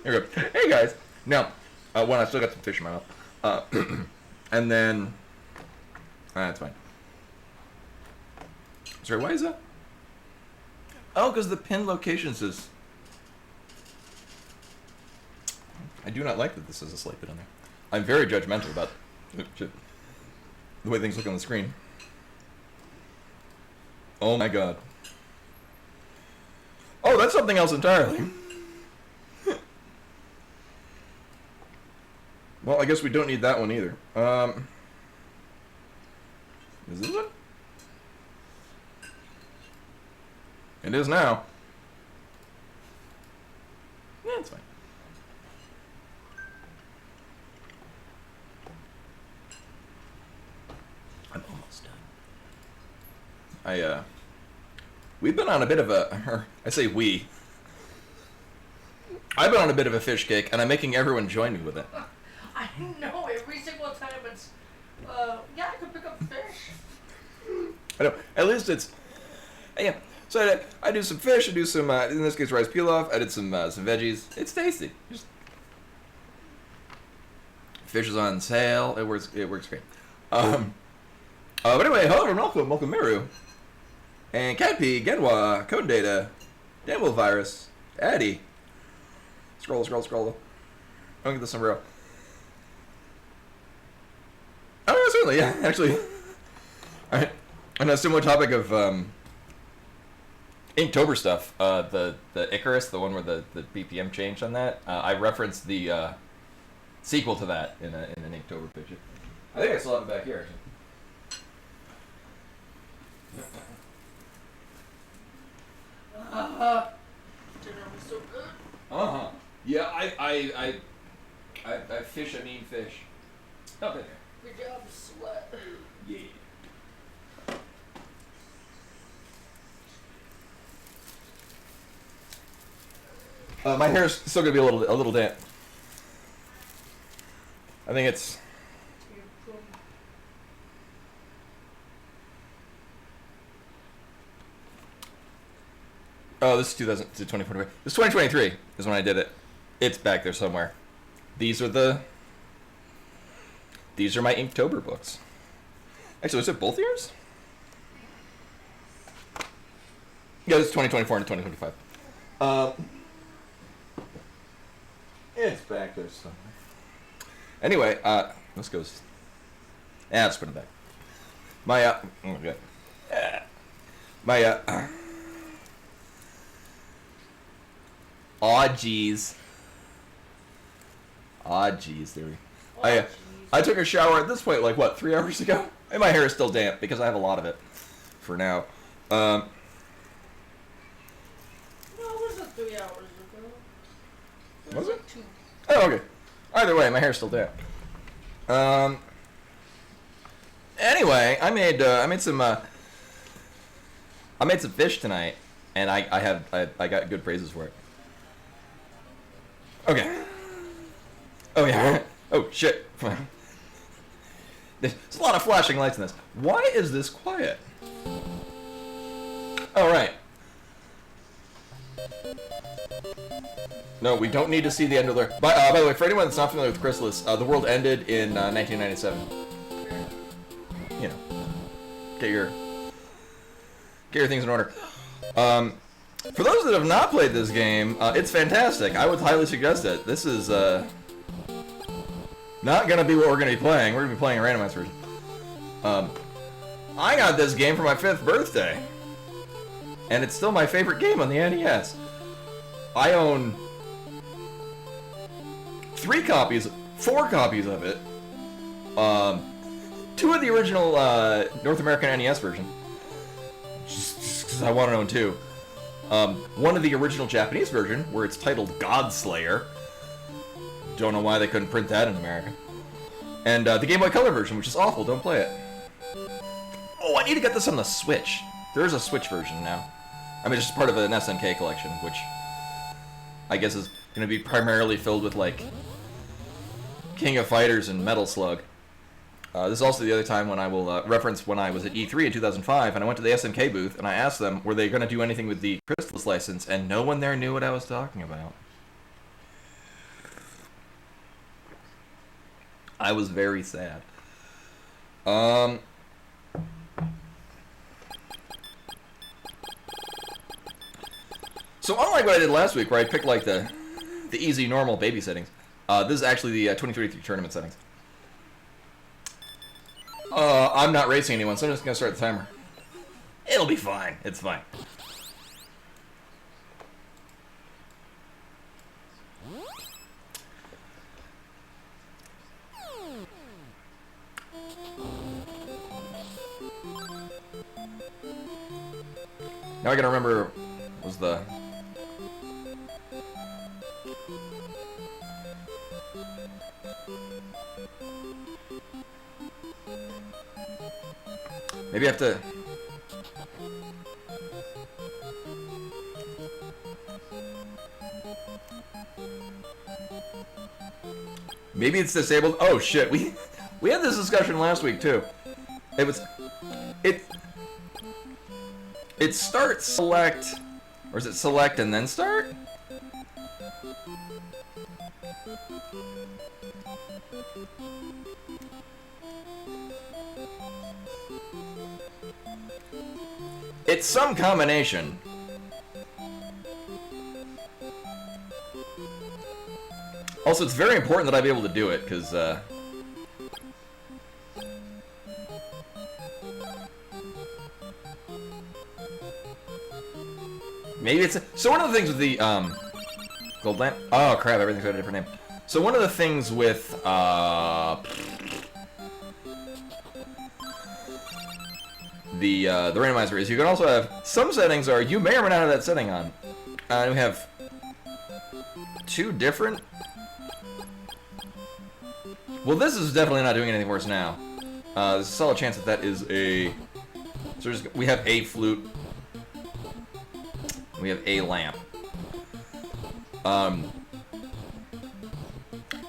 Here we go. Hey guys. Now, one, I still got some fish in my mouth. And then, that's fine. Sorry, why is that? Oh, because the pin location says. I do not like that this is a slight bit on there. I'm very judgmental about the way things look on the screen. Oh my god. Oh, that's something else entirely. Well, I guess we don't need that one either. Is this it? It is now. Yeah, it's fine. I'm almost done. We've been on a bit of a, I say we. I've been on a bit of a fish kick, and I'm making everyone join me with it. I know, every single time it's, yeah, I can pick up fish. I know, at least it's, yeah. So I do some fish, I do some, in this case, rice pilaf, I did some veggies. It's tasty. Just fish is on sale, it works great. But anyway, hello and welcome Meru. And Catpy, Genwa, Code Data, Damble Virus, Addy. Scroll. Don't get the sombrero. Oh, certainly, yeah, actually. Alright. On a similar topic of Inktober stuff, the Icarus, the one where the BPM changed on that, I referenced the sequel to that in an Inktober picture. I think I still have it back here, actually. Dinner was so good. Uh-huh. Yeah, I fish, I mean fish. Oh, there. Good job, sweat. Yeah. My hair's still gonna be a little damp. I think it's. Oh, this is 2023. This is 2023 is when I did it. It's back there somewhere. These are my Inktober books. Actually, was it both years? Yeah, this is 2024 and 2025. It's back there somewhere. Anyway, this goes. Yeah, let's put it back. My aw geez, there we. I took a shower at this point, like what, 3 hours ago, and my hair is still damp because I have a lot of it. For now. No, it wasn't 3 hours ago. Was it? Like 2. Oh, okay. Either way, my hair's still damp. Anyway, I made some fish tonight, and I got good praises for it. Okay. Oh yeah. Oh shit. There's a lot of flashing lights in this. Why is this quiet? Oh right. No, we don't need to see the end of the. By the way, for anyone that's not familiar with Crystalis, the world ended in 1997. You know, get your things in order. For those that have not played this game, it's fantastic. I would highly suggest it. This is not gonna be what we're gonna be playing. We're gonna be playing a randomized version. I got this game for my 5th birthday, and it's still my favorite game on the NES. I own 4 copies of it. 2 of the original North American NES version, just because I want to own 2. One of the original Japanese version, where it's titled Godslayer. Don't know why they couldn't print that in America. And the Game Boy Color version, which is awful. Don't play it. Oh, I need to get this on the Switch. There's a Switch version now. I mean, it's just part of an SNK collection, which I guess is going to be primarily filled with, like, King of Fighters and Metal Slug. This is also the other time when I will reference when I was at E3 in 2005, and I went to the SNK booth, and I asked them, were they going to do anything with the Crystalis license, and no one there knew what I was talking about. I was very sad. So unlike what I did last week, where I picked like the easy, normal baby settings, this is actually the 2023 tournament settings. I'm not racing anyone, so I'm just gonna start the timer. It'll be fine. It's fine. Now I gotta remember, was the... Maybe I have to... Maybe it's disabled. Oh shit, we had this discussion last week too. It starts select, or is it select and then start? It's some combination. Also, it's very important that I be able to do it, because, maybe it's... So one of the things with the, gold lamp... Oh, crap, everything's got a different name. So one of the things with, the randomizer is you can also have... Some settings are... You may or may not have that setting on. We have 2 different... Well, this is definitely not doing anything worse now. There's a solid chance that that is a... So we have a flute. We have a lamp. A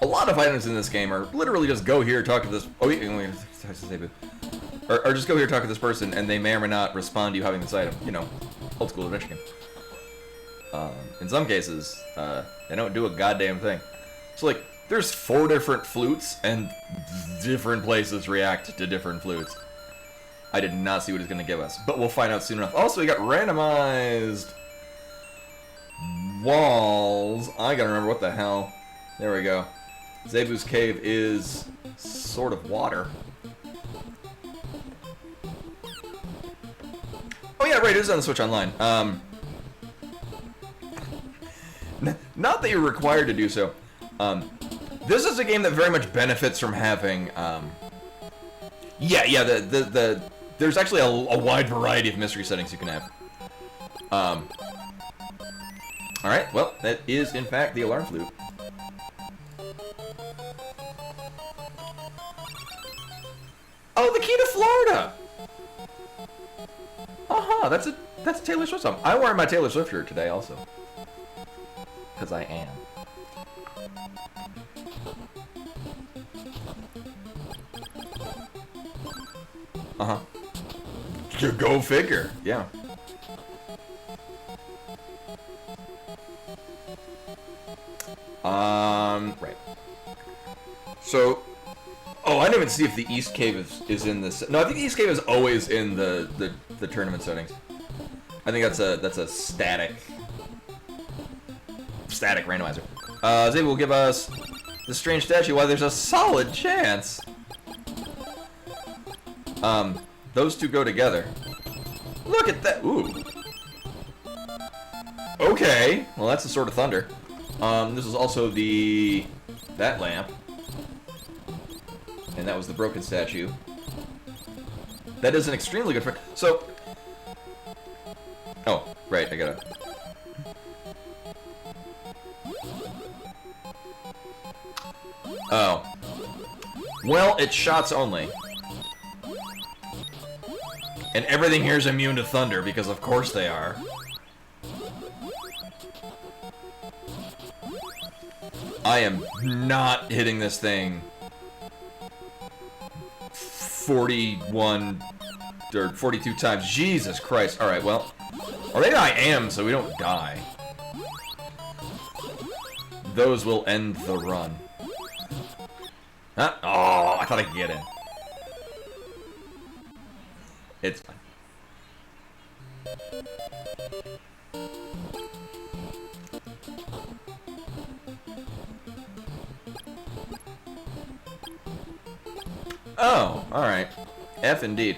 lot of items in this game are literally just go here, talk to this... Oh, wait, or just go here, talk to this person, and they may or may not respond to you having this item. You know, old school adventure game. In some cases, they don't do a goddamn thing. So, like, there's 4 different flutes, and different places react to different flutes. I did not see what it's going to give us, but we'll find out soon enough. Also, we got randomized walls. I gotta remember what the hell. There we go. Zebu's cave is sort of water. Oh yeah, right, it is on the Switch Online. Not that you're required to do so. This is a game that very much benefits from having, there's actually a wide variety of mystery settings you can have. Alright, well, that is, in fact, the alarm flute. Oh, the key to Florida! Uh-huh, that's a Taylor Swift song. I'm wearing my Taylor Swift shirt today, also. Because I am. Uh-huh. Go figure, yeah. Right. So, oh, I didn't even see if the East Cave is in this. No, I think the East Cave is always in the tournament settings. I think that's a static randomizer. Zabe will give us the strange statue. Why, there's a solid chance. Those two go together. Look at that. Ooh. Okay. Well, that's the Sword of Thunder. This is also that lamp. And that was the broken statue. That is an extremely good friend. So... Oh, right, I gotta... Oh. Well, it's shots only. And everything here is immune to thunder, because of course they are. I am not hitting this thing 41 or 42 times. Jesus Christ. Alright, well. Or maybe I am, so we don't die. Those will end the run. Huh? Oh, I thought I could get in. It's fine. Oh, alright. F indeed.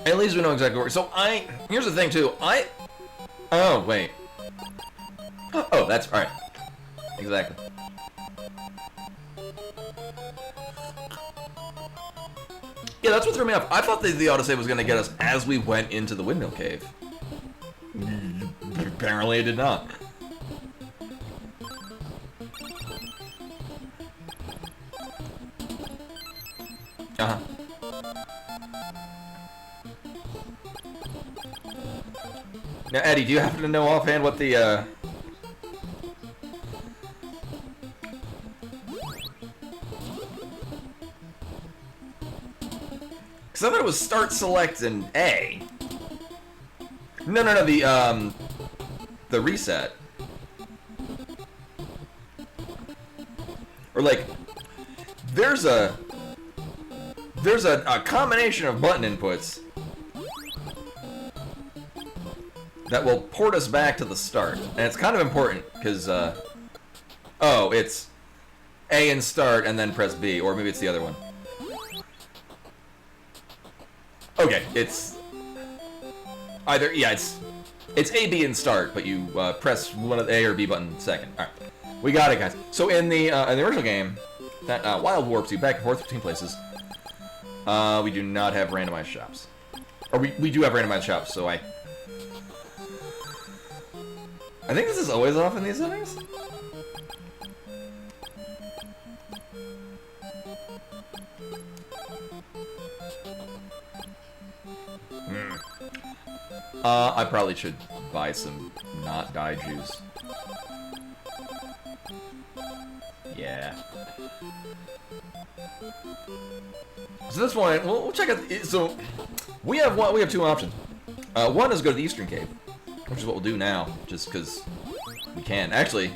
At least we know exactly where. So here's the thing too. Oh, wait. Oh, that's alright. Exactly. Yeah, that's what threw me off. I thought the autosave was going to get us as we went into the windmill cave. Apparently it did not. Uh-huh. Now, Eddie, do you happen to know offhand what the, Because I thought it was start, select, and A. No, the reset. Or, like, there's a combination of button inputs that will port us back to the start. And it's kind of important, because, oh, it's A and start, and then press B, or maybe it's the other one. Okay, it's either, yeah, it's A, B, and start, but you press one of the A or B button second. All right, we got it, guys. So in the original game, that wild warps you back and forth between places. We do not have randomized shops, or we do have randomized shops. So I think this is always off in these settings. I probably should buy some not dye juice. Yeah. So this one, we'll check out. So we have two options. One is go to the Eastern Cave, which is what we'll do now, just because we can. Actually,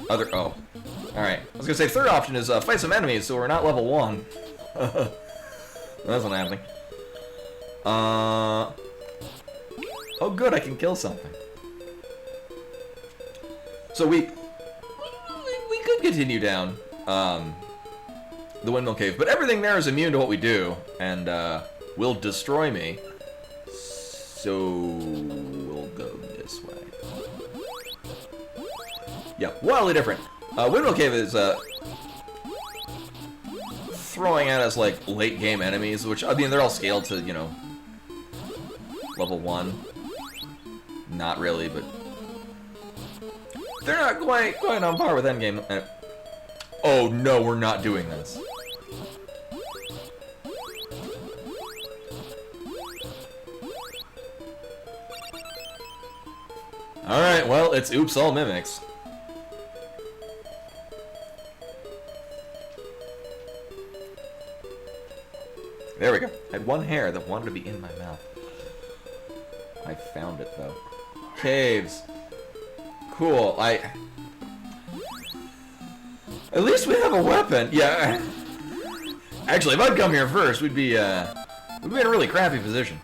oh, all right. I was gonna say third option is fight some enemies, so we're not level 1. That's not happening. Oh good, I can kill something. So we could continue down the windmill cave, but everything there is immune to what we do, and will destroy me. So we'll go this way. Yeah, wildly different. Windmill cave is throwing at us like late game enemies, which I mean they're all scaled to, you know, level 1. Not really, but they're not quite on par with endgame. Oh no, we're not doing this. Alright, well, it's oops all mimics. There we go. I had one hair that wanted to be in my mouth. I found it, though. Caves. Cool. At least we have a weapon. Yeah. Actually, if I'd come here first, we'd be in a really crappy position.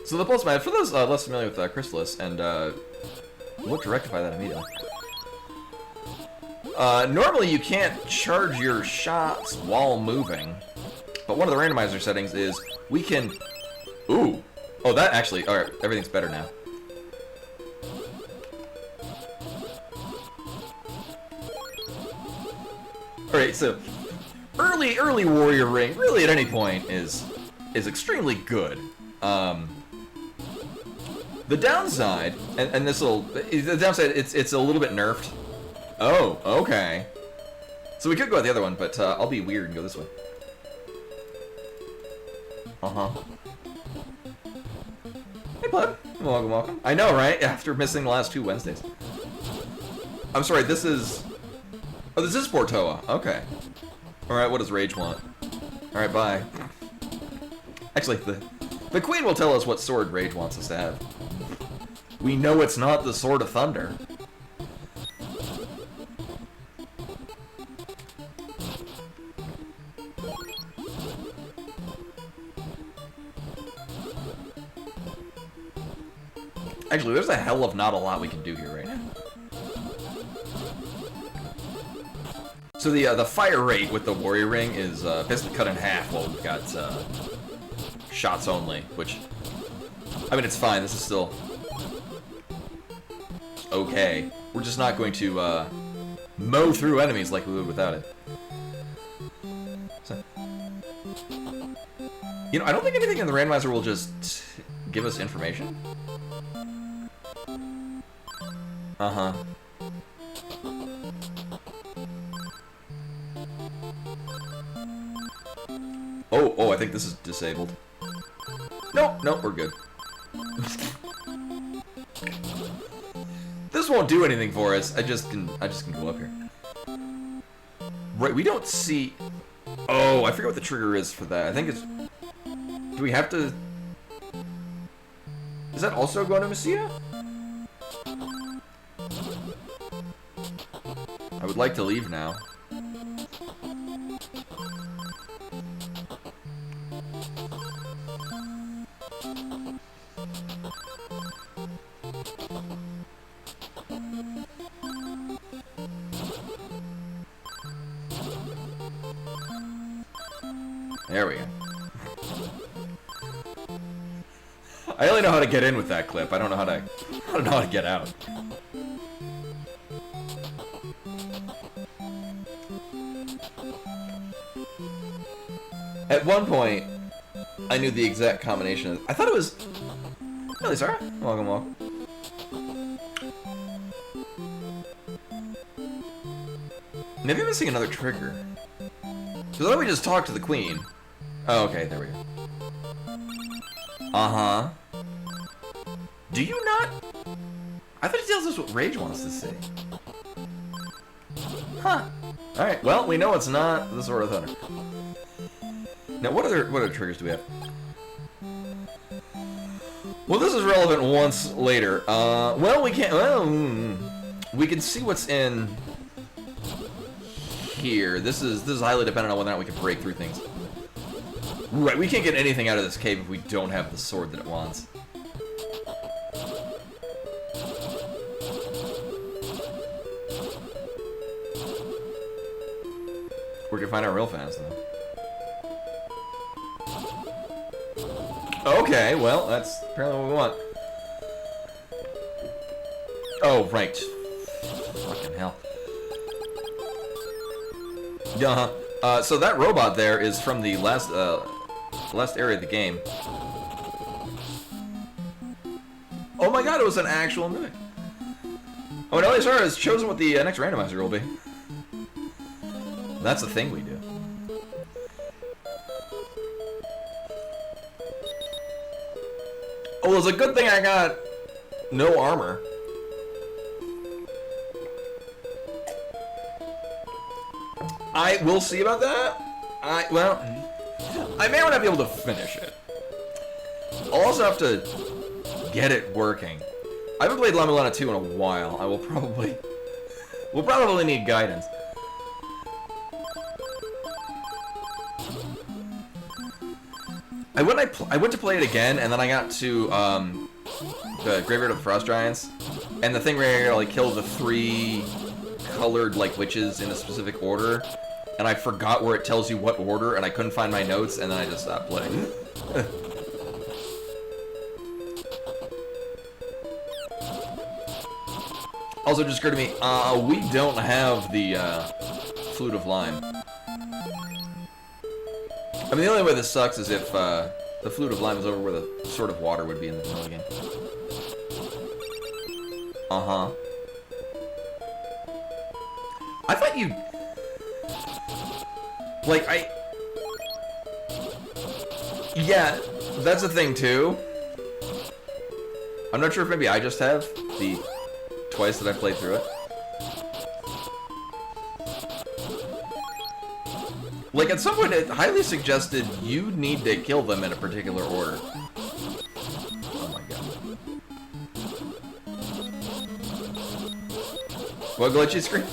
So the pulse for those less familiar with Crystalis, and look to rectify that immediately. Normally you can't charge your shots while moving, but one of the randomizer settings is we can... Ooh! Oh, that actually... Alright, everything's better now. Alright, so... Early warrior ring, really at any point, is extremely good. The downside, and this'll... The downside, it's a little bit nerfed. Oh, okay. So we could go with the other one, but I'll be weird and go this way. Uh-huh. Hey, bud. Welcome, welcome. I know, right? After missing the last 2 Wednesdays. I'm sorry, this is... Oh, this is Portoa. Okay. Alright, what does Rage want? Alright, bye. Actually, the Queen will tell us what sword Rage wants us to have. We know it's not the Sword of Thunder. Actually, there's a hell of not a lot we can do here right now. So the fire rate with the Warrior Ring is basically cut in half while we've got shots only, which, I mean, it's fine. This is still okay. We're just not going to mow through enemies like we would without it. So, you know, I don't think anything in the randomizer will just give us information. Uh-huh. Oh, I think this is disabled. Nope, we're good. This won't do anything for us. I just can go up here. Right, we don't see... Oh, I forget what the trigger is for that. I think it's... Do we have to... Is that also going to Messia? I would like to leave now. There we go. I only know how to get in with that clip. I don't know how to get out. At one point, I knew the exact combination. I thought it was... Really, Sarah? Welcome. Maybe I'm missing another trigger. Because I thought we just talked to the queen. Oh, okay, there we go. Uh-huh. Do you not... I thought he tells us what Rage wants to see. Huh. Alright, well, we know it's not the Sword of Thunder. Now, what other triggers do we have? Well, this is relevant once later. Well, we can't... Well, we can see what's in here. This is highly dependent on whether or not we can break through things. Right, we can't get anything out of this cave if we don't have the sword that it wants. We can find out real fast, though. Okay, well, that's apparently what we want. Oh, right. Fucking hell. So that robot there is from the last area of the game. Oh my god, it was an actual mimic. Oh, and Elisar has chosen what the next randomizer will be. That's the thing we do. Oh, it's a good thing I got no armor. We'll see about that. Well, I may or not be able to finish it. I'll also have to get it working. I haven't played La Mulana 2 in a while. We'll probably need guidance. I went to play it again, and then I got to the Graveyard of the Frost Giants, and the thing where you like kill the 3 colored like witches in a specific order, and I forgot where it tells you what order, and I couldn't find my notes, and then I just stopped playing. Also, just occurred to me, we don't have the Flute of Lime. I mean, the only way this sucks is if the Flute of Lime is over where the Sword of Water would be in the middle again. Uh-huh. I thought you... Like, Yeah, that's the thing, too. I'm not sure if maybe I just have the twice that I played through it. Like, at some point, it highly suggested you need to kill them in a particular order. Oh my god. What glitchy screen?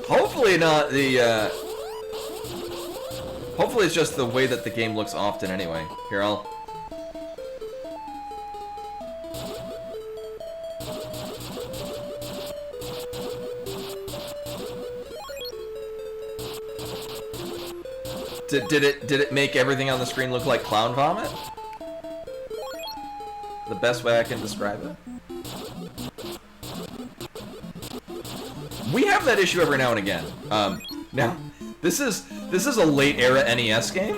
Hopefully not the, hopefully it's just the way that the game looks often anyway. Here, I'll... Did it make everything on the screen look like clown vomit? The best way I can describe it. We have that issue every now and again. Now, this is a late era NES game.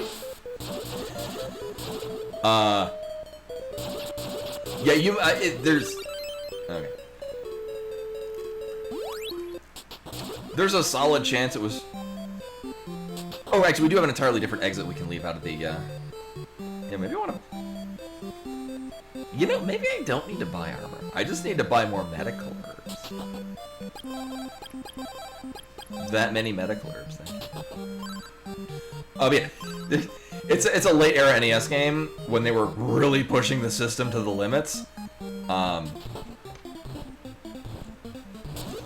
Yeah, there's okay. There's a solid chance it was. Oh, actually, we do have an entirely different exit we can leave out of the. Yeah, maybe I want to. You know, maybe I don't need to buy armor. I just need to buy more medical herbs. That many medical herbs, thank you. Oh yeah, it's a late era NES game when they were really pushing the system to the limits.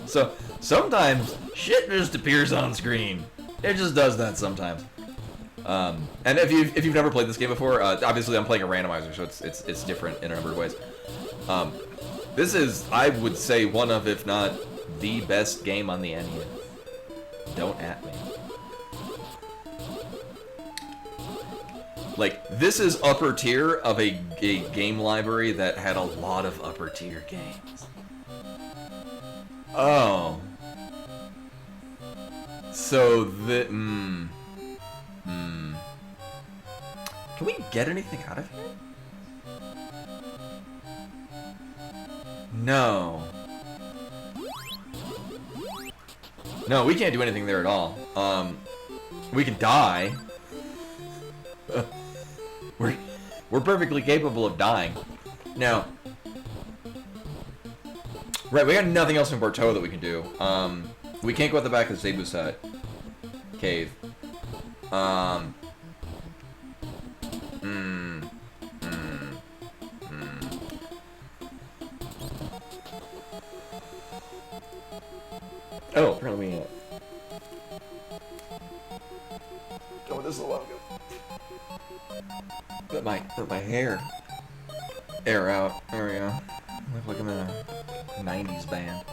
So sometimes shit just appears on screen. It just does that sometimes. And if you've never played this game before, obviously I'm playing a randomizer, so it's different in a number of ways. This is, I would say, one of, if not the best game on the NES. Don't at me. Like, this is upper tier of a game library that had a lot of upper tier games. Oh. So the Can we get anything out of here? No. No, we can't do anything there at all. We can die. We're perfectly capable of dying. Now, right, we got nothing else in Bartow that we can do. We can't go at the back of the Zebu's hut cave. Oh, apparently we oh, this is a while ago. Let my hair air out. There we go. Look like I'm in a 90s band.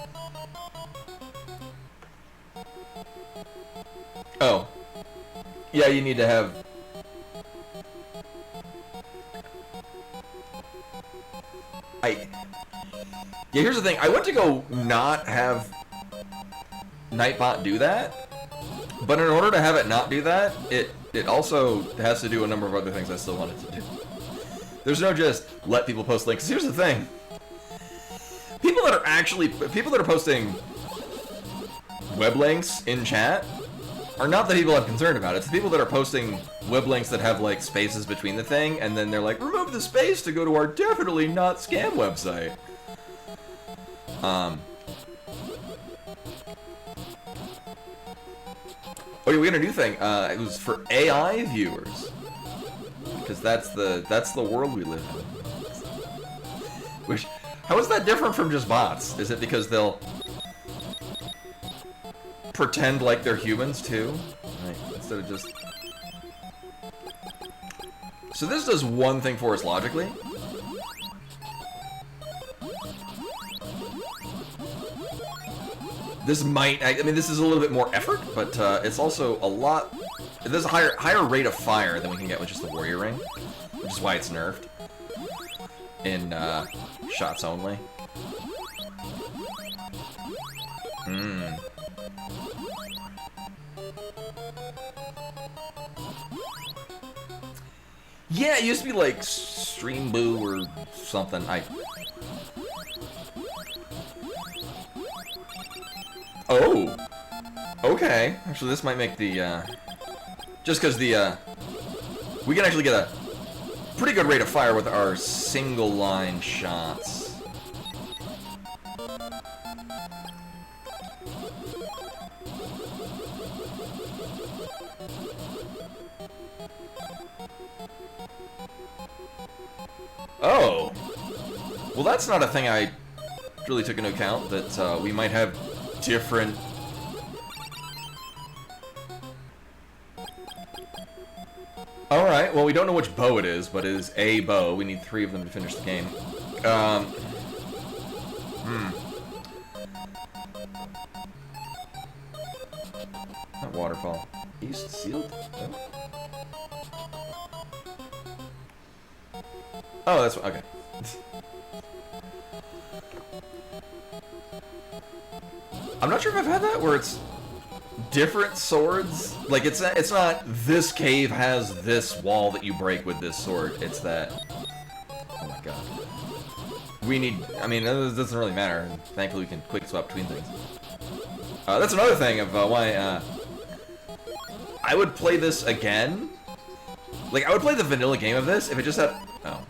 Oh. Yeah, you need to have... Yeah, here's the thing. I went to go not have Nightbot do that, but in order to have it not do that, it also has to do a number of other things I still wanted to do. There's no just let people post links. Here's the thing. People that are posting web links in chat are not the people I'm concerned about. It's the people that are posting web links that have like spaces between the thing, and then they're like, remove the space to go to our definitely not scam website. Oh yeah, we got a new thing. It was for AI viewers, because that's the world we live in. Which, how is that different from just bots? Is it because they'll pretend like they're humans too, right, instead of just... So this does one thing for us logically. This might, I mean, this is a little bit more effort, but it's also a lot... There's a higher rate of fire than we can get with just the warrior ring, which is why it's nerfed in shots only. Yeah, it used to be like Stream Boo or something. Oh! Okay. Actually, this might make the, just because the, we can actually get a pretty good rate of fire with our single-line shots. Oh! Well, that's not a thing I really took into account, that we might have different... Alright, well, we don't know which bow it is, but it is a bow. We need 3 of them to finish the game. That waterfall. East sealed? Oh, that's... okay. I'm not sure if I've had that, where it's different swords. Like, it's not this cave has this wall that you break with this sword. It's that... oh my god. We need... I mean, it doesn't really matter. Thankfully, we can quick swap between things. That's another thing of why I would play this again. Like, I would play the vanilla game of this if it just had... oh.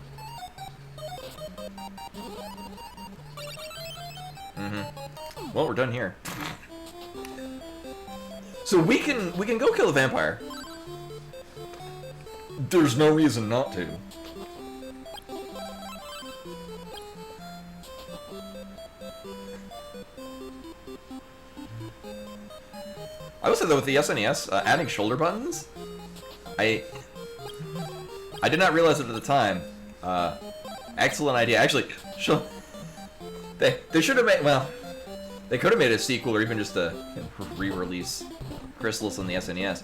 Well, we're done here. So we can go kill a vampire. There's no reason not to. I would say though with the SNES, adding shoulder buttons, I did not realize it at the time. Excellent idea. Actually, they should have made, well, they could have made a sequel or even just a re-release Crystalis on the SNES,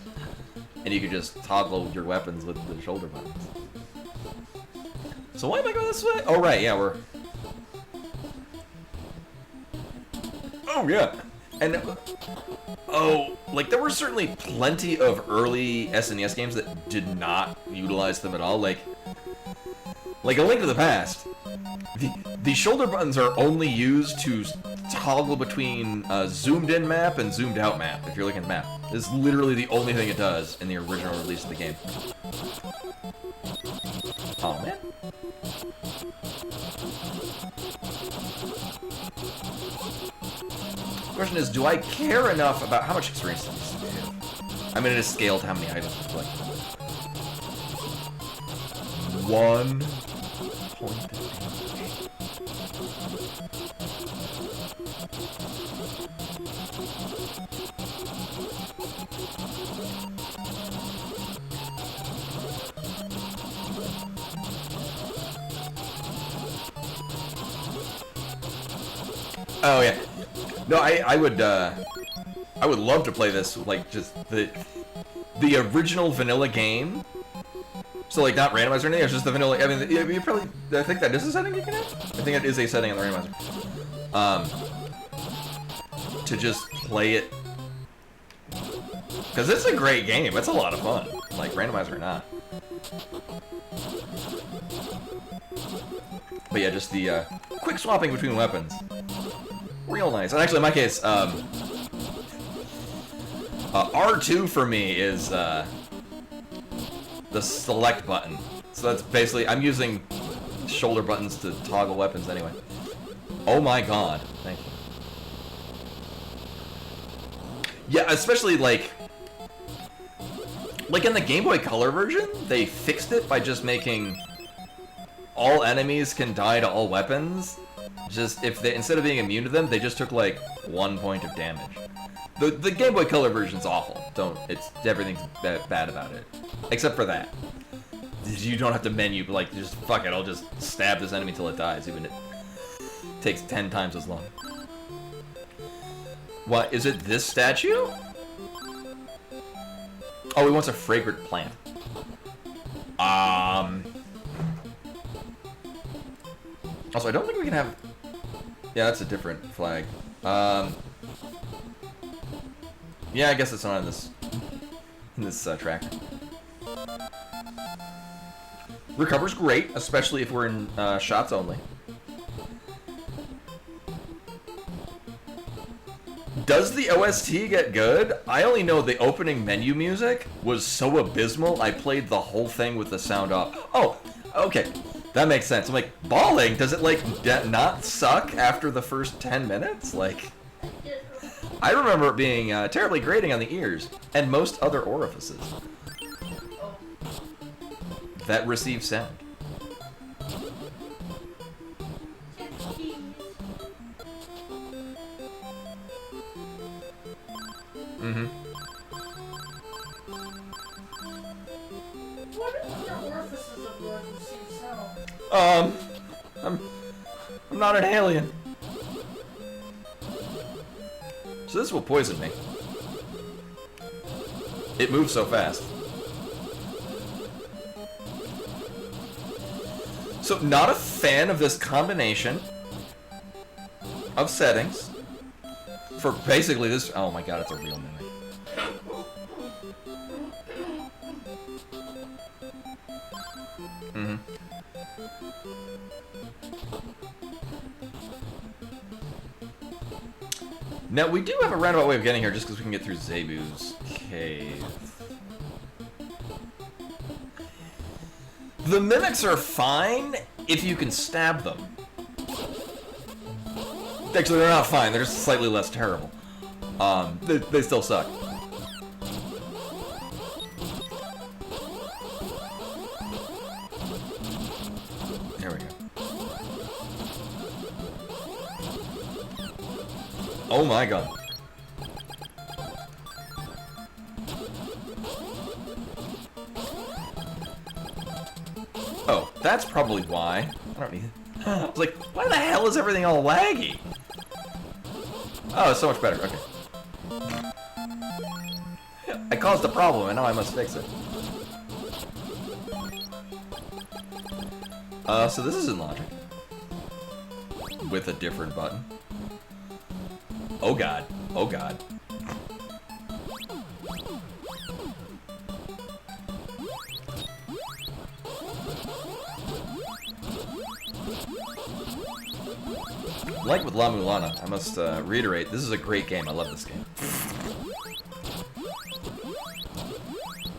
and you could just toggle your weapons with the shoulder buttons. So why am I going this way? Oh right, yeah, we're... oh yeah, and oh, like there were certainly plenty of early SNES games that did not utilize them at all, like A Link to the Past. The shoulder buttons are only used to toggle between zoomed in map and zoomed out map, if you're looking at the map. This is literally the only thing it does in the original release of the game. Oh man. The question is, do I care enough about how much experience does this give? I mean, it is scaled to how many items to play. 1 point of damage. Oh yeah. No, I would love to play this, like, just the original vanilla game. So, like, not randomized or anything, it's just the vanilla... I mean, you probably... I think that is a setting you can have? I think it is a setting on the randomizer. To just play it... because it's a great game, it's a lot of fun. Like, randomizer or not. But yeah, just the quick swapping between weapons. Real nice. And actually, in my case, R2 for me is the select button. So that's basically, I'm using shoulder buttons to toggle weapons anyway. Oh my god. Thank you. Yeah, especially like in the Game Boy Color version, they fixed it by just making all enemies can die to all weapons. Just if they, instead of being immune to them, they just took like 1 point of damage. The Game Boy Color version's awful. Everything's bad about it, except for that. You don't have to menu, but like just fuck it. I'll just stab this enemy till it dies, even if it takes 10 times as long. What is it? This statue? Oh, he wants a fragrant plant. Also, I don't think we can have... yeah, that's a different flag. Yeah, I guess it's not in this tracker. Recover's great, especially if we're in shots only. Does the OST get good? I only know the opening menu music was so abysmal, I played the whole thing with the sound off. Oh, okay. That makes sense. I'm like, bawling? Does it, like, not suck after the first 10 minutes? Like, I remember it being terribly grating on the ears and most other orifices that receive sound. Mm-hmm. What other orifices of yours receive sound? I'm not an alien. So this will poison me. It moves so fast. So not a fan of this combination of settings for basically this. Oh my god, it's a real mimic. Mm-hmm. Now, we do have a roundabout way of getting here just because we can get through Zebu's cave. The mimics are fine if you can stab them. Actually, they're not fine. They're just slightly less terrible. They still suck. There we go. Oh my god. Oh, that's probably why. I don't need. I was like, why the hell is everything all laggy? Oh, it's so much better. Okay. I caused a problem, and now I must fix it. So this is in logic. With a different button. Oh god. Oh god. Like with La Mulana, I must reiterate, this is a great game. I love this game.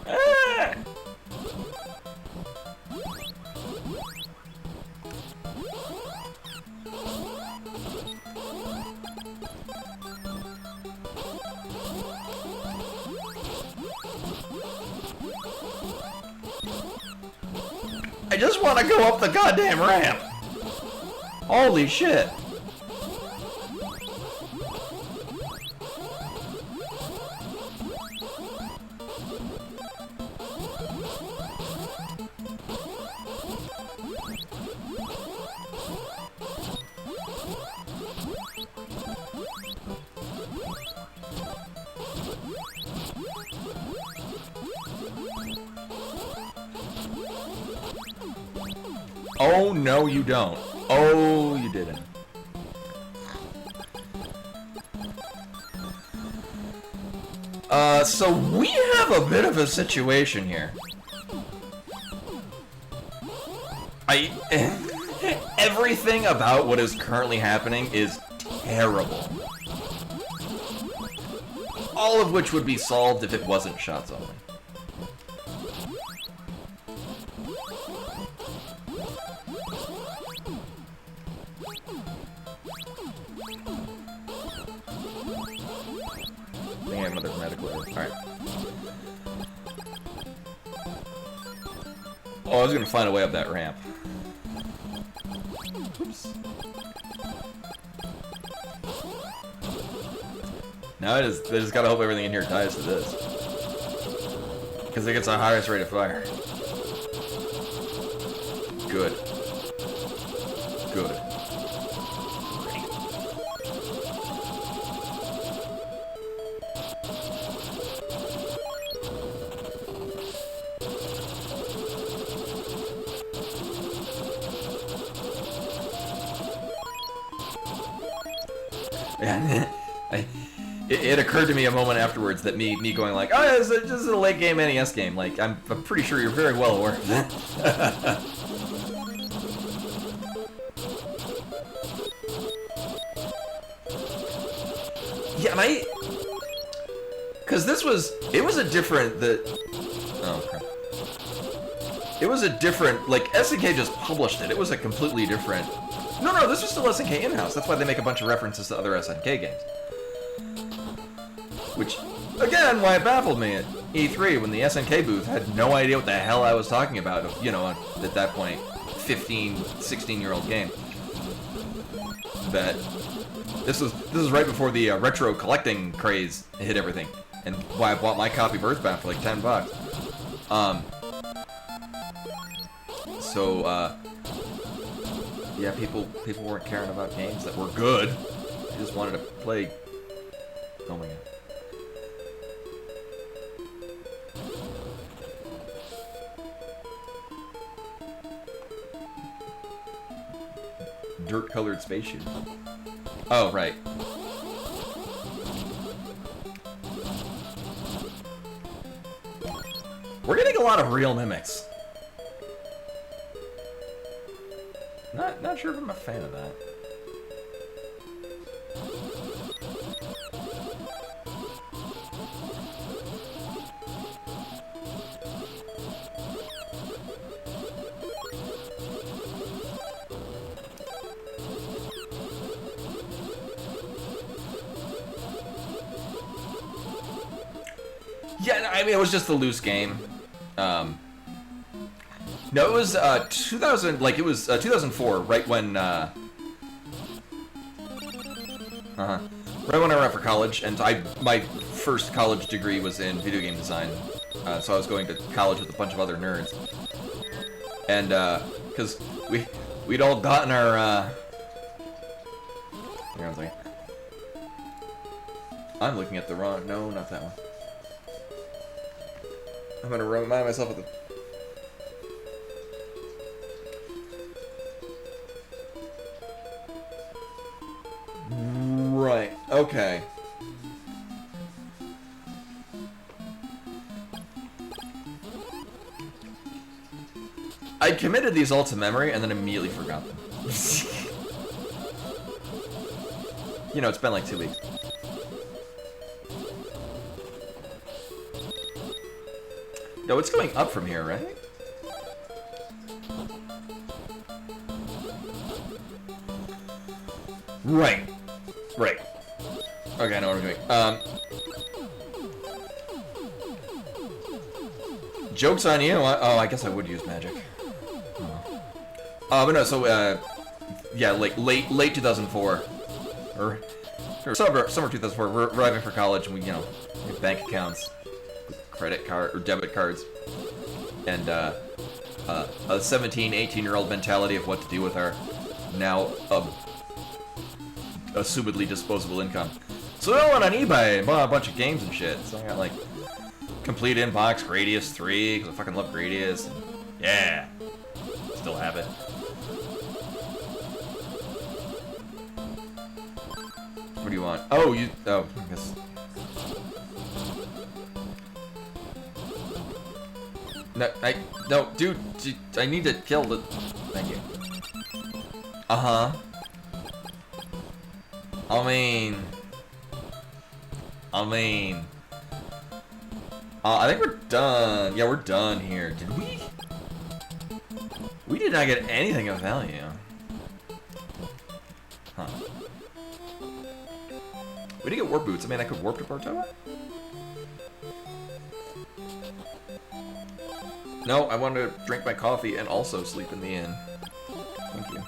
Ah! I just want to go up the goddamn ramp! Holy shit! Oh, no, you don't. Oh, you didn't. So we have a bit of a situation here. Everything about what is currently happening is terrible. All of which would be solved if it wasn't shots only. I have another medical error. Alright. Oh, I was gonna find a way up that ramp. Oops. Now I just gotta hope everything in here dies to this. Because it gets the highest rate of fire. Good. Good. Yeah, it occurred to me a moment afterwards that me going like, oh, this is a late game NES game. Like, I'm pretty sure you're very well aware of that. Yeah, because it was a different, oh crap. It was a different, like, SNK just published it. It was a completely different, no, this was still SNK in-house. That's why they make a bunch of references to other SNK games. Which, again, why it baffled me at E3 when the SNK booth had no idea what the hell I was talking about, you know, at that point, 15, 16-year-old game. That this was right before the retro collecting craze hit everything. and why I bought my copy of Earthbound for like $10. So, yeah, people weren't caring about games that were good. They just wanted to play. Oh my god. Dirt-colored space shoes. Oh, right. We're getting a lot of real mimics. Not sure if I'm a fan of that. Yeah, I mean, it was just a loose game. No, it was 2000. Like it was 2004, right when right when I went for college, and my first college degree was in video game design. So I was going to college with a bunch of other nerds, and because we'd all gotten our hang on a second. I'm looking at the wrong. No, not that one. I'm gonna remind myself of the. Right. Okay. I committed these all to memory and then immediately forgot them. You know, it's been like 2 weeks. No, it's going up from here, right? Right. Right. Okay, I know what I'm doing. Joke's on you. Oh, I guess I would use magic. But no, so, yeah, like, late 2004. Or summer 2004, we're arriving for college, and we, you know, we have bank accounts, credit card, or debit cards, and, a 17, 18-year-old mentality of what to do with our now, assumedly disposable income. So I went on eBay and bought a bunch of games and shit. So I got like Complete Inbox, Gradius 3, because I fucking love Gradius. And yeah, still have it. What do you want? Oh, I guess. No, dude, I need to kill the. Thank you. I mean, I think we're done. Yeah, we're done here. Did we? We did not get anything of value. Huh. We did get warp boots. I mean, I could warp to Portoa? No, I wanted to drink my coffee and also sleep in the inn. Thank you.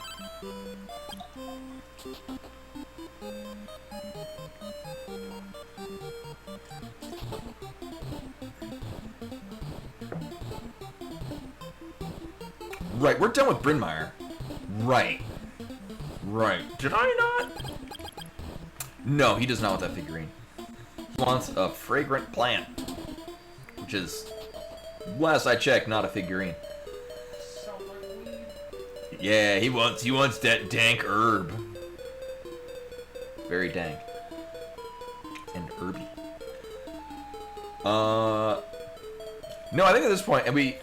Right, we're done with Bryn Mawr. Right. Right. Did I not? No, he does not want that figurine. He wants a fragrant plant. Which is, last I checked, not a figurine. Sounds like weed. Yeah, he wants that dank herb. Very dank. And herby. No, I think at this point, and we...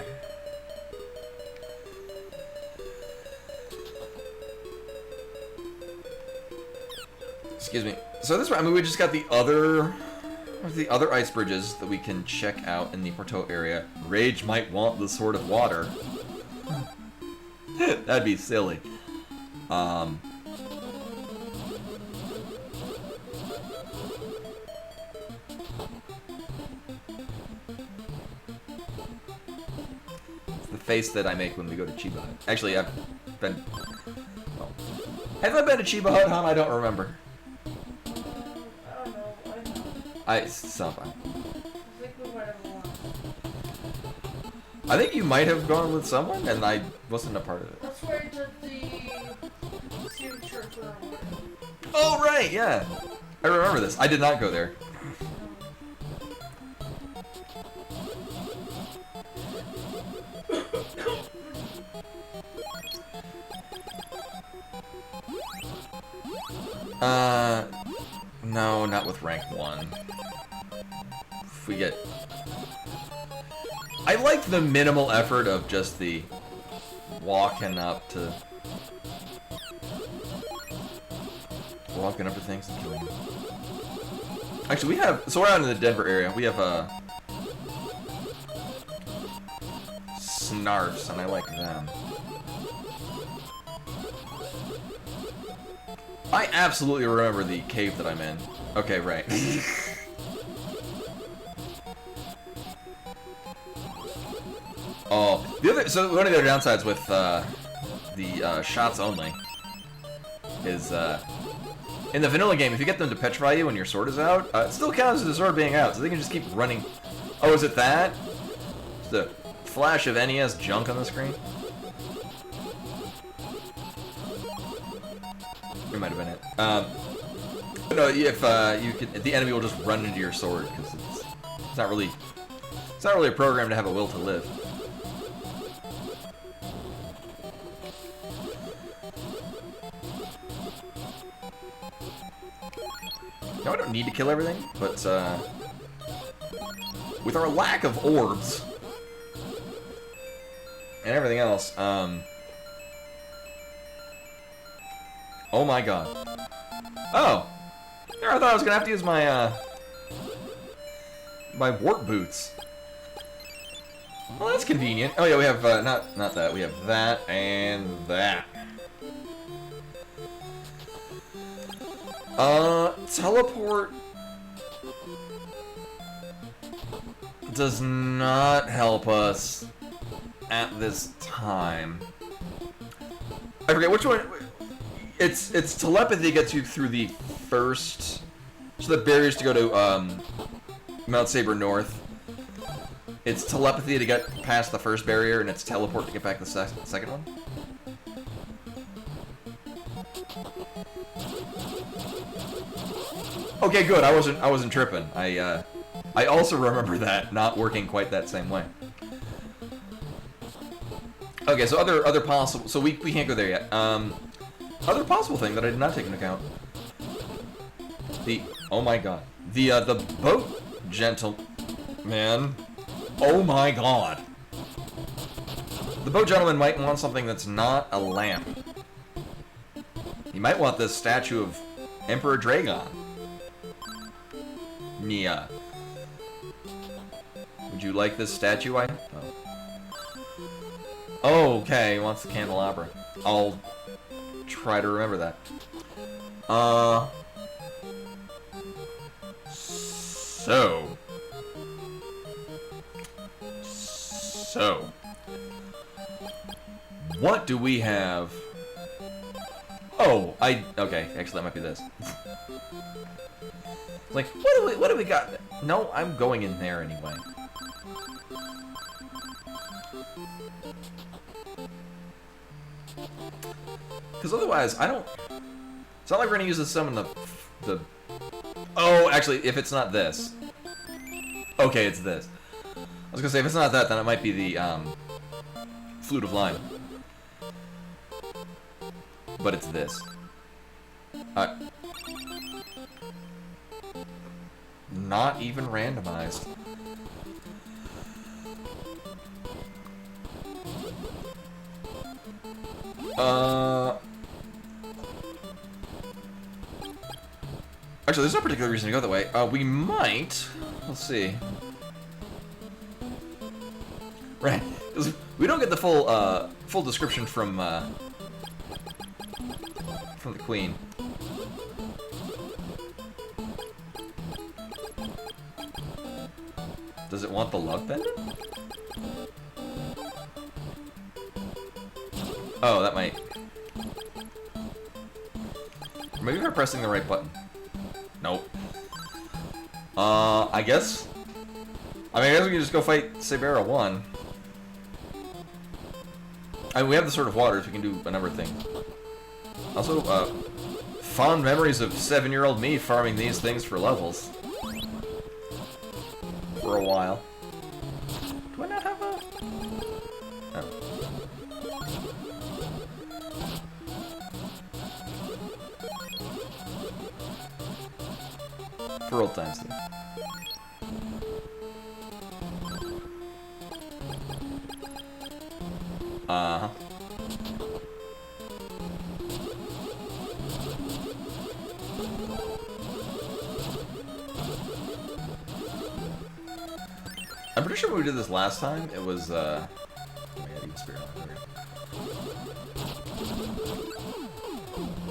Excuse me. So this way, I mean, we just got the other ice bridges that we can check out in the Porto area. Rage might want the Sword of Water. That'd be silly. It's the face that I make when we go to Chiba Hut. Actually, I've been... Well, have I been to Chiba Hut, huh? I don't remember. I don't know. It's not fun. whatever one. I think you might have gone with someone, and I wasn't a part of it. That's where I did the Save Church for Award. Oh, right, yeah. I remember this. I did not go there. No, not with rank 1. If we get... I liked the minimal effort of just the walking up to things and killing them. Actually, we have... So we're out in the Denver area. We have, Snarfs, and I like them. I absolutely remember the cave that I'm in. Okay, right. Oh, so one of the other downsides with the shots only is in the vanilla game, if you get them to petrify you when your sword is out, it still counts as the sword being out, so they can just keep running. Oh, is it that? Just a flash of NES junk on the screen? It might have been it. No, if you could, the enemy will just run into your sword because it's not really a program to have a will to live. No, I don't need to kill everything, but with our lack of orbs and everything else, oh my god. Oh! There, I thought I was gonna have to use my, my warp boots. Well, that's convenient. Oh yeah, we have, not that. We have that and that. Teleport does not help us at this time. I forget which one. It's telepathy gets you through the first. So the barriers to go to Mount Saber North. It's telepathy to get past the first barrier, and it's teleport to get back to the second one. Okay, good. I wasn't tripping. I also remember that not working quite that same way. Okay, so other possible. So we can't go there yet. Other possible thing that I did not take into account. Oh my god. The boat gentleman. Oh my god. The boat gentleman might want something that's not a lamp. He might want this statue of Emperor Dragon. Nia. Would you like this statue? Oh, okay. He wants the candelabra. I'll try to remember that. So. What do we have? Oh, okay, actually that might be this. Like, what do we got? No, I'm going in there anyway. Because otherwise, I don't... It's not like we're going to use this summon the... Oh, actually, if it's not this. Okay, it's this. I was going to say, if it's not that, then it might be the, Flute of Lime. But it's this. Not even randomized. Actually, there's no particular reason to go that way. We might... Let's see. Right. We don't get the full description from the Queen. Does it want the love pendant? Oh, that might... Maybe we're pressing the right button. Nope. I guess I mean, I guess we can just go fight Sabera 1. I mean, we have the Sword of Waters. We can do a number of things. Also, fond memories of 7-year-old me farming these things for levels. For a while. Do I not have a... Oh. For old times, though. Uh-huh. I'm pretty sure when we did this last time, it was, oh my god, even spirit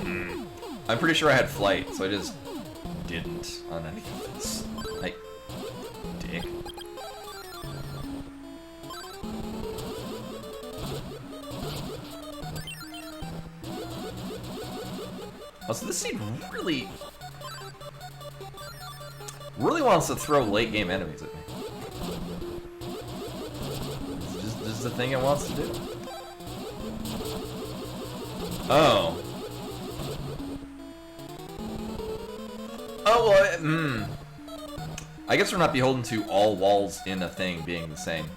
on. I'm pretty sure I had flight, so I just didn't on any of this. Dick. Also, this seed really wants to throw late game enemies at me. This is the thing it wants to do. Oh. Oh, well, I guess we're not beholden to all walls in a thing being the same.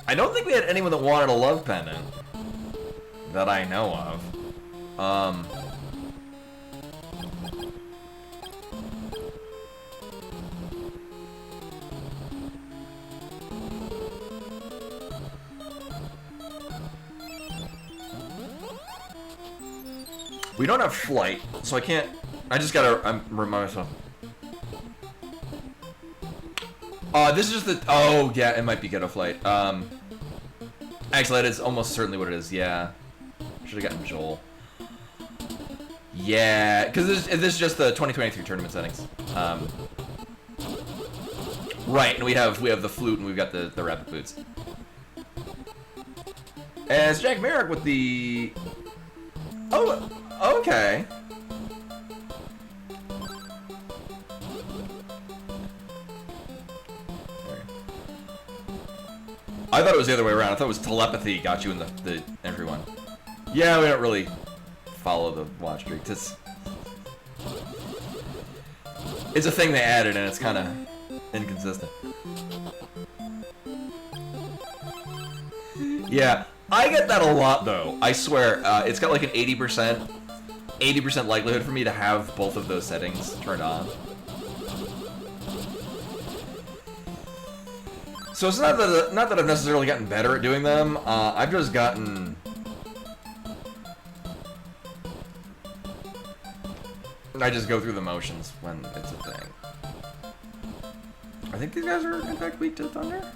I don't think we had anyone that wanted a love pendant that I know of. We don't have flight, so I can't. I just gotta remind myself. This is just the. Oh yeah, it might be ghetto flight. Actually, that is almost certainly what it is. Yeah, should have gotten Joel. Yeah, because this is just the 2023 tournament settings. Right, and we have the flute and we've got the rapid boots. As Jack Merrick with the. Oh, okay. I thought it was the other way around. I thought it was telepathy got you in the entry one. Yeah, we don't really follow the watch streak. It's a thing they added and it's kind of inconsistent. Yeah, I get that a lot though. I swear, it's got like an 80% likelihood for me to have both of those settings turned on. So it's not that I've necessarily gotten better at doing them. I've just gotten. I just go through the motions when it's a thing. I think these guys are in fact weak to thunder,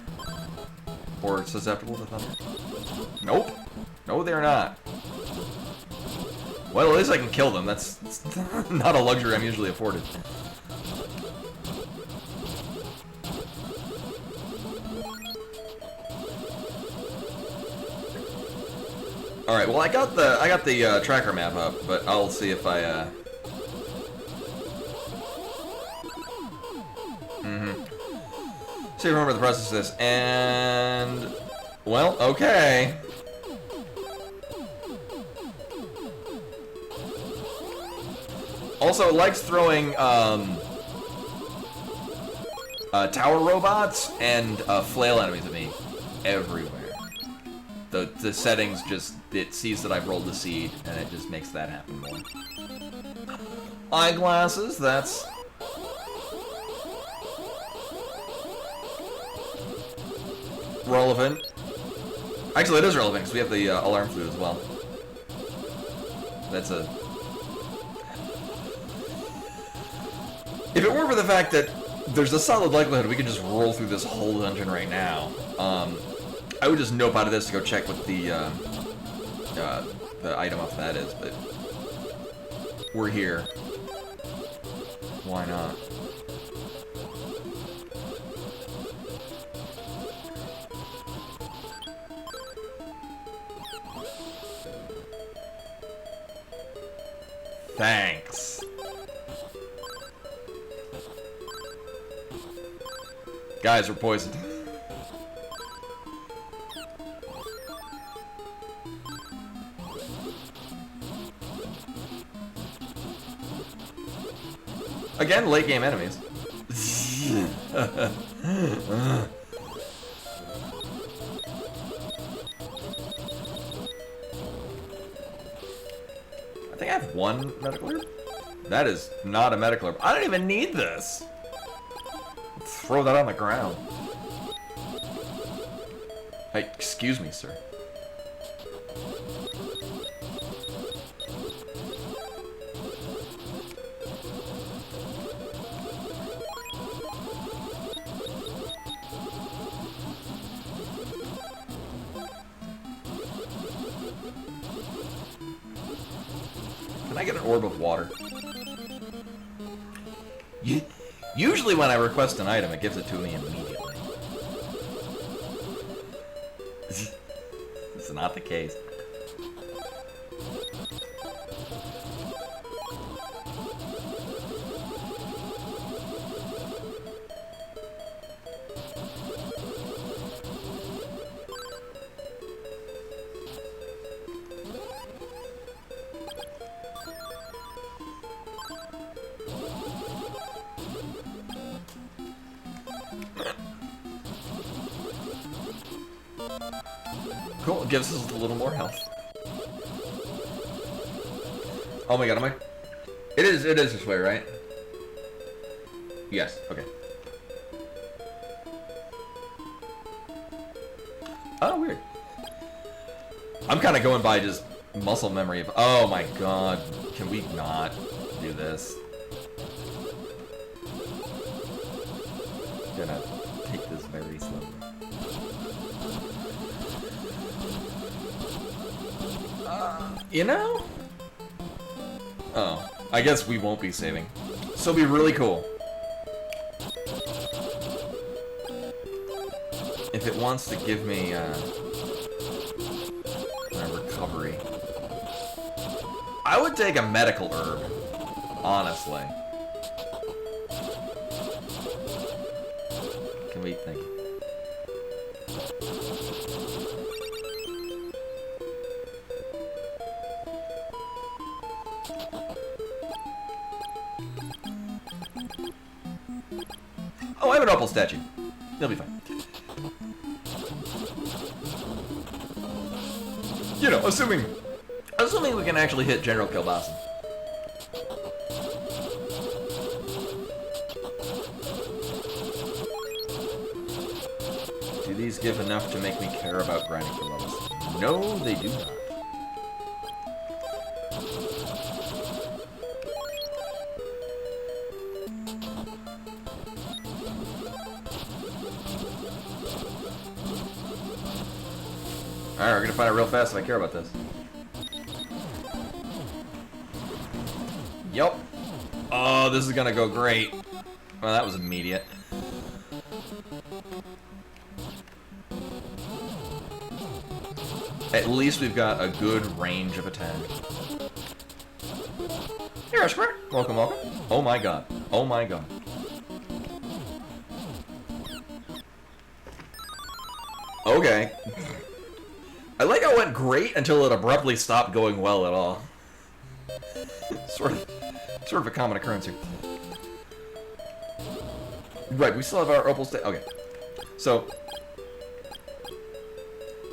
or susceptible to thunder. Nope. No, they're not. Well, at least I can kill them. That's not a luxury I'm usually afforded. All right. Well, I got the tracker map up, but I'll see if I. See, remember the process of this, and well, okay. Also, it likes throwing tower robots and flail enemies at me everywhere. The settings just, it sees that I've rolled the seed, and it just makes that happen more. Eyeglasses, that's relevant. Actually, it is relevant because we have the alarm flute as well. That's a. If it weren't for the fact that there's a solid likelihood we could just roll through this whole dungeon right now, I would just nope out of this to go check what the the item up that is, but we're here. Why not? Thanks. Guys, we're poisoned. Again, late game enemies. I think I have one medical herb. That is not a medical herb. I don't even need this. Throw that on the ground. Hey, excuse me, sir. Can I get an orb of water? Usually when I request an item, it gives it to me immediately. This is not the case. Cool, it gives us a little more health. Oh my god, am I? It is this way, right? Yes, okay. Oh, weird. I'm kind of going by just muscle memory of, oh my god, can we not do this? Gonna take this very slowly. You know? Oh, I guess we won't be saving. So it'll be really cool if it wants to give me a recovery. I would take a medical herb, honestly. Can we think? Oh, I have an opal statue. They'll be fine. You know, assuming we can actually hit General Kilbassin. Do these give enough to make me care about grinding for levels? No, they do not. Alright, we're gonna find it real fast if I care about this. Yup. Oh, this is gonna go great. Well, that was immediate. At least we've got a good range of attack. Hey, Rushmore. Welcome, welcome. Oh my god. Oh my god. Okay. I like how it went great until it abruptly stopped going well at all. sort of a common occurrence here. Right, we still have our opal state. Okay. So,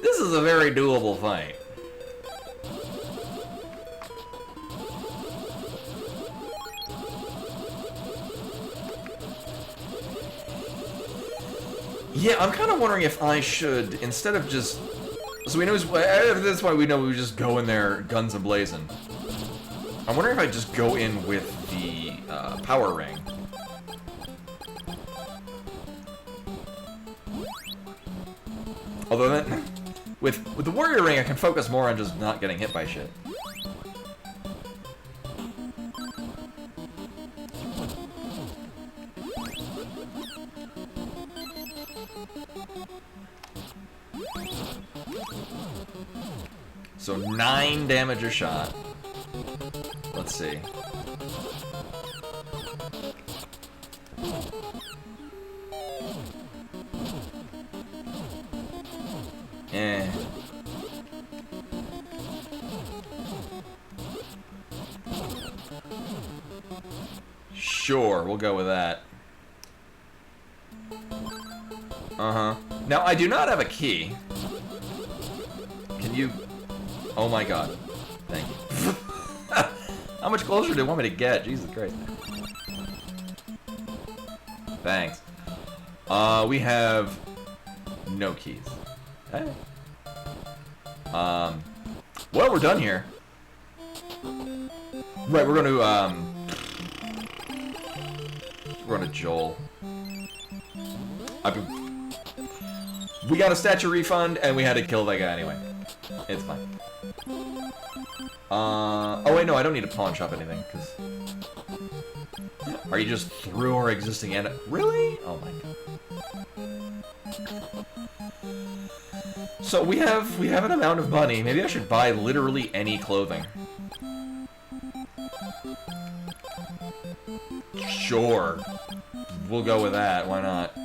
this is a very doable fight. Yeah, I'm kind of wondering if I should, instead of just... So we know, that's why we know we just go in there guns a-blazing. I'm wondering if I just go in with the power ring. Although With the Warrior Ring, I can focus more on just not getting hit by shit. So 9 damage a shot. Let's see. Eh. Sure, we'll go with that. Uh-huh. Now, I do not have a key. Can you... Oh my god. Thank you. How much closer do you want me to get? Jesus Christ. Thanks. We have... no keys. Hey. Well, we're done here. Right, we're gonna, we're gonna Joel. We got a statue refund, and we had to kill that guy anyway. It's fine. Oh wait, no, I don't need to pawn shop anything, because... Are you just through our existing end? Really? Oh my god. So we have an amount of money. Maybe I should buy literally any clothing. Sure. We'll go with that, why not?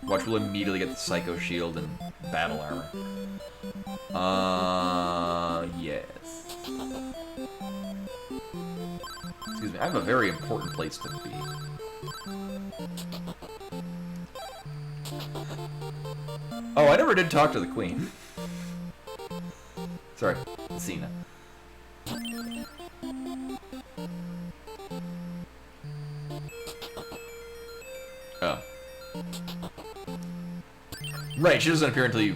Watch, we'll immediately get the Psycho Shield and battle armor. Yes. Excuse me, I have a very important place to be. Oh, I never did talk to the Queen. Sorry, Cena. Oh. Right, she doesn't appear until you...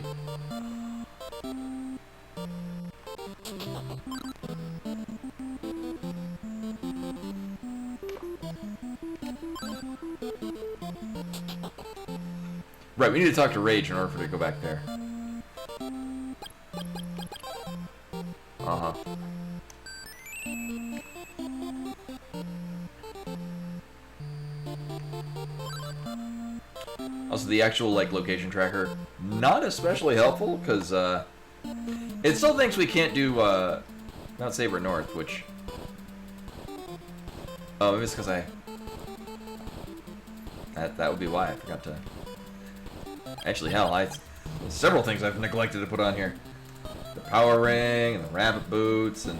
Right, we need to talk to Rage in order for her to go back there. Uh-huh. Also, the actual, like, location tracker, not especially helpful, because, it still thinks we can't do, Mount Saber North, which... Oh, maybe it's because I... That would be why I forgot to... Actually, hell, there's several things I've neglected to put on here. The power ring, and the rabbit boots, and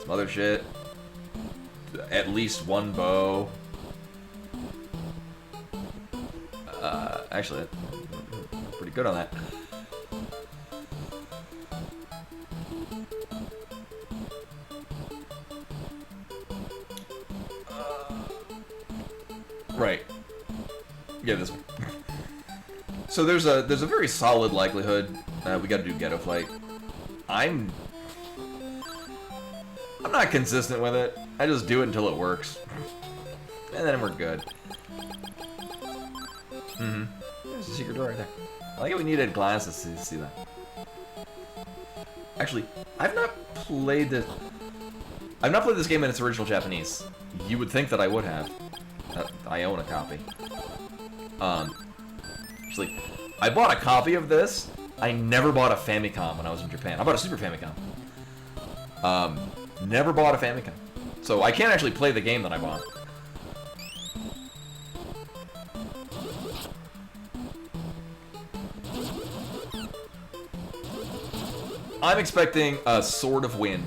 some other shit. At least one bow. Actually, I'm pretty good on that. Right. Yeah, this one. So there's a very solid likelihood we got to do Ghetto Flight. I'm not consistent with it. I just do it until it works, and then we're good. There's a secret door right there. I like it. We needed glasses to see that. Actually, I've not played this game in its original Japanese. You would think that I would have. I own a copy. Actually, I bought a copy of this. I never bought a Famicom when I was in Japan. I bought a Super Famicom. Never bought a Famicom. So I can't actually play the game that I bought. I'm expecting a Sword of Wind.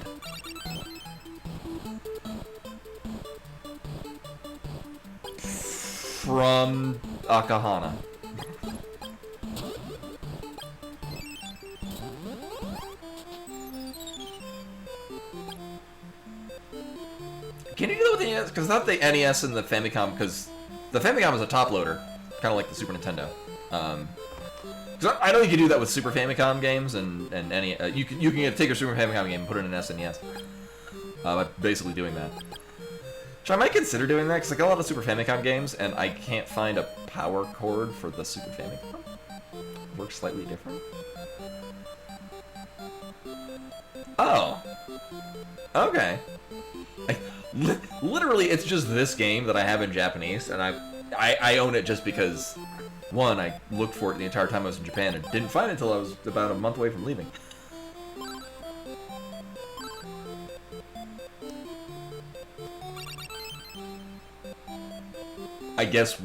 From Akahana. Can you do that with the NES? Because not the NES and the Famicom, because the Famicom is a top loader, kind of like the Super Nintendo. I know you can do that with Super Famicom games and any. You can take your Super Famicom game and put it in an SNES. By basically doing that. So I might consider doing that because I got a lot of Super Famicom games and I can't find a power cord for the Super Famicom. works slightly different. Oh. Okay. Literally, it's just this game that I have in Japanese, and I own it just because, one, I looked for it the entire time I was in Japan and didn't find it until I was about a month away from leaving. I guess...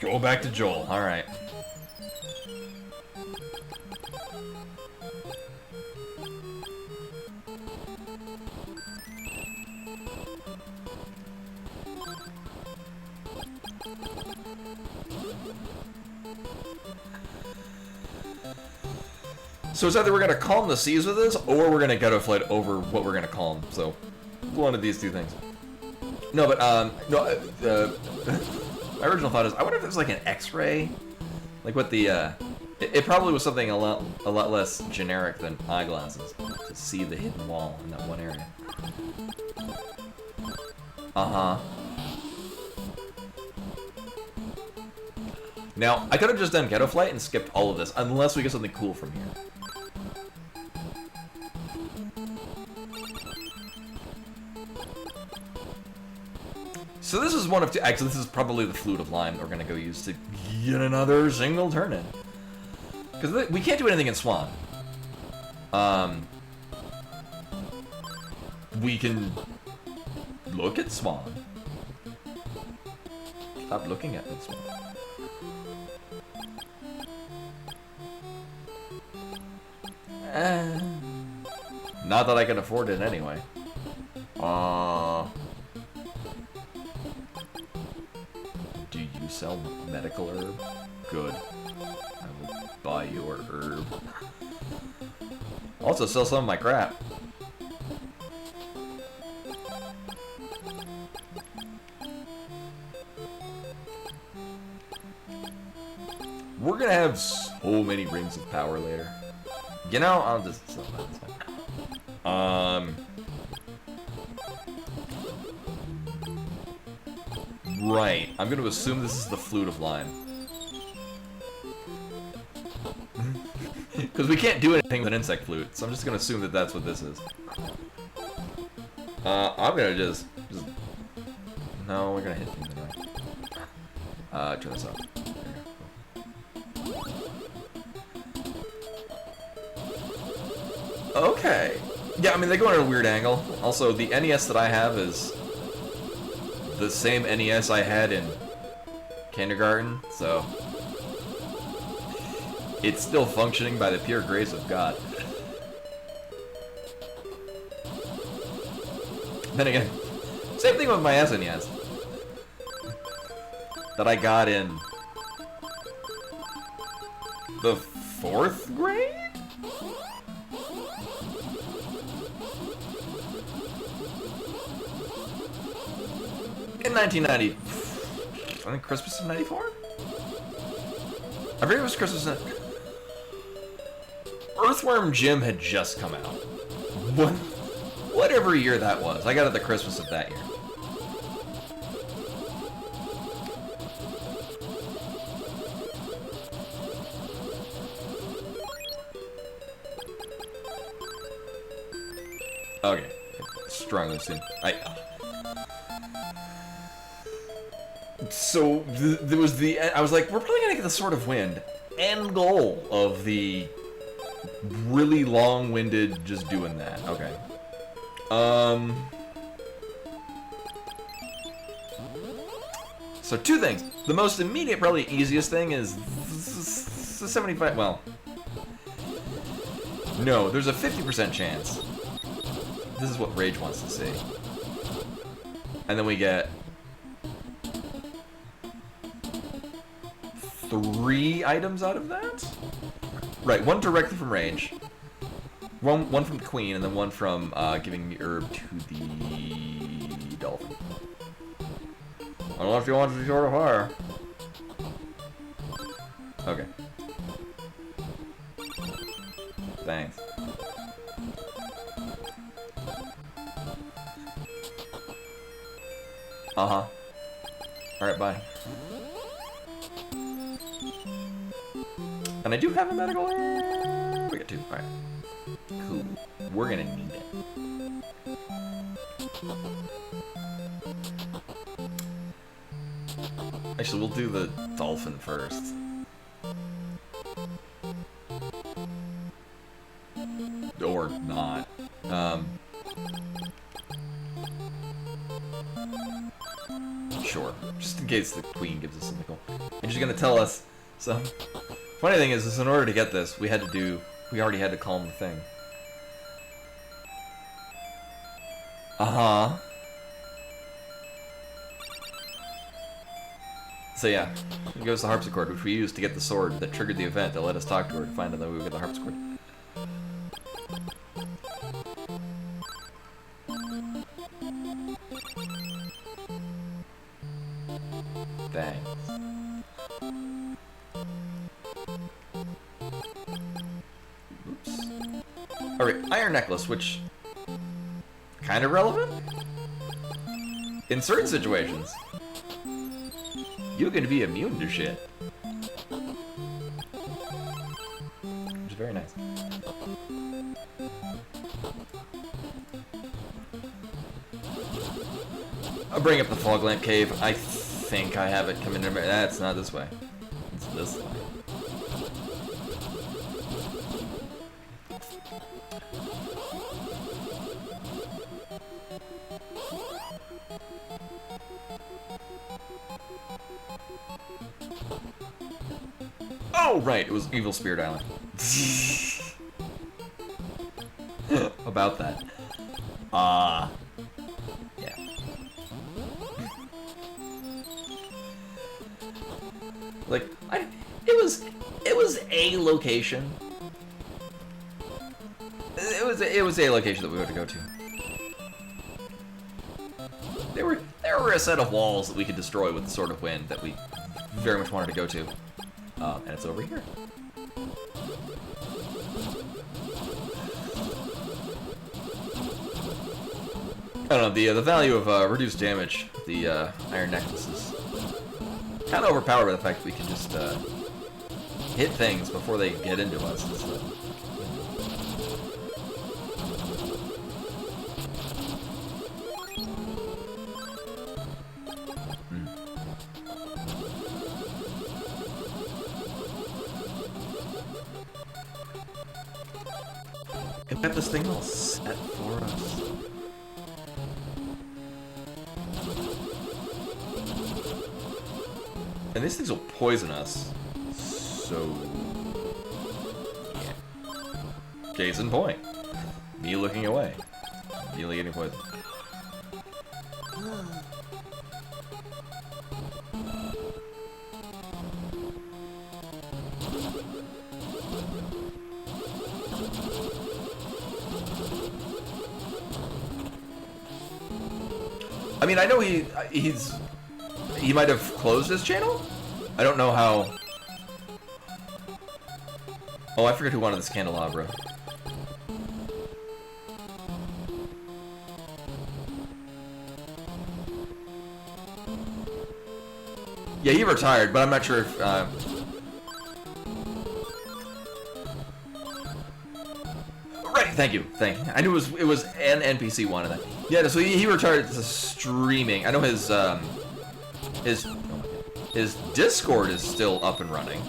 Go back to Joel, alright. So it's either we're gonna calm the seas with this, or we're gonna ghetto flight over what we're gonna calm. So, one of these two things. No, but no. My original thought is, I wonder if there's like an X-ray, like what the it probably was something a lot less generic than eyeglasses to see the hidden wall in that one area. Now, I could have just done ghetto flight and skipped all of this, unless we get something cool from here. So this is one of two. Actually, this is probably the Flute of Lime that we're gonna go use to get another single turn in. Because we can't do anything in Swan. We can look at Swan. Stop looking at Swan. Not that I can afford it anyway. Do you sell medical herb? Good. I will buy your herb. Also sell some of my crap. We're gonna have so many rings of power later. You know, I'll just sell that. It's fine. Right. I'm going to assume this is the Flute of Lime. Because we can't do anything with an insect flute, so I'm just going to assume that that's what this is. I'm going to just... No, we're going to hit things anyway. Turn this off. There you go. Okay. Yeah, I mean, they go at a weird angle. Also, the NES that I have is the same NES I had in kindergarten, so it's still functioning by the pure grace of God. Then again, same thing with my SNES that I got in the 4th grade? In 1990, I think Christmas of 94? I forget it was Christmas in... Earthworm Jim had just come out. Whatever year that was. I got it the Christmas of that year. Okay. Strongly assume. So, there was the... I was like, we're probably gonna get the Sword of Wind. End goal of the really long-winded just doing that. Okay. So, two things. The most immediate, probably easiest thing is... the 75... Well... No, there's a 50% chance. This is what Rage wants to see. And then we get... 3 items out of that? Right, one directly from Rage. One from the Queen, and then one from giving the herb to the Dolphin. Unless you want to Sword of Fire. Okay. Thanks. Uh-huh. Alright, bye. And I do have a medical. We got 2. Alright. Cool. We're gonna need it. Actually, we'll do the dolphin first. Or not. Sure. Just in case the queen gives us a nickel. And she's gonna tell us some... Funny thing is in order to get this, we already had to calm the thing. Uh-huh. So yeah, it goes the harpsichord, which we used to get the sword that triggered the event that let us talk to her to find out that we would get the harpsichord. Thanks. Oops. Alright, iron necklace, which... kind of relevant? In certain situations. You can be immune to shit. Which is very nice. I'll bring up the fog lamp cave. I think I have it coming in. That's not this way. It's this way. Oh, right, it was Evil Spirit Island. About that. Yeah. Like, it was a location. It was a location that we were to go to. There were a set of walls that we could destroy with the Sword of Wind that we very much wanted to go to. And it's over here. I don't know, the value of reduced damage, the iron necklace is kind of overpowered by the fact that we can just hit things before they get into us and stuff. We've got this thing all set for us. And these things will poison us. So... yeah. Case in point. Me looking away. Nearly getting poisoned. I mean, I know he might have closed his channel? I don't know how... Oh, I forget who wanted this candelabra. Yeah, he retired, but I'm not sure if... Right, thank you. I knew it was an NPC wanted that. Yeah, so he retired to streaming. I know his Discord is still up and running.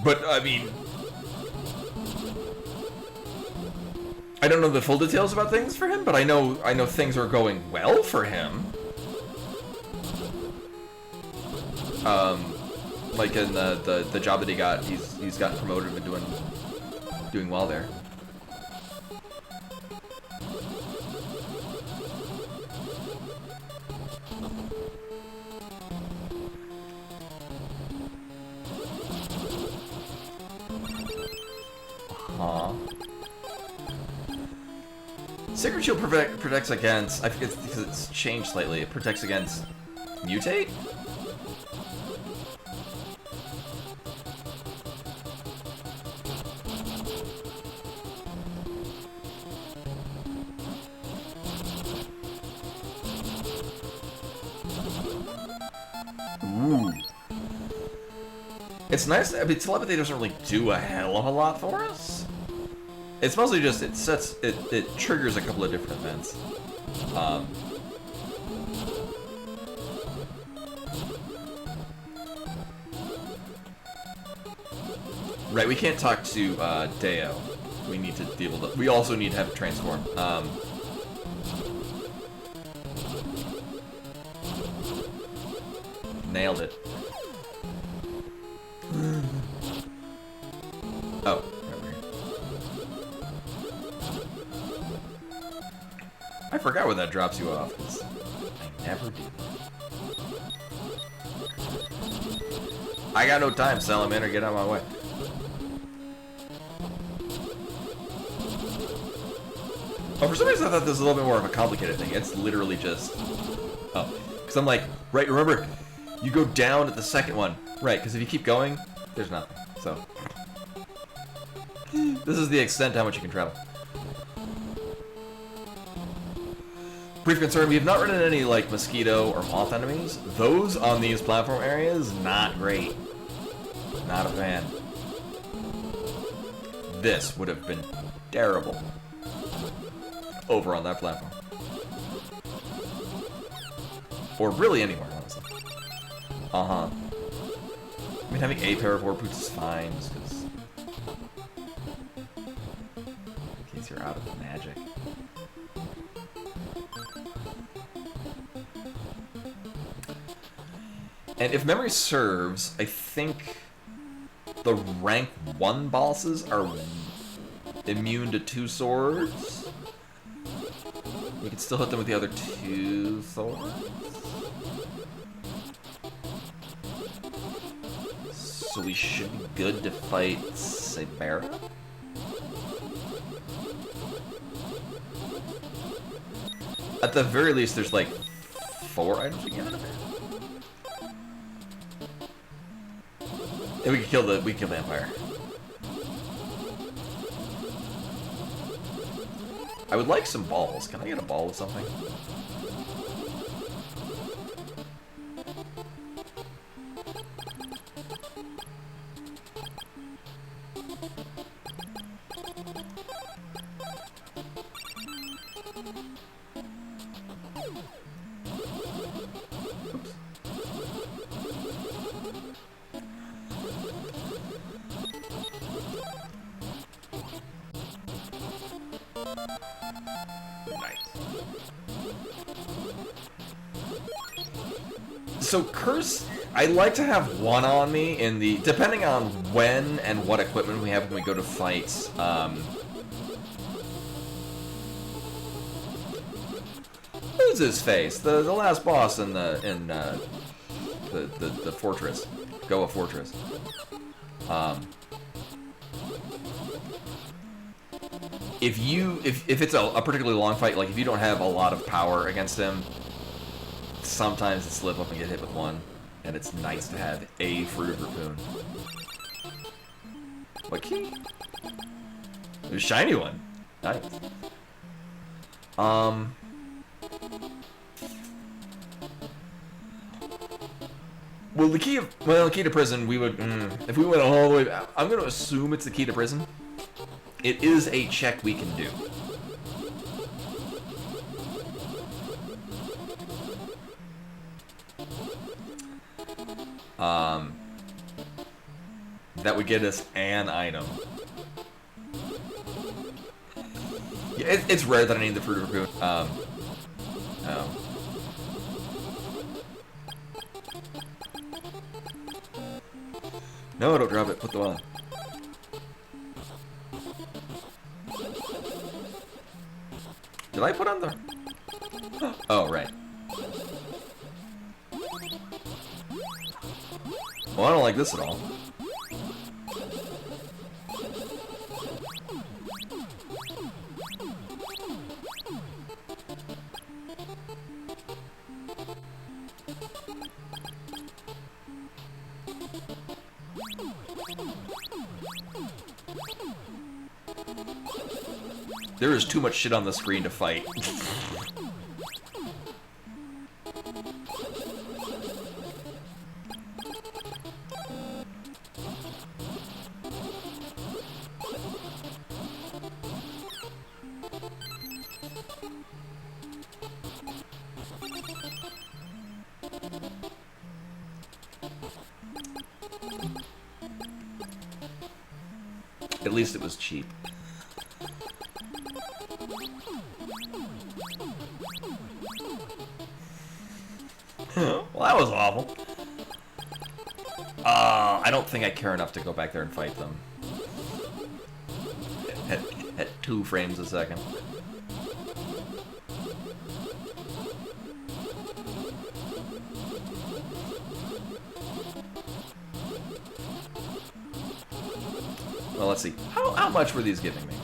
But I mean, I don't know the full details about things for him, but I know things are going well for him. Like in the job that he got, he's gotten promoted and been doing well there. Sacred Shield protects against... I think it's because it's changed slightly. It protects against... Mutate? Ooh. It's nice. I mean, telepathy doesn't really do a hell of a lot for us. It's mostly just it triggers a couple of different events. Right, we can't talk to Deo. We need to deal with it. We also need to have it transform. Nailed it. Oh, right here. I forgot where that drops you off, because I never do. I got no time, Salamander, get out of my way. Oh, for some reason I thought this was a little bit more of a complicated thing. It's literally just... Oh. Because I'm like, right, remember, you go down at the second one. Right, because if you keep going, there's nothing. So... This is the extent to how much you can travel. Brief concern, we have not run into any, like, mosquito or moth enemies. Those on these platform areas, not great. Not a fan. This would have been terrible. Over on that platform. Or really anywhere, honestly. Uh-huh. I mean, having a pair of war boots is fine, just because... in case you're out of magic. And if memory serves, I think the rank 1 bosses are immune to 2 swords. You can still hit them with the other 2 swords. So we should be good to fight Sabera? At the very least, there's like 4 items we can get out of it. And we can kill the Empire. I would like some balls. Can I get a ball with something? So Curse, I like to have 1 on me in the, depending on when and what equipment we have when we go to fight, who's his face? The last boss in the fortress, Goa Fortress. If it's a particularly long fight, like if you don't have a lot of power against him, sometimes it slip up and get hit with 1, and it's nice to have a Fruit of Raccoon. What key? A shiny one. Nice. Well, the key to prison, we would, if we went all the way back, I'm going to assume it's the key to prison. It is a check we can do. That would get us an item. Yeah, it's rare that I need the Fruit of Raccoon. No, don't drop it. Put the on. Did I put on the... Oh, right. Well, I don't like this at all. There is too much shit on the screen to fight. At least it was cheap. Well, that was awful. I don't think I care enough to go back there and fight them. At 2 frames a second. Well, let's see. How much were these giving me?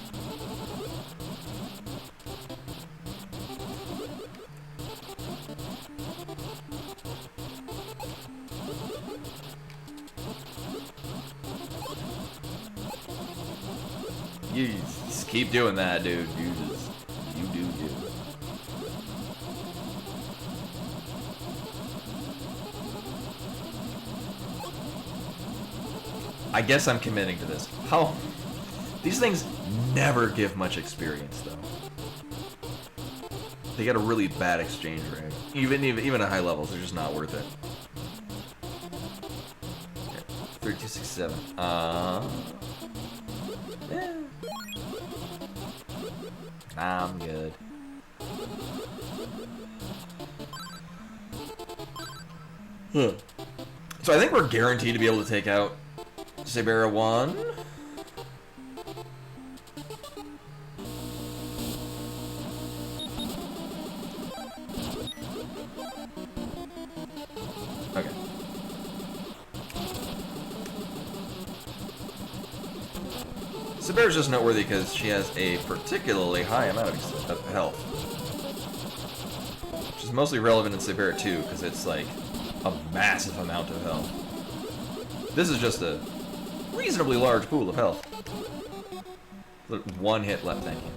You just keep doing that, dude. You do you. I guess I'm committing to this. How? These things never give much experience, though. They get a really bad exchange rate. Even at high levels, they're just not worth it. 3267. Yeah. Nah, I'm good. So I think we're guaranteed to be able to take out Sabera 1. Okay. Sabera's just noteworthy because she has a particularly high amount of health. Which is mostly relevant in Sabera 2 because it's like a massive amount of health. This is just a reasonably large pool of health. One hit left, thank you.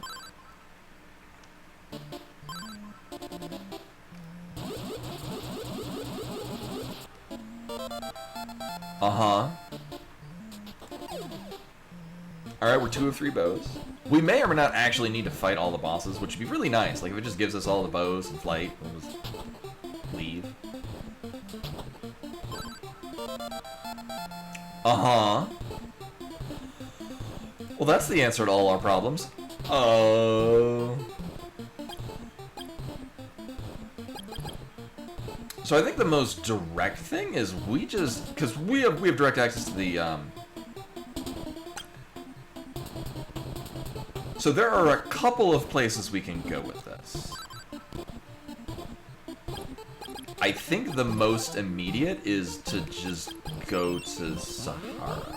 Uh-huh. Alright, we're 2 of 3 bows. We may or may not actually need to fight all the bosses, which would be really nice. Like, if it just gives us all the bows and flight, we'll just leave. Uh-huh. Well, that's the answer to all our problems. So I think the most direct thing is we just, because we have direct access to the so there are a couple of places we can go with this. I think the most immediate is to just go to Sahara.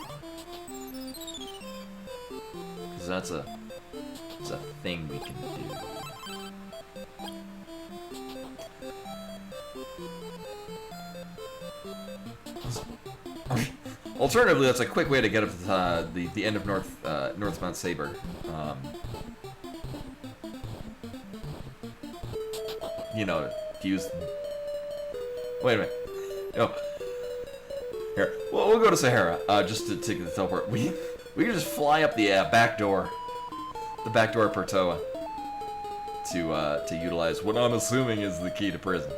Because that's a thing we can do. Alternatively, that's a quick way to get up to the end of North Mount Saber. You know, use. Wait a minute. No. Here, we'll go to Sahara just to take the teleport. We can just fly up the back door, of Pertoa, to utilize what I'm assuming is the key to prison.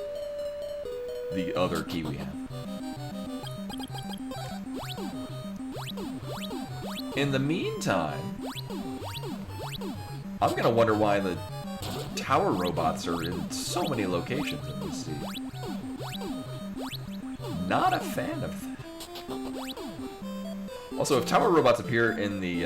The other key we have. In the meantime, I'm gonna wonder why the tower robots are in so many locations in this sea. Not a fan of that. Also, if tower robots appear in the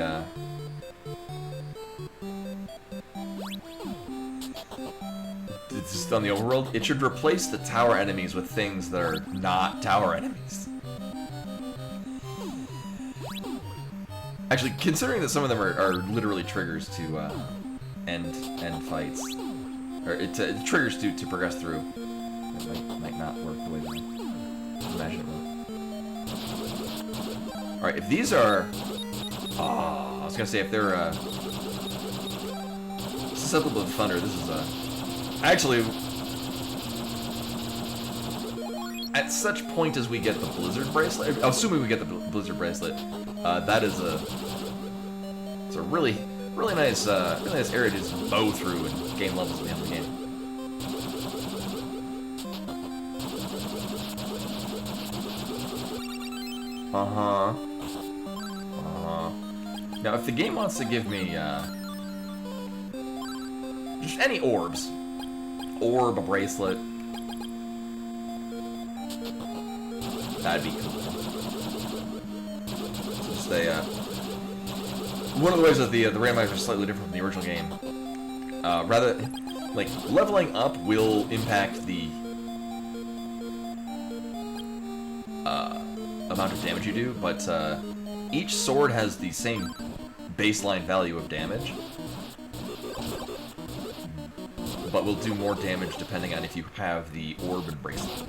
it's just on the overworld, it should replace the tower enemies with things that are not tower enemies. Actually, considering that some of them are literally triggers to end fights, or triggers to progress through, it might not work the way they imagine it will. Alright, if these are... Oh, I was gonna say, if they're, susceptible to thunder, this is, Actually... At such point as we get the Blizzard Bracelet... Assuming we get the Blizzard Bracelet, that is a... It's a really nice area to just bow through and gain levels at the end of the game. Now, if the game wants to give me, just any orbs. Orb, a bracelet. That'd be cool. So just a, one of the ways that the randomizer is slightly different from the original game. Rather, like, leveling up will impact the amount of damage you do, but each sword has the same baseline value of damage, but will do more damage depending on if you have the orb and bracelet.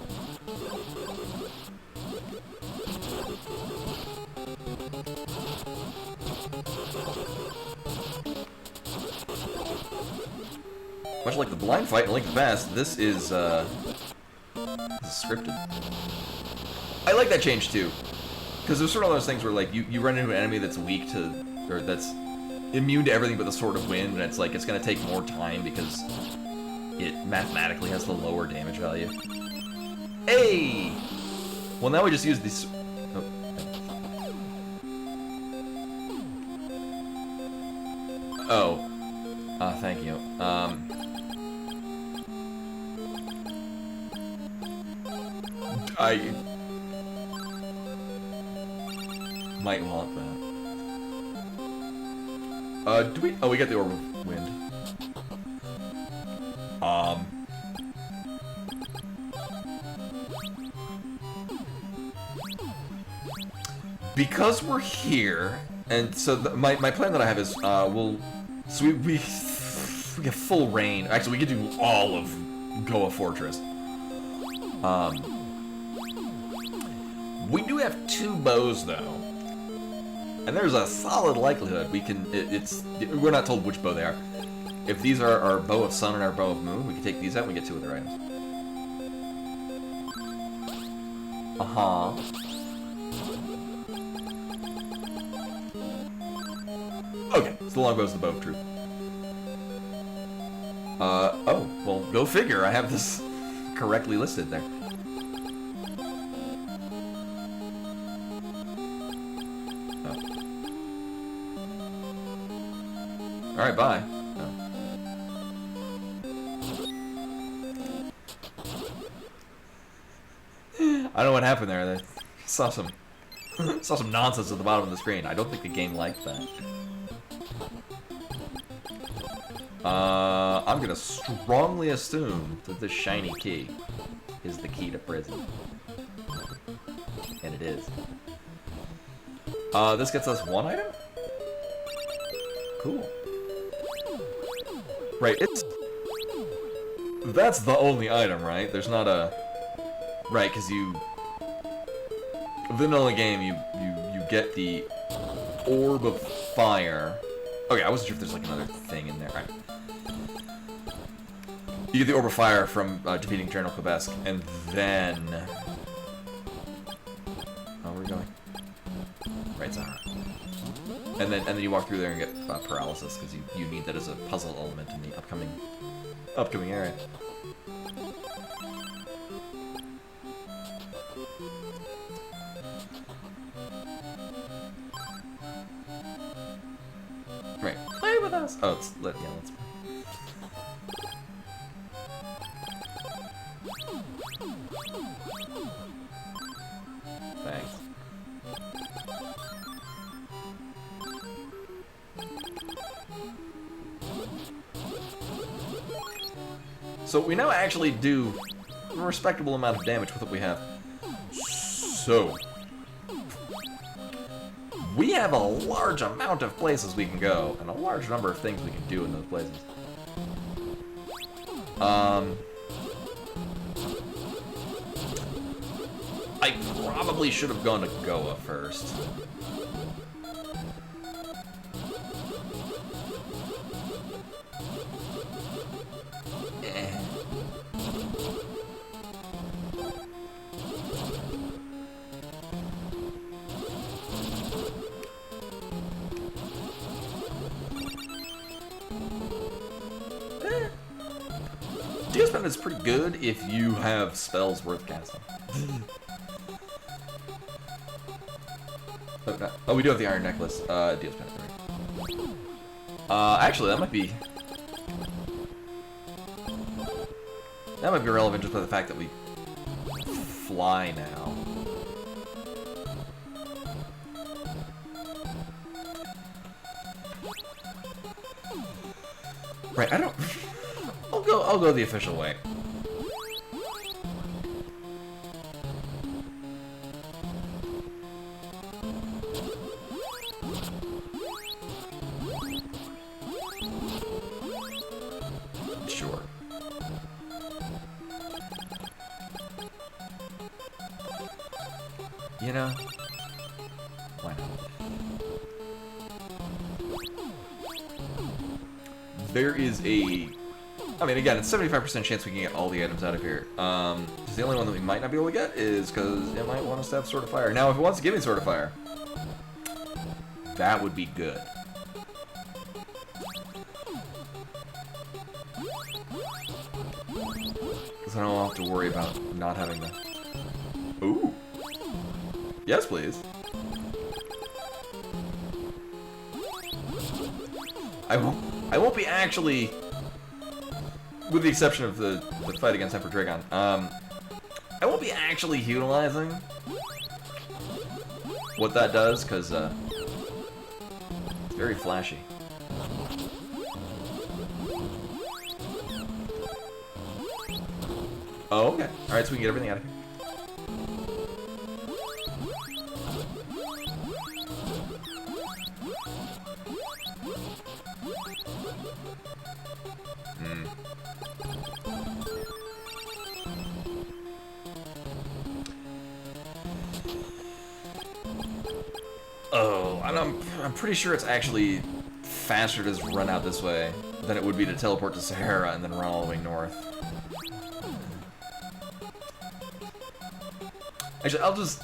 Much like the blind fight in Link to the Past, this is scripted. I like that change too, because there's sort of those things where like you run into an enemy that's weak to, or that's immune to everything but the Sword of Wind, and it's like it's gonna take more time because it mathematically has the lower damage value. Hey! Well, now we just use these. Oh. Thank you. I might want that. Do we? Oh, we get the Orb of Wind. Because we're here, and so my plan that I have is, so we get full reign. Actually, we could do all of Goa Fortress. We do have 2 bows, though. And there's a solid likelihood we can... we're not told which bow they are. If these are our Bow of Sun and our Bow of Moon, we can take these out and we get 2 other items. Okay, so the longbow's the Bow of Truth. Oh, well, go figure. I have this correctly listed there. Alright, bye. Oh. I don't know what happened there. I saw some nonsense at the bottom of the screen. I don't think the game liked that. I'm gonna strongly assume that this shiny key is the key to prison. And it is. This gets us 1 item? Cool. Right, that's the only item, right? There's not a... Right, because vanilla game, you get the Orb of Fire. Okay, I wasn't sure if there's like another thing in there. Right. You get the Orb of Fire from defeating General Kobesk, and then... Oh, where are we going? Right side. And then you walk through there and get paralysis, because you need that as a puzzle element in the upcoming area. Right. Play with us! Oh, let's play. Thanks. So we now actually do a respectable amount of damage with what we have. So we have a large amount of places we can go, and a large number of things we can do in those places. I probably should have gone to Goa first. Summon is pretty good if you have spells worth casting. Oh, no. Oh, we do have the Iron Necklace. Deals penetrate. Actually, that might be relevant just by the fact that we fly now. Right, I don't. I'll go the official way. Sure. You know, why not? There is a... I mean, again, it's 75% chance we can get all the items out of here. Just the only one that we might not be able to get is because it might want us to have Sword of Fire. Now, if it wants to give me Sword of Fire, that would be good. Because I don't have to worry about not having the... Ooh! Yes, please. I won't be actually... With the exception of the fight against Emperor Dragon, I won't be actually utilizing what that does, because it's very flashy. Oh, okay. Alright, so we can get everything out of here. Oh, and I'm pretty sure it's actually faster to just run out this way than it would be to teleport to Sahara and then run all the way north. Actually, I'll just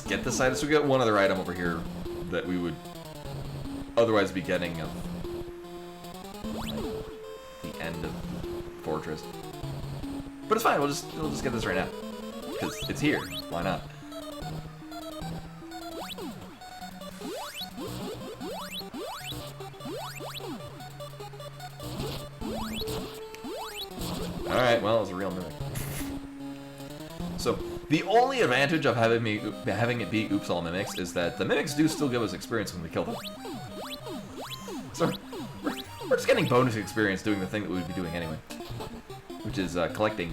get this item. So we got one other item over here that we would otherwise be getting of the end of Fortress. But it's fine. We'll just get this right now because it's here. Why not? Alright, well, it was a real mimic. So, the only advantage of having it be Oops All Mimics is that the mimics do still give us experience when we kill them. So, we're just getting bonus experience doing the thing that we would be doing anyway. Which is collecting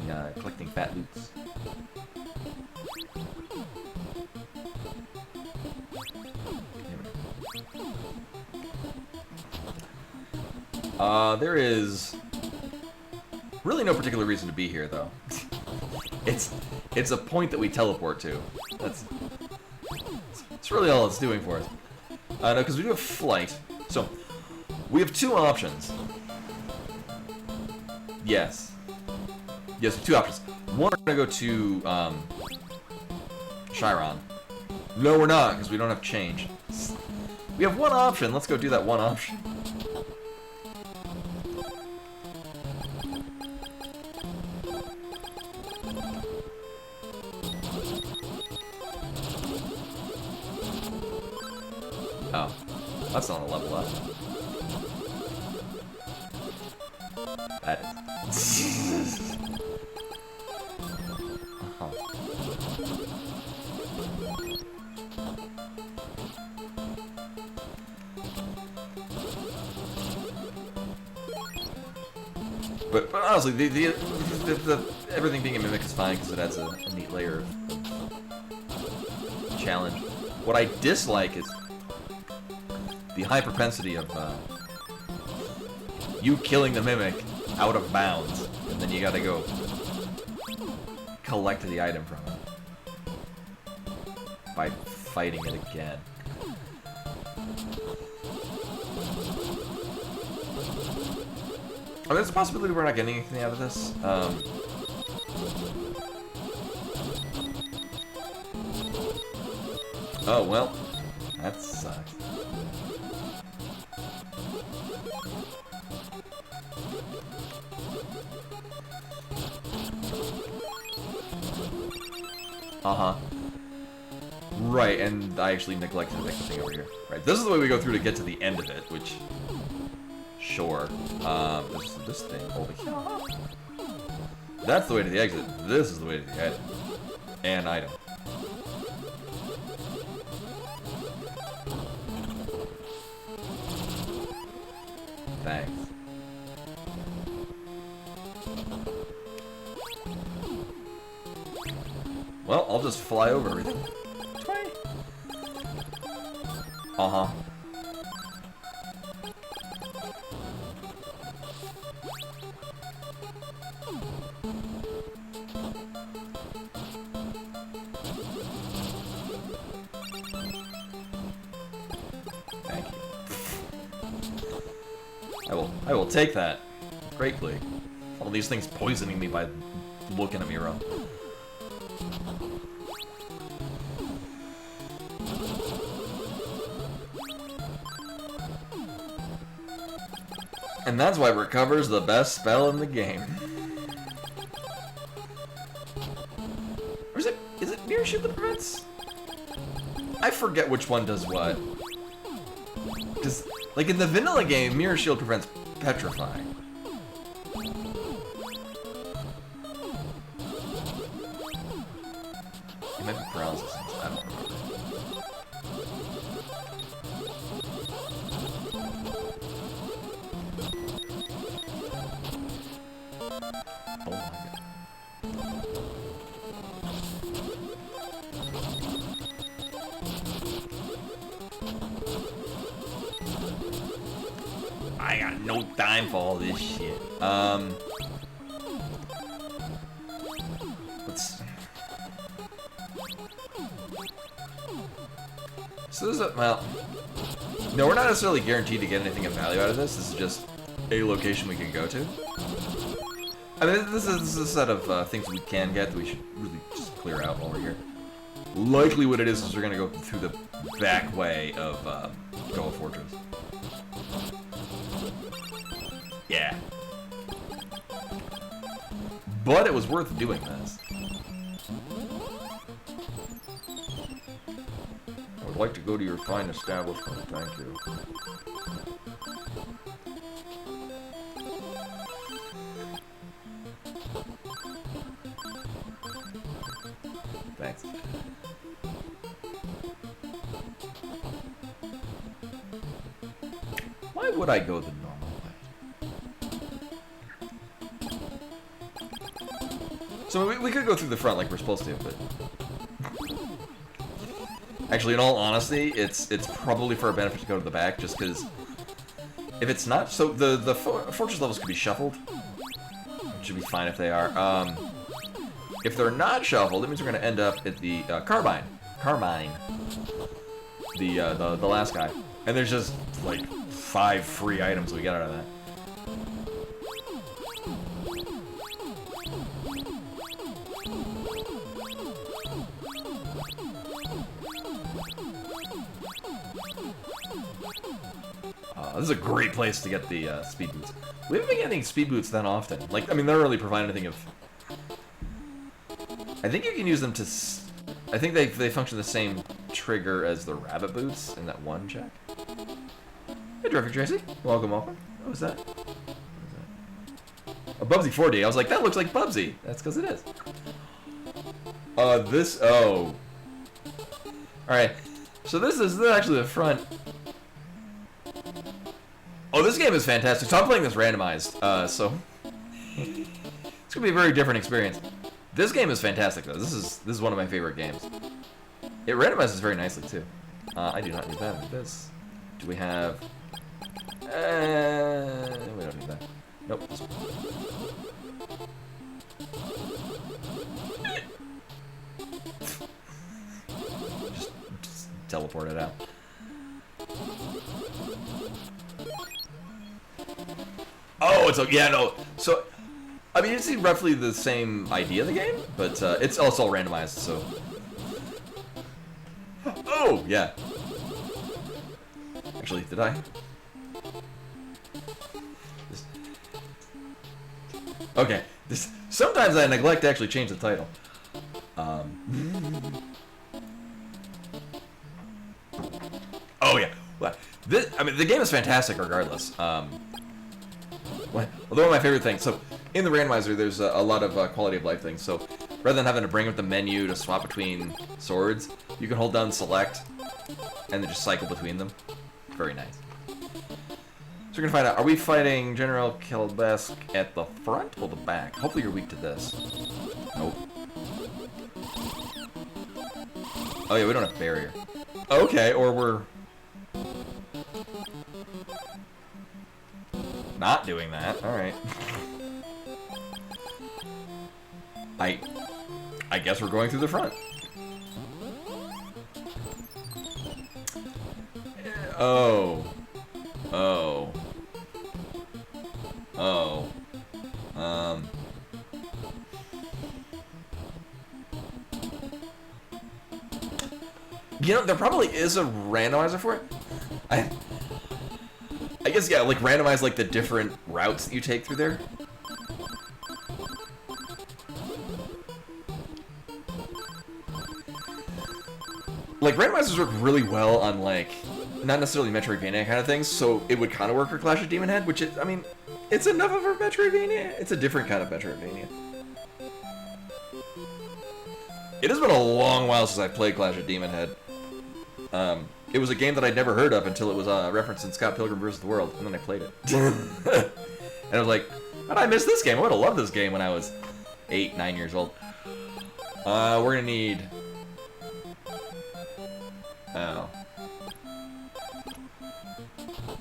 fat loots. There is really no particular reason to be here, though. It's a point that we teleport to. That's really all it's doing for us. No, because we do have flight. So, we have two options. Yes. Yes, two options. One, we're gonna go to, Chiron. No, we're not, because we don't have change. We have one option. Let's go do that one option. Oh, that's not a level up. That is. But honestly, the everything being a mimic is fine because it adds a neat layer of challenge. What I dislike is the high propensity of you killing the mimic out of bounds, and then you gotta go collect the item from it by fighting it again. I mean, there's a possibility we're not getting anything out of this. Oh, well, that sucks. Uh-huh. Right, and I actually neglected to make the thing over here. Right, this is the way we go through to get to the end of it, which... Sure. This thing over here. That's the way to the exit. This is the way to the exit. And item. Thanks. Well, I'll just fly over everything. Uh-huh. Thank you. I will take that greatly. All these things poisoning me by looking at me wrong. And that's why Recover's the best spell in the game. Or is it Mirror Shield that prevents? I forget which one does what. Because, like in the vanilla game, Mirror Shield prevents petrifying. It might be paralysis. I don't remember. Oh my god. I got no time for all this shit. Let's... So this is a, well... No, we're not necessarily guaranteed to get anything of value out of this. This is just a location we can go to. I mean, this is a set of things we can get that we should really just clear out while we're here. Likely what it is we're gonna go through the back way of Goa Fortress. Yeah. But it was worth doing this. I would like to go to your fine establishment, thank you. Thanks. Why would I go the normal way? So we could go through the front like we're supposed to, but... Actually, in all honesty, it's probably for our benefit to go to the back, just because... If it's not... So the fortress levels could be shuffled. It should be fine if they are. If they're not shuffled, it means we're going to end up at the Carmine. The last guy. And there's just, like, 5 free items we get out of that. This is a great place to get the speed boots. We haven't been getting speed boots that often. Like, I mean, they don't really provide anything of... I think you can use them to... I think they function the same trigger as the rabbit boots in that one check. Hey, Terrific Tracy. Welcome, welcome. What was that? A Bubsy 4D. I was like, that looks like Bubsy. That's because it is. This... Oh. Alright. So this is actually the front... Oh, this game is fantastic. So I'm playing this randomized, so... It's gonna be a very different experience. This game is fantastic, though. This is one of my favorite games. It randomizes very nicely, too. I do not need that. It does. Do we have... we don't need that. Nope. This one. just teleport it out. Oh, it's okay. Yeah, no. So, I mean, it's roughly the same idea of the game, but it's also all randomized, so... Oh, yeah. Actually, did I? Okay. Sometimes I neglect to actually change the title. Oh yeah. Well, I mean, the game is fantastic regardless. Although one of my favorite things, so in the randomizer, there's a lot of quality of life things. So rather than having to bring up the menu to swap between swords, you can hold down select and then just cycle between them. Very nice. So we're gonna find out, are we fighting General Kilbesk at the front or the back? Hopefully you're weak to this. Nope. Oh yeah, we don't have barrier. Okay, or we're not doing that. Alright. I guess we're going through the front. Oh. Oh. Oh. You know, there probably is a randomizer for it. I guess, yeah, like, randomize, like, the different routes that you take through there. Like, randomizers work really well on, like, not necessarily Metroidvania kind of things, so it would kind of work for Clash of Demon Head, which is, I mean, it's enough of a Metroidvania. It's a different kind of Metroidvania. It has been a long while since I played Clash of Demon Head. It was a game that I'd never heard of until it was referenced in Scott Pilgrim vs. the World, and then I played it. And I was like, how did I miss this game? I would have loved this game when I was 8, 9 years old. We're gonna need... Oh.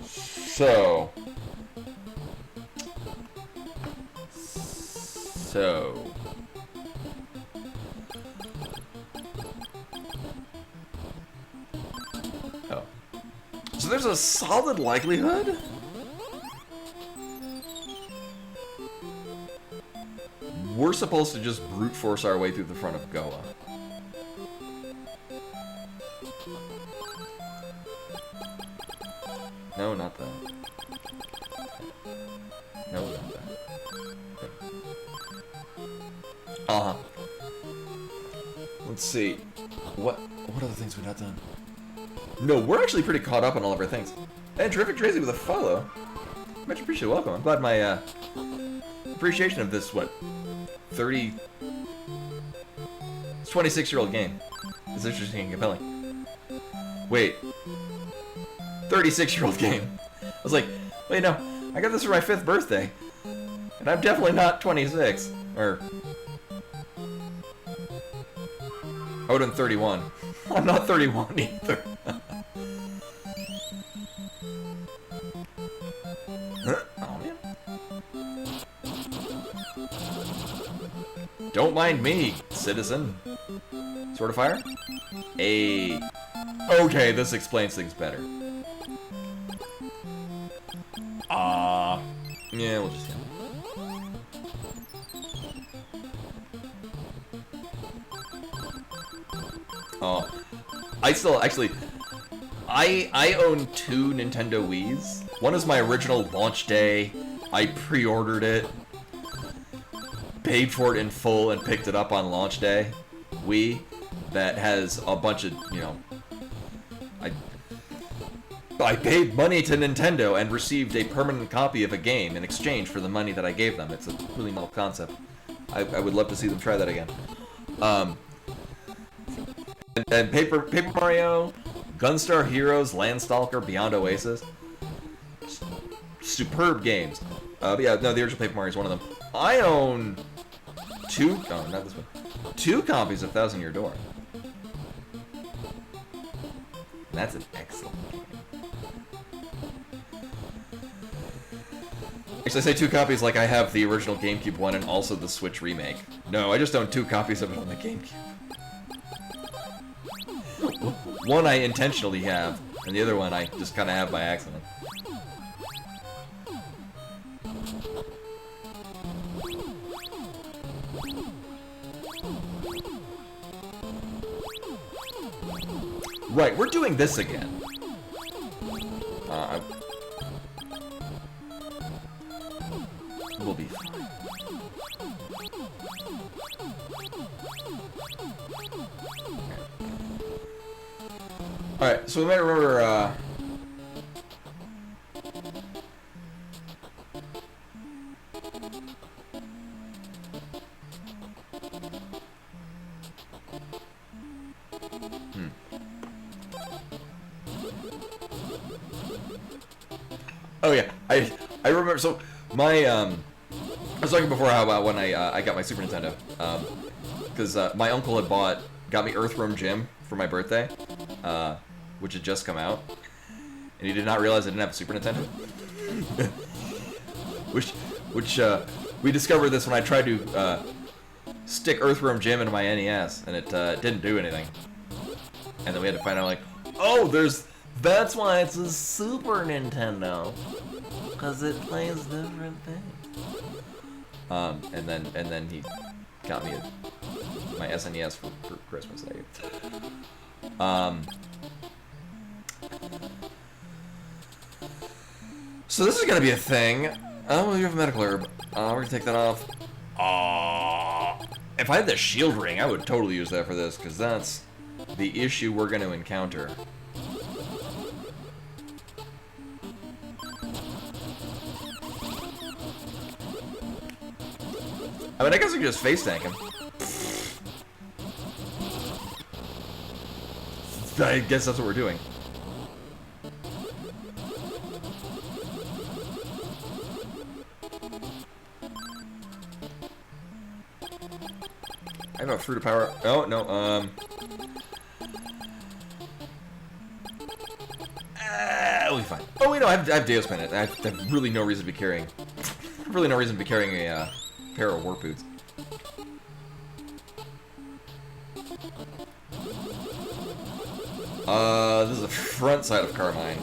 So... Oh. So there's a solid likelihood? We're supposed to just brute force our way through the front of Goa. No, not that. No, not that. Uh-huh. Let's see. What other things we not done? No, we're actually pretty caught up on all of our things. And Terrific Tracy with a follow. Much appreciated. Welcome. I'm glad my appreciation of this, what, 26-year-old game is interesting and compelling. Wait. 36-year-old game. I was like, wait, no. I got this for my 5th birthday. And I'm definitely not 26. Or... I would have been 31. I'm not 31 either. Oh, man. Don't mind me, citizen. Sword of Fire? Okay, this explains things better. Yeah, we'll just... Oh, I still, actually, I own 2 Nintendo Wiis. One is my original launch day. I pre-ordered it, paid for it in full, and picked it up on launch day. Wii, that has a bunch of, you know, I paid money to Nintendo and received a permanent copy of a game in exchange for the money that I gave them. It's a really novel concept. I would love to see them try that again. And Paper Mario, Gunstar Heroes, Landstalker, Beyond Oasis. Superb games. But yeah, no, the original Paper Mario is one of them. I own 2, oh, not this one. 2 copies of Thousand Year Door. And that's an excellent game. Actually, I say 2 copies like I have the original GameCube one and also the Switch remake. No, I just own 2 copies of it on the GameCube. One I intentionally have, and the other one I just kind of have by accident. Right, we're doing this again. We'll be fine. Alright, so we might remember, Oh yeah, I remember. So my I was talking before how about when I got my Super Nintendo, because my uncle had got me Earthworm Jim for my birthday, which had just come out, and he did not realize I didn't have a Super Nintendo. which we discovered this when I tried to stick Earthworm Jim into my NES, and it didn't do anything. And then we had to find out, like, oh, that's why it's a Super Nintendo, because it plays different things. And then he got me my SNES for Christmas. So this is gonna be a thing. Oh, you have a medical herb. We're gonna take that off. If I had the shield ring, I would totally use that for this, because that's the issue we're gonna encounter. I mean, I guess we can just face tank him. I guess that's what we're doing. I have a fruit of power. Oh, no, we'll be fine. Oh, wait, no, I have Deus Pendant. I have really no reason to be carrying. Really no reason to be carrying a pair of warp boots. This is the front side of Carmine.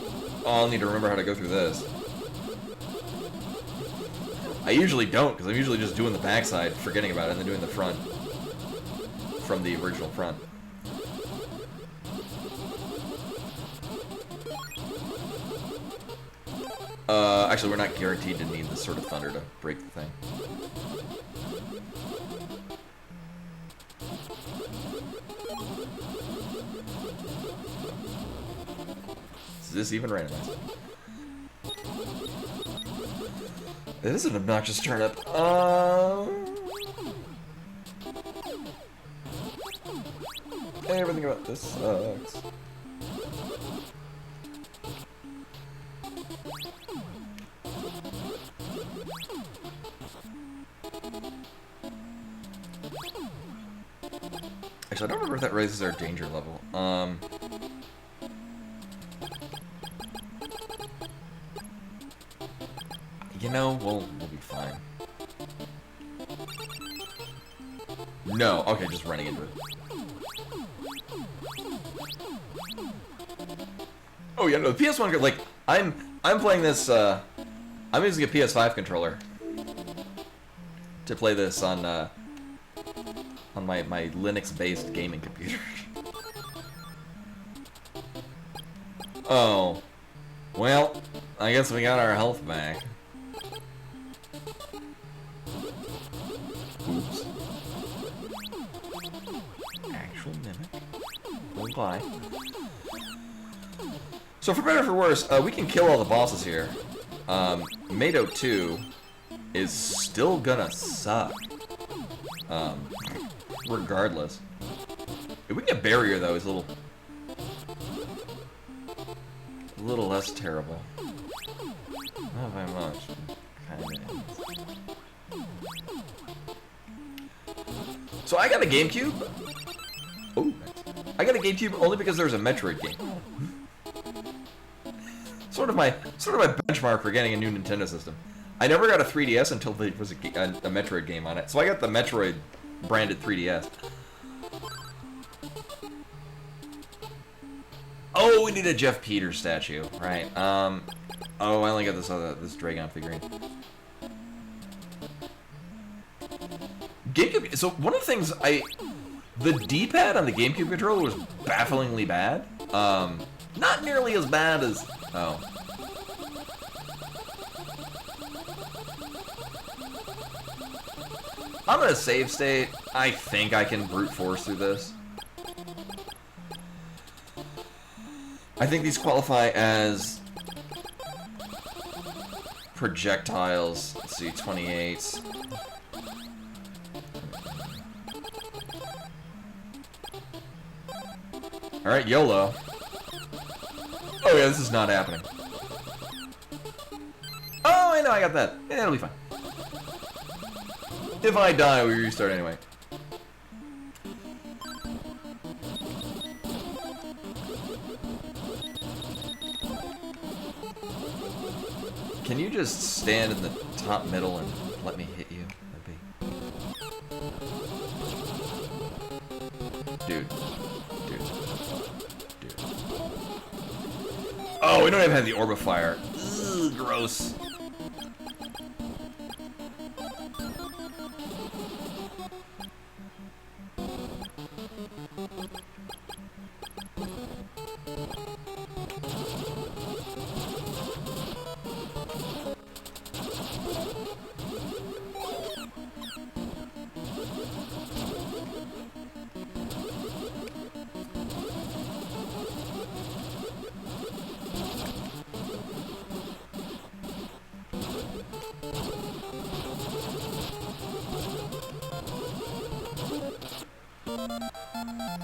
Oh, I'll need to remember how to go through this. I usually don't, because I'm usually just doing the backside, forgetting about it, and then doing the front from the original front. Actually, we're not guaranteed to need this sort of thunder to break the thing. Is this even randomized? It is an obnoxious turnip. Everything about this sucks. Actually, I don't remember if that raises our danger level. You know, we'll be fine. No, okay, just running into it. Oh yeah, no, the PS1, like, I'm playing this, I'm using a PS5 controller to play this on my Linux-based gaming computer. Oh. Well, I guess we got our health back. Oops. Actual mimic. Don't lie. So for better or for worse, we can kill all the bosses here. Mado 2 is still gonna suck. Regardless. If we get Barrier, though, it's a little less terrible. Not by much. Kinda. So I got a GameCube. Oh, I got a GameCube only because there's a Metroid game. Sort of my benchmark for getting a new Nintendo system. I never got a 3DS until there was a Metroid game on it. So I got the Metroid branded 3DS. Oh, we need a Jeff Peters statue, right? Oh, I only got this Dragon figurine. GameCube. So one of the things the D-pad on the GameCube controller was bafflingly bad. Not nearly as bad as I'm gonna save state. I think I can brute force through this. I think these qualify as projectiles. Let's see, 28. Alright, YOLO. Oh yeah, this is not happening. Oh, I know, I got that. Yeah, it'll be fine. If I die, we restart anyway. Can you just stand in the top middle and let me hit you? Dude. Oh, we don't even have the orb of fire. Ugh, gross.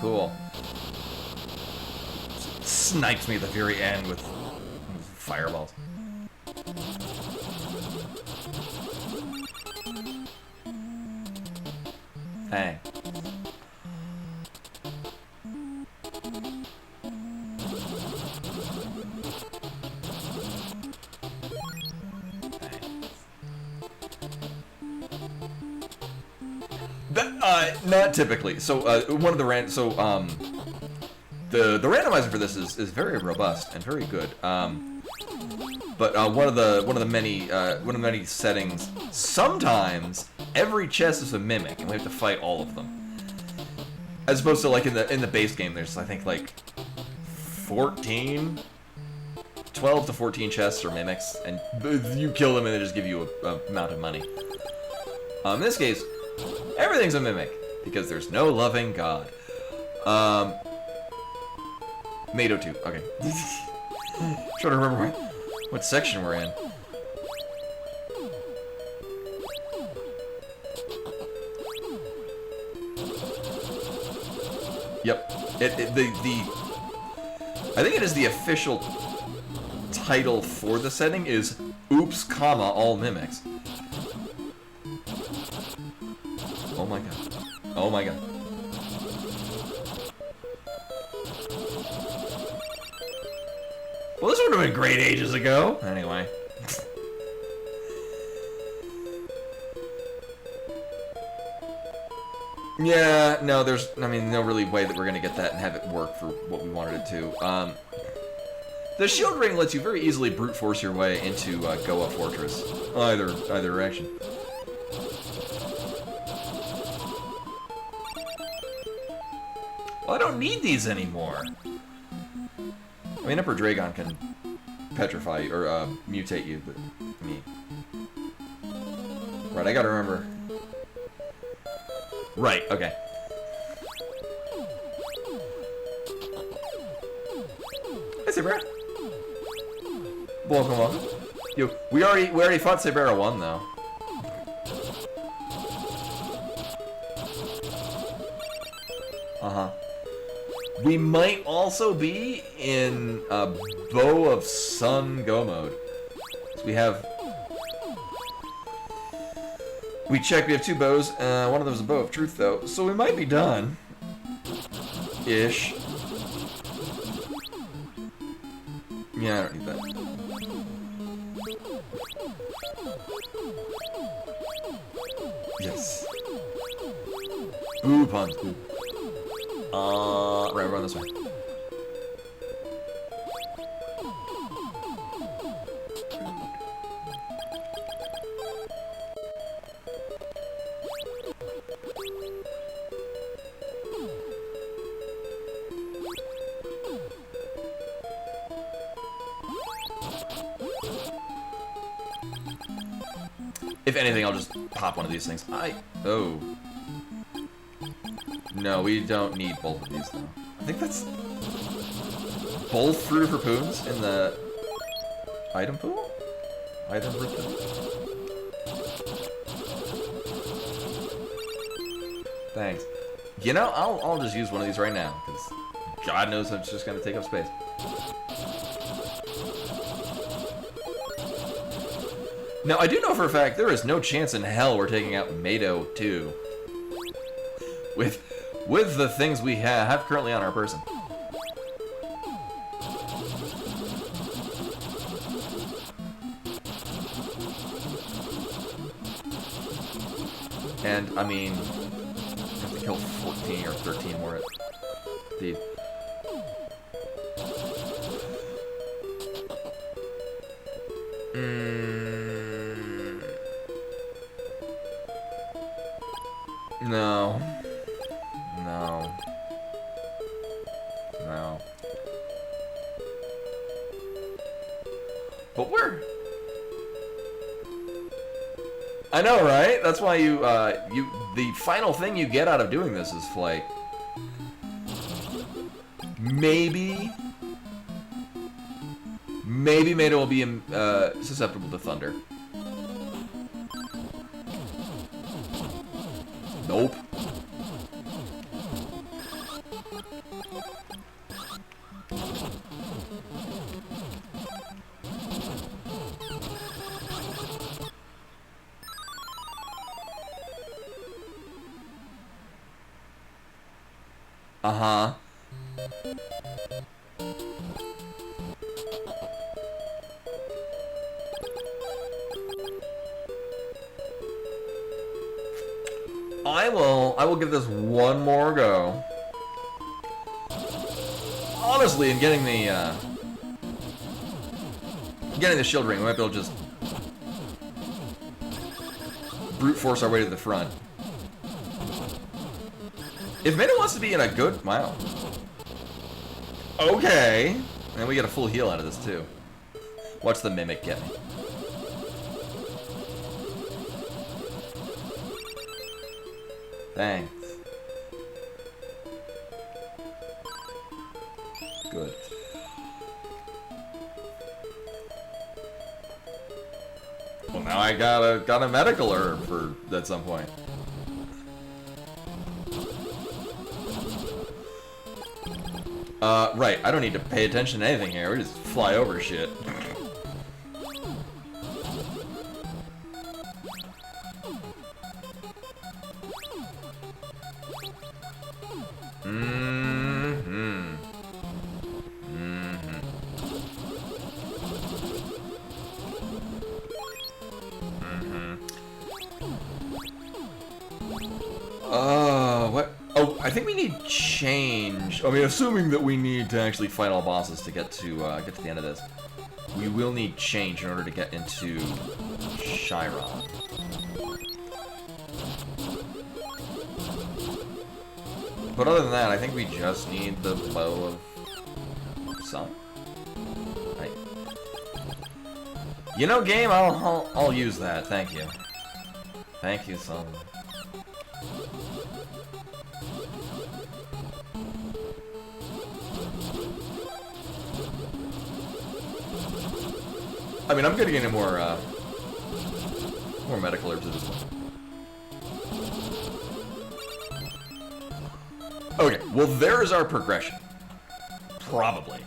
Cool. Snipes me at the very end with fireballs. Hey. Not typically. So one of the the randomizer for this is very robust and very good. But one of the many settings, sometimes every chest is a mimic and we have to fight all of them. As opposed to like in the base game, there's I think like 12 to 14 chests are mimics, and you kill them and they just give you a amount of money. In this case, everything's a mimic, because there's no loving God. Mato 2, okay. Trying to remember what section we're in. Yep. I think it is the official title for the setting is Oops, comma, all mimics. Oh my god. Oh my god. Well, this would have been great ages ago. Anyway. Yeah, no, there's, I mean, no really way that we're gonna get that and have it work for what we wanted it to. The shield ring lets you very easily brute force your way into Goa Fortress. Either direction. Well, I don't need these anymore. I mean, Emperor Dragon can petrify you, or mutate you, but me. Right, I gotta remember. Right, okay. Hey, Sabera. Welcome, welcome. Yo, we already fought Sabera 1 though. Uh-huh. We might also be in Bow of Sun Go mode. So we checked, we have 2 bows. One of them is a Bow of Truth though, so we might be done. Ish. Yeah, I don't need that. Yes. Ooh, puns. Ooh. Right, run this way. If anything, I'll just pop one of these things. Oh. No, we don't need both of these, though. I think that's... both Fruit of Harpoons in the... item pool? Item pool? Thanks. You know, I'll just use one of these right now, because God knows it's just going to take up space. Now, I do know for a fact there is no chance in hell we're taking out Mado 2. With the things we have currently on our person. And, I mean, I have to kill 14 or 13 more at the... No. No. No. But we're... I know, right? That's why the final thing you get out of doing this is, like... Maybe Maida will be susceptible to thunder. Nope. Uh-huh. I will give this one more go. Honestly, in getting the shield ring, we might be able to just brute force our way to the front. If Maida wants to be in a good... Wow. Okay. And we get a full heal out of this, too. Watch the Mimic get me. Thanks. Good. Well, now I got a medical herb at some point. Right. I don't need to pay attention to anything here. We just fly over shit. What? Oh, I think we need change. I mean, assuming that we need to actually fight all bosses to get to the end of this, we will need change in order to get into Chiron. But other than that, I think we just need the bow of sun. Right. You know, game, I'll use that. Thank you. Thank you so much. I mean, I'm getting into more medical herbs at this point. Okay, well, there's our progression. Probably.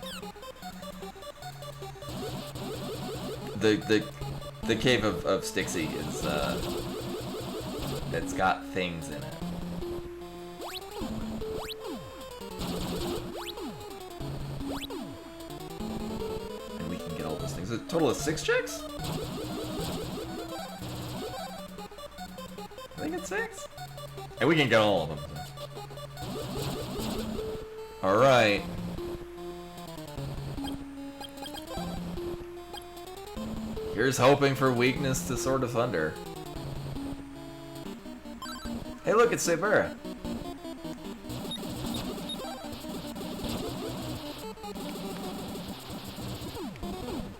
The cave of Styxy is it's got things in it. And we can get all those things. A total of 6 checks? I think it's 6. And we can get all of them. Alright. Here's hoping for weakness to Sword of Thunder. Hey look, it's Sabera.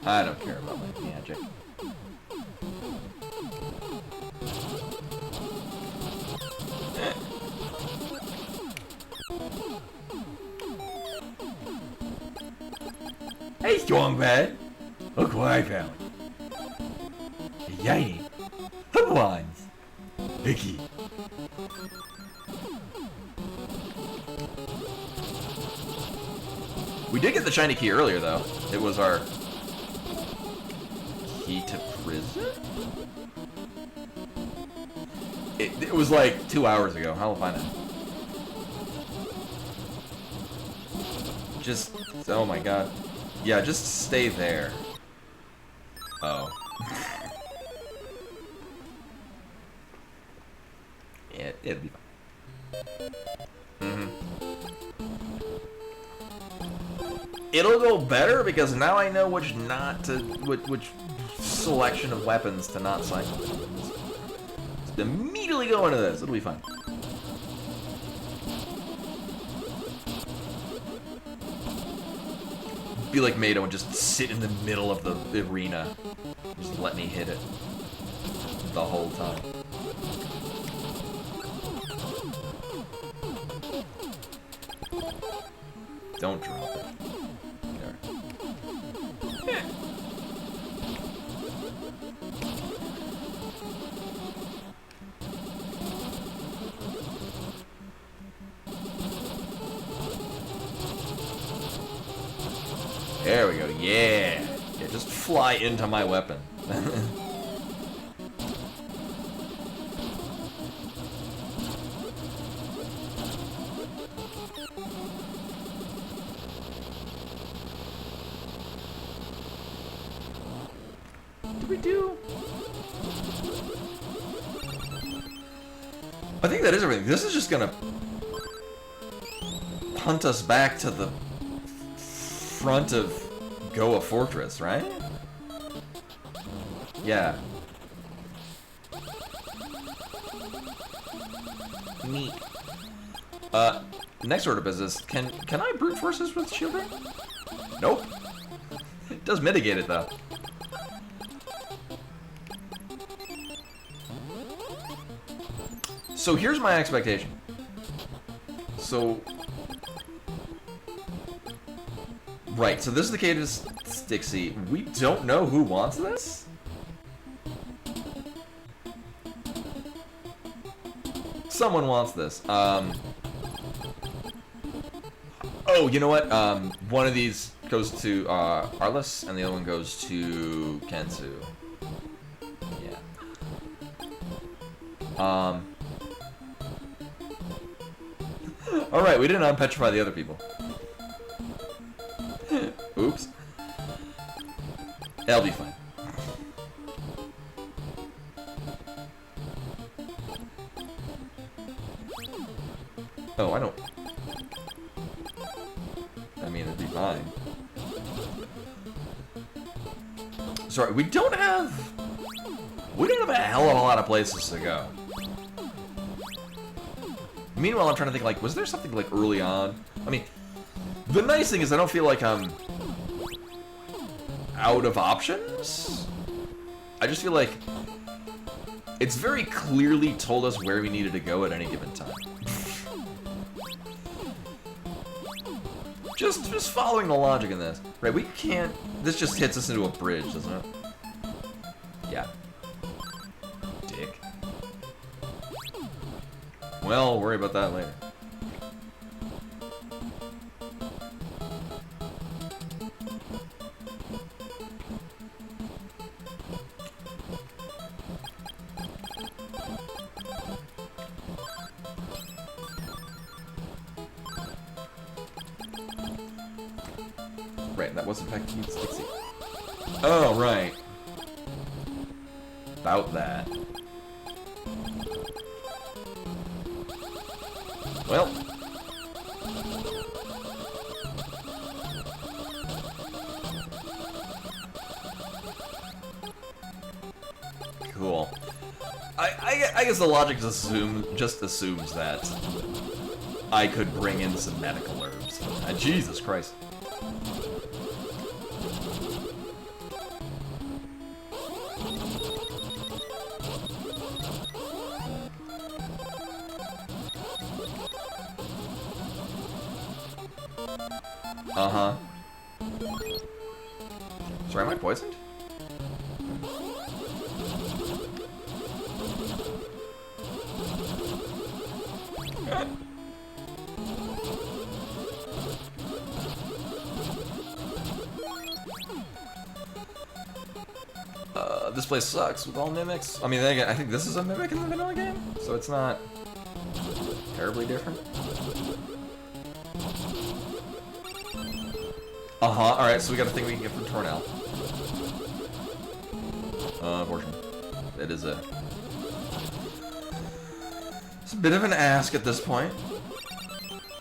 I don't care about my magic. strong bad. Look what I found. A shiny. Hook wands. Hickey. We did get the shiny key earlier, though. It was our key to prison? It was like 2 hours ago. How will I find it? Just... Oh my god. Yeah, just stay there. Oh. Yeah, it'll be fine. It'll go better because now I know which selection of weapons to not cycle. Just immediately go into this. It'll be fine. Be like Mado and just sit in the middle of the arena. Just let me hit it the whole time. Don't drop it. There. Yeah. There we go. Yeah. Yeah, just fly into my weapon. Did we do? I think that is everything. This is just gonna hunt us back to the front of Goa Fortress, right? Yeah. Neat. Next order of business. Can I brute force this with shielding? Nope. It does mitigate it though. So here's my expectation. So right, so this is the Cadus Stixie. We don't know who wants this? Someone wants this. Oh, you know what? One of these goes to Arliss, and the other one goes to Kensu. Yeah. Alright, we didn't unpetrify the other people. Oops. That'll be fine. Oh, I don't... I mean, it'd be fine. Sorry, we don't have a hell of a lot of places to go. Meanwhile, I'm trying to think, like, was there something, like, early on? I mean, the nice thing is I don't feel like I'm out of options. I just feel like it's very clearly told us where we needed to go at any given time. Just following the logic in this. Right, we can't... This just hits us into a bridge, doesn't it? Yeah. Dick. Well, I'll worry about that later. Right, that was in fact Cute Stixie. Oh, right. About that. Well. Cool. I guess the logic just assumes that I could bring in some medical herbs. Jesus Christ. Uh-huh. Sorry, am I poisoned? This place sucks with all mimics. I mean, then again, I think this is a mimic in the vanilla game, so it's not terribly different. Alright, so we got a thing we can get from Tornell. Abortion. It is a... It's a bit of an ask at this point.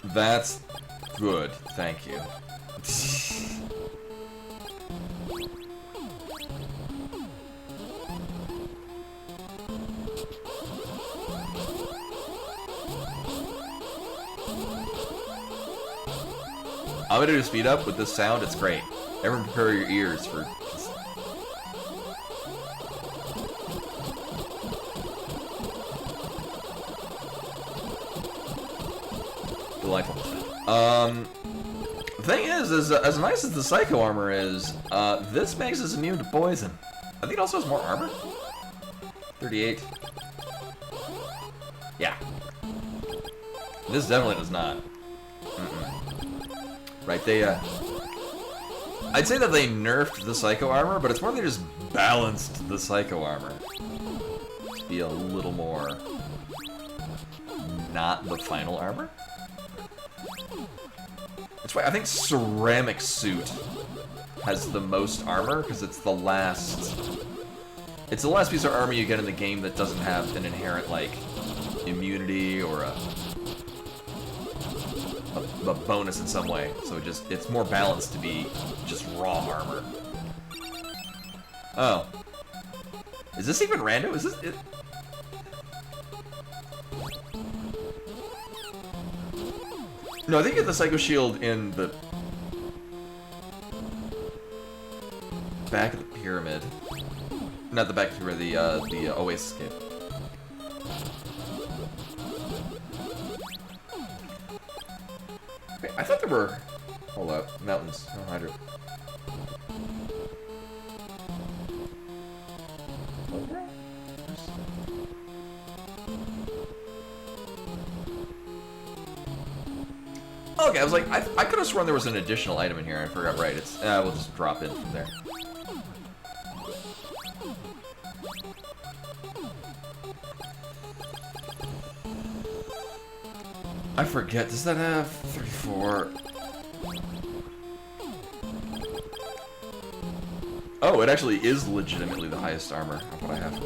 That's good, thank you. I'm gonna do speed up with this sound, it's great. Everyone prepare your ears for this. Delightful. The thing is as nice as the Psycho armor is, this makes us immune to poison. I think it also has more armor. 38. Yeah. This definitely does not. Right, I'd say that they nerfed the Psycho armor, but it's more they just balanced the Psycho armor to be a little more not the final armor. That's why I think Ceramic Suit has the most armor, because it's the last piece of armor you get in the game that doesn't have an inherent, like, immunity or a bonus in some way, so it's more balanced to be just raw armor. Oh. Is this even random? Is this it? No, I think you get the Psycho Shield in the back of the pyramid. Not the back of the pyramid, the Oasis cave. Okay, I thought there were... Hold up. Mountains. No hydrant. Okay, I was like, I could have sworn there was an additional item in here. I forgot. Right, it's... we'll just drop in from there. I forget, does that have 34? Oh, it actually is legitimately the highest armor of what I have.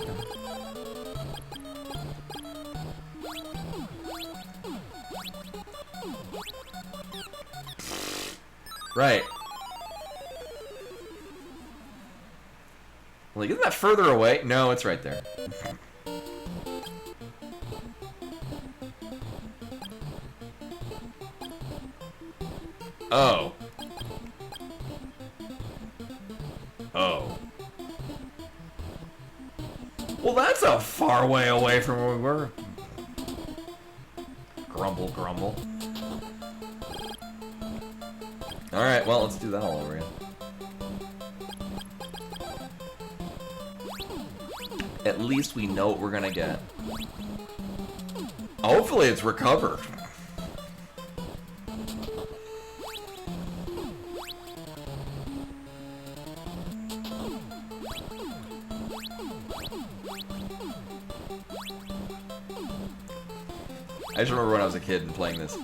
Right. Like, isn't that further away? No, it's right there. Oh. Oh. Well, that's a far way away from where we were. Grumble, grumble. Alright, well, let's do that all over again. At least we know what we're gonna get. Hopefully it's recover. I just remember when I was a kid and playing this.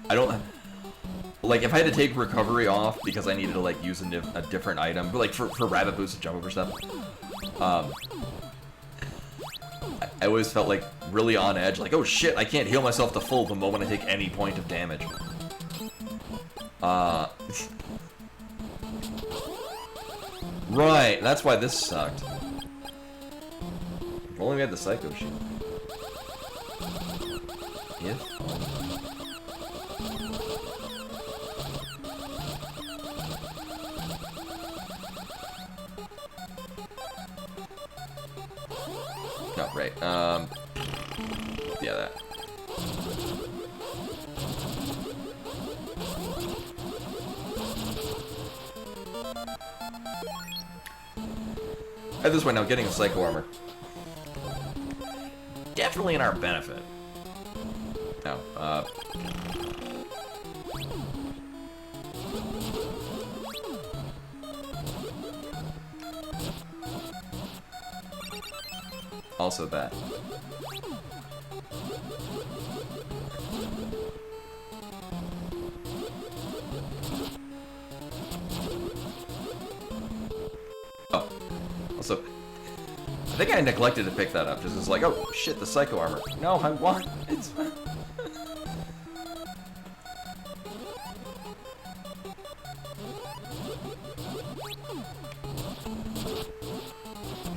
I don't... Like, if I had to take recovery off because I needed to, like, use a different item, but, like, for rabbit boots and jump over stuff, I always felt, like, really on edge. Like, oh shit, I can't heal myself to full the moment I take any point of damage. Right, that's why this sucked. If only we had the Psycho Shield. If no, right. Yeah, that. At this point now, getting a Psycho Armor. Definitely in our benefit. Now, also that. Oh. Also, I think I neglected to pick that up. Just as like, oh shit, the Psycho Armor. No, I want it's.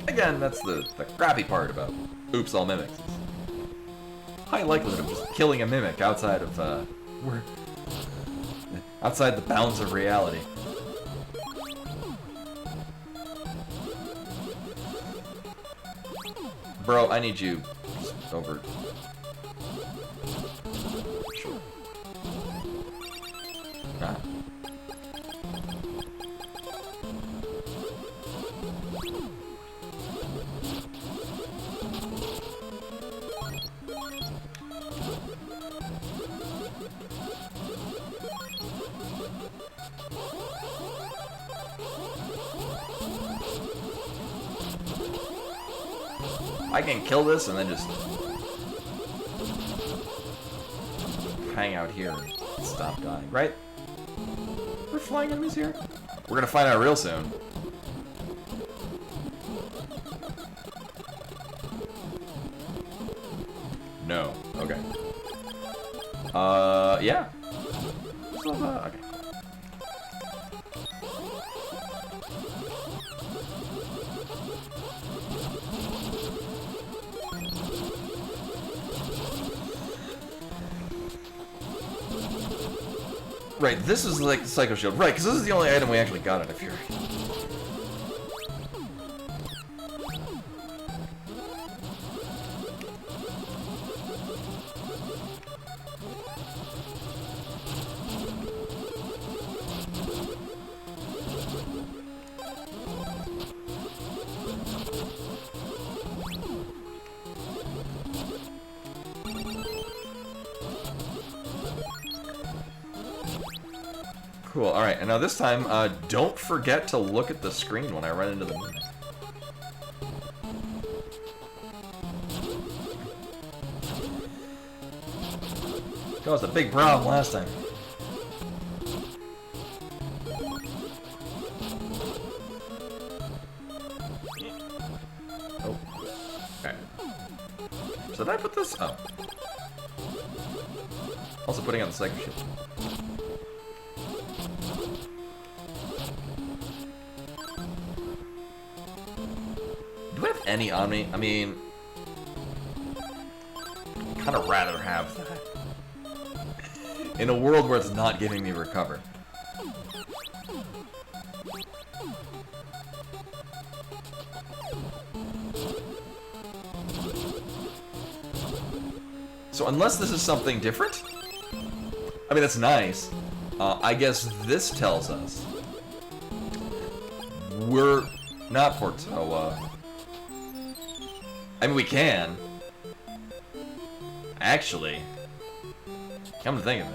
Again, that's the crappy part about Oops All Mimics. High likelihood of just killing a mimic outside of outside the bounds of reality. Bro, I need you over. Sure. Ah. I can kill this and then just hang out here and stop dying, right? We're flying enemies here? We're gonna find out real soon. No. Okay. Yeah. So, okay. Right, this is like the Psycho Shield. Right, because this is the only item we actually got out of Fury. Cool, alright, and now this time, don't forget to look at the screen when I run into the moon. That was a big problem last time. Oh. Okay. So did I put this? Oh. Also putting on the Psycho Shield. Do I have any on me? I mean, kind of rather have that. In a world where it's not giving me recover. So unless this is something different, I mean, that's nice. I guess this tells us we're not Porto. I mean, we can. Actually, come to think of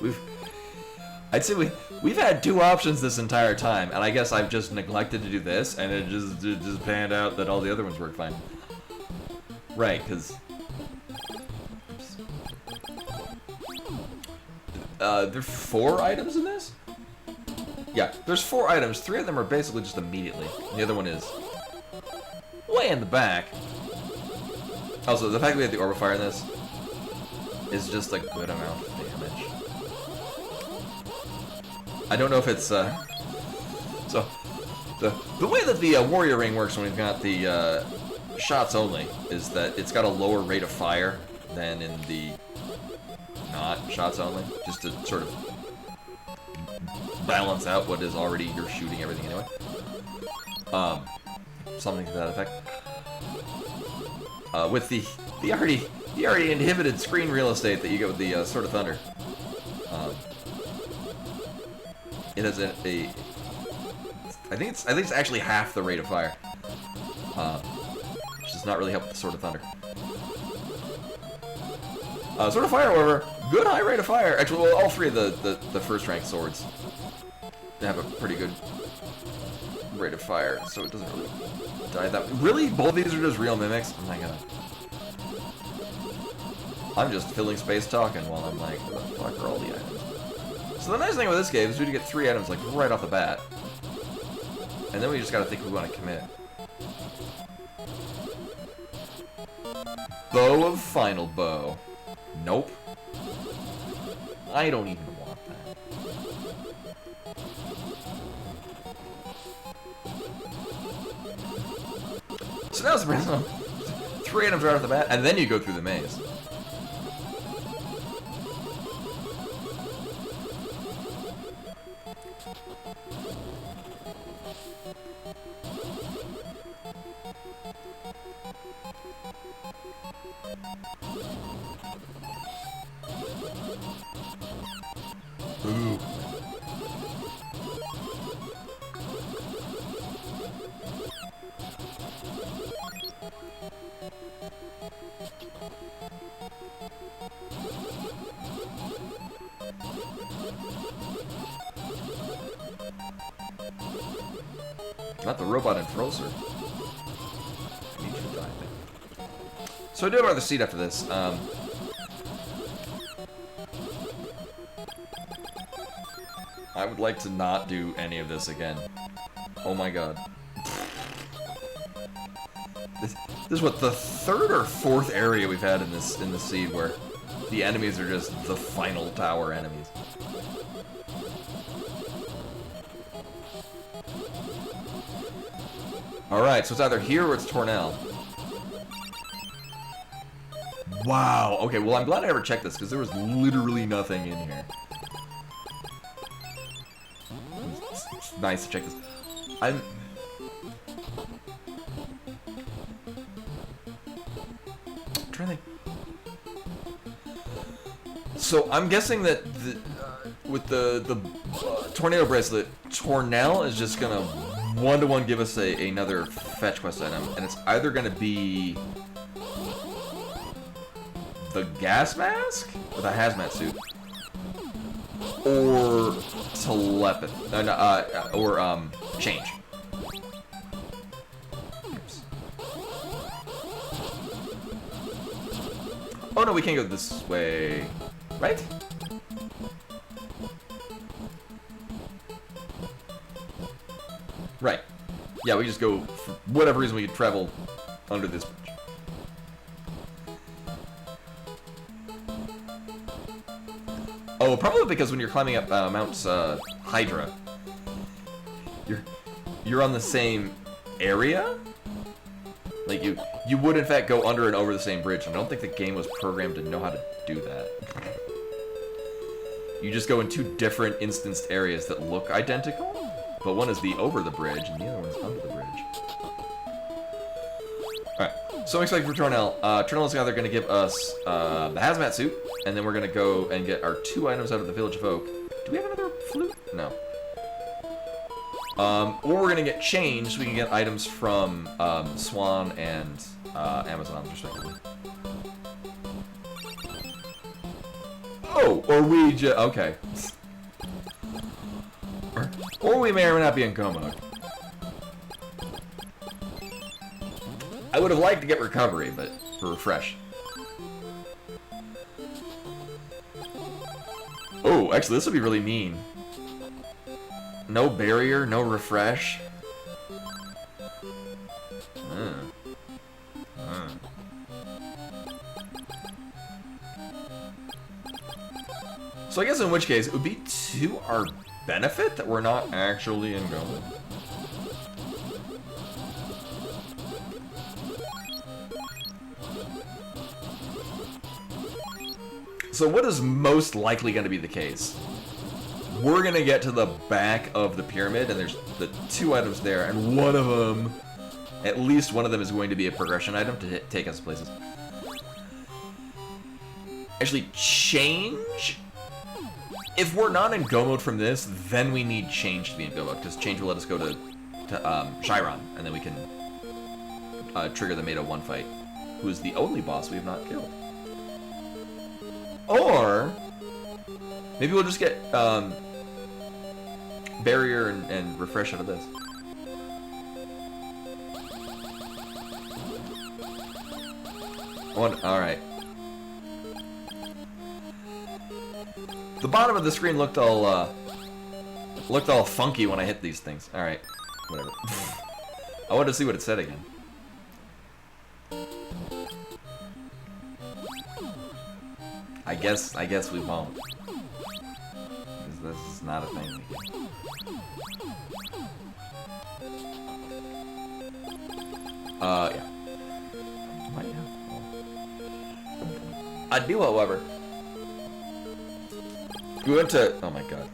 it, I'd say we've had two options this entire time, and I guess I've just neglected to do this, and it just panned out that all the other ones worked fine. Right, because there's 4 items in this? Yeah, there's 4 items. 3 of them are basically just immediately. And the other one is way in the back. Also, the fact that we have the Orbifier in this is just a good amount of damage. I don't know if it's, so, the way that the Warrior Ring works when we've got the, shots only is that it's got a lower rate of fire than in the not shots only, just to sort of balance out what is already, you're shooting everything anyway. Something to that effect. With the already inhibited screen real estate that you get with the Sword of Thunder. it has a I think it's actually half the rate of fire, which does not really help with the Sword of Thunder. Sword of Fire, however, good high rate of fire. Actually, well, all three of the first rank swords have a pretty good rate of fire, so it doesn't really die that. Really, both of these are just real mimics. Oh my god. I'm just filling space talking while I'm like, what the fuck are all the items? So the nice thing with this game is we get 3 items like right off the bat. And then we just gotta think we want to commit. Bow of Final Bow. Nope. I don't even want that. So now's the problem. 3 items right off the bat, and then you go through the maze. Ooh. Not the robot enforcer. I need you to die there. So I do have another seat after this. I would like to not do any of this again. Oh my god. This is what, the 3rd or 4th area we've had in this seed where the enemies are just the final tower enemies. Alright, so it's either here or it's Tornell. Wow, okay, well I'm glad I ever checked this because there was literally nothing in here. It's nice to check this. I'm trying to think. So I'm guessing that with the tornado bracelet, Tornell is just gonna one-to-one give us another fetch quest item, and it's either gonna be the gas mask with a hazmat suit, or telepathy, or change. Oops. Oh no, we can't go this way, right? Right. Yeah, we just go, for whatever reason, we could travel under this bridge. Oh, probably because when you're climbing up Mount Hydra, you're on the same area? Like, you would, in fact, go under and over the same bridge, and I don't think the game was programmed to know how to do that. You just go in 2 different instanced areas that look identical, but one is the over the bridge, and the other one's under the bridge. Alright, so I'm excited for Tornell. Tornell is either going to give us the hazmat suit, and then we're going to go and get our 2 items out of the Village of Oak. Do we have another flute? No. Or we're going to get changed so we can get items from Swan and Amazon, respectively. Oh, or we just... Okay. Or we may or may not be in coma. I would have liked to get recovery, but for refresh. Oh, actually, this would be really mean. No barrier, no refresh. So I guess in which case, it would be to our benefit that we're not actually in coma. So what is most likely going to be the case? We're going to get to the back of the pyramid, and there's the 2 items there, and one of them, at least one of them, is going to be a progression item to take us places. Actually, change If we're not in go mode from this, then we need Change to be in go mode, because Change will let us go to Chiron, and then we can trigger the Meta 1 fight, who is the only boss we have not killed. Or maybe we'll just get Barrier and Refresh out of this. Alright. The bottom of the screen looked all funky when I hit these things. Alright. Whatever. I wanted to see what it said again. I guess we won't. Because this is not a thing we can. Yeah. Might have. I do, however. We went to, oh my god.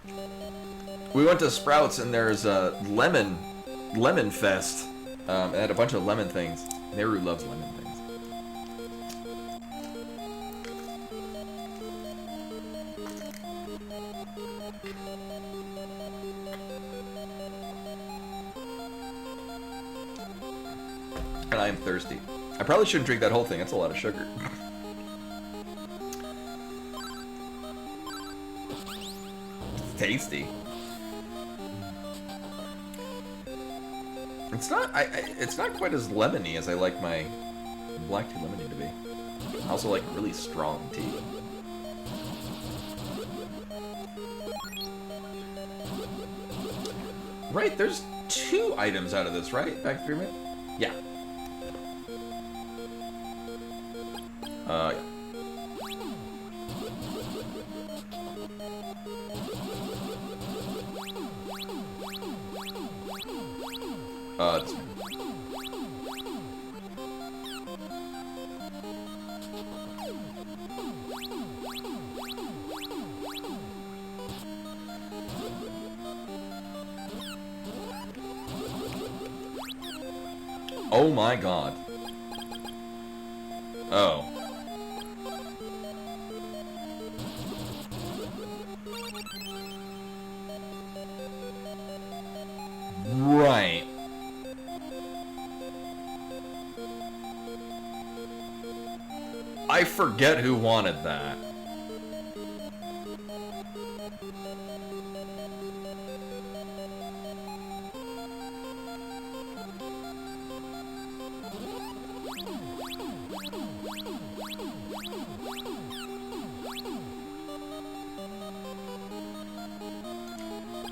We went to Sprouts and there's a lemon fest. It had a bunch of lemon things. Neru loves lemon things. And I am thirsty. I probably shouldn't drink that whole thing. That's a lot of sugar. It's tasty. It's not. It's not quite as lemony as I like my black tea lemonade to be. I also like really strong tea. Right, there's 2 items out of this, right? Back 3 minutes? Yeah. Yeah. This one. Oh my god. Oh. Right. I forget who wanted that.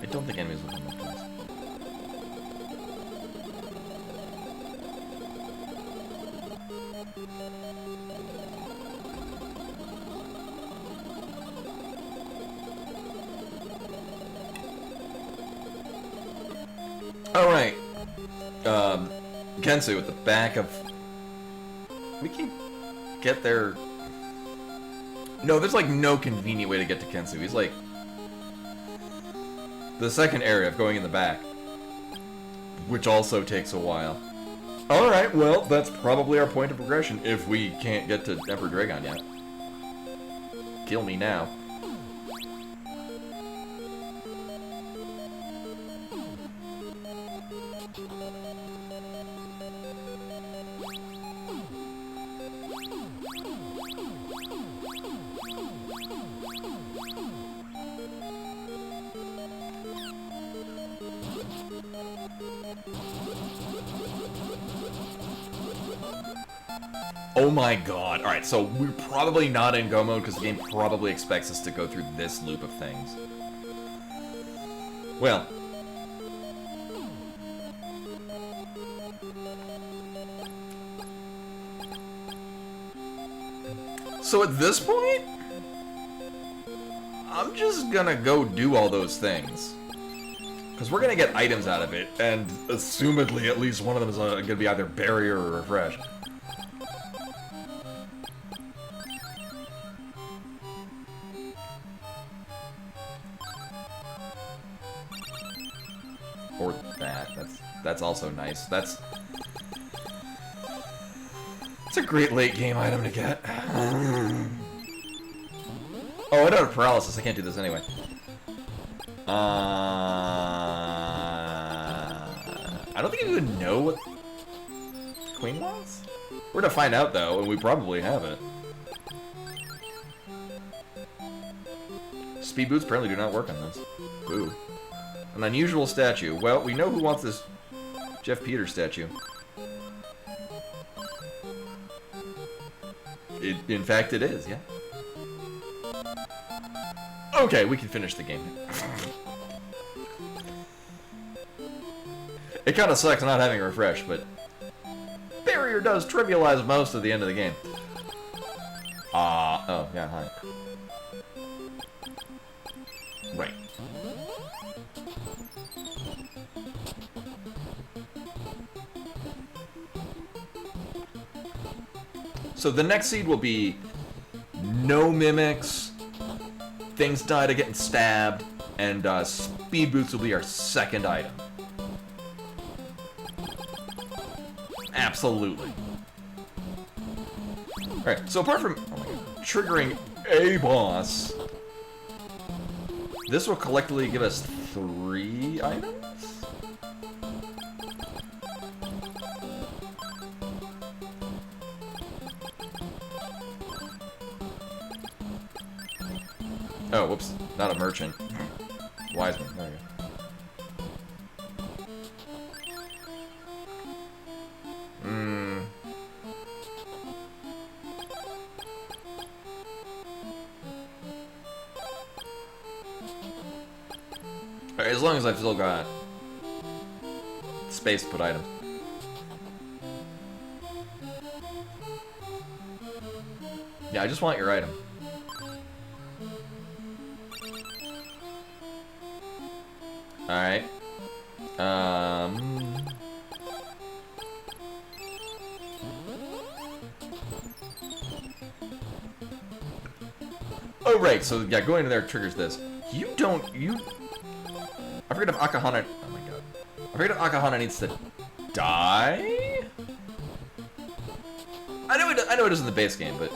I don't think enemies will come up to us. Alright. Kensu at the back of... We can get there... No, there's like no convenient way to get to Kensu. He's like... the second area of going in the back. Which also takes a while. Alright, well, that's probably our point of progression if we can't get to Emperor Dragon yet. Kill me now. Oh my god. Alright, so we're probably not in go mode because the game probably expects us to go through this loop of things. Well. So at this point, I'm just gonna go do all those things. Because we're gonna get items out of it, and assumedly at least one of them is gonna be either Barrier or Refresh. Or that. That's also nice. That's a great late game item to get. Oh, I don't have paralysis. I can't do this anyway. I don't think you even know what Queen wants? We're gonna find out, though, and we probably have it. Speed boots apparently do not work on this. Ooh. An unusual statue. Well, we know who wants this Jeff Peters statue. In fact, it is, yeah. Okay, we can finish the game. It kind of sucks not having a refresh, but barrier does trivialize most of the end of the game. Oh, yeah, hi. Right. So the next seed will be no mimics, things die to getting stabbed, and speed boots will be our second item. Absolutely. Alright, so apart from triggering a boss, this will collectively give us 3 items? Oh, whoops. Not a merchant. Wiseman. There we go. Alright, as long as I've still got space to put items. Yeah, I just want your item. Alright. Oh, right, so yeah, going in there triggers this. I forget if Akahana... Oh my god. I forget if Akahana needs to die? I know it is in the base game, but...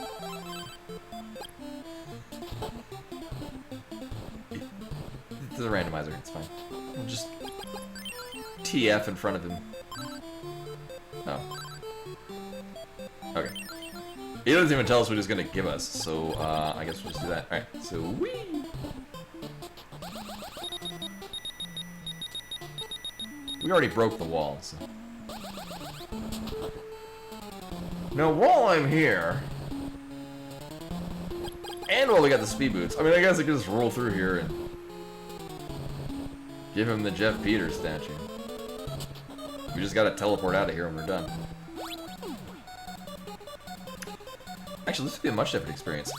It's a randomizer, it's fine. We'll just... TF in front of him. Oh. Okay. He doesn't even tell us what he's gonna give us, so, I guess we'll just do that. Alright, so whee! We already broke the wall, so... Now, while I'm here... And while we got the speed boots, I mean, I guess I could just roll through here and... give him the Jeff Peters statue. We just gotta teleport out of here when we're done. Actually, this would be a much different experience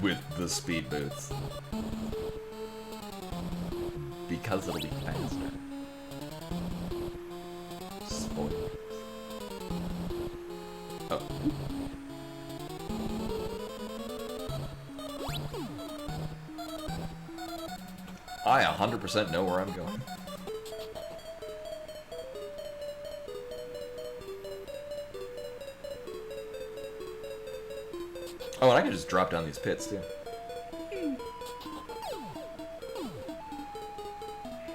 with the speed boots. Because it'll be faster. Spoilers. Oh. I 100% know where I'm going. Oh, and I can just drop down these pits, too.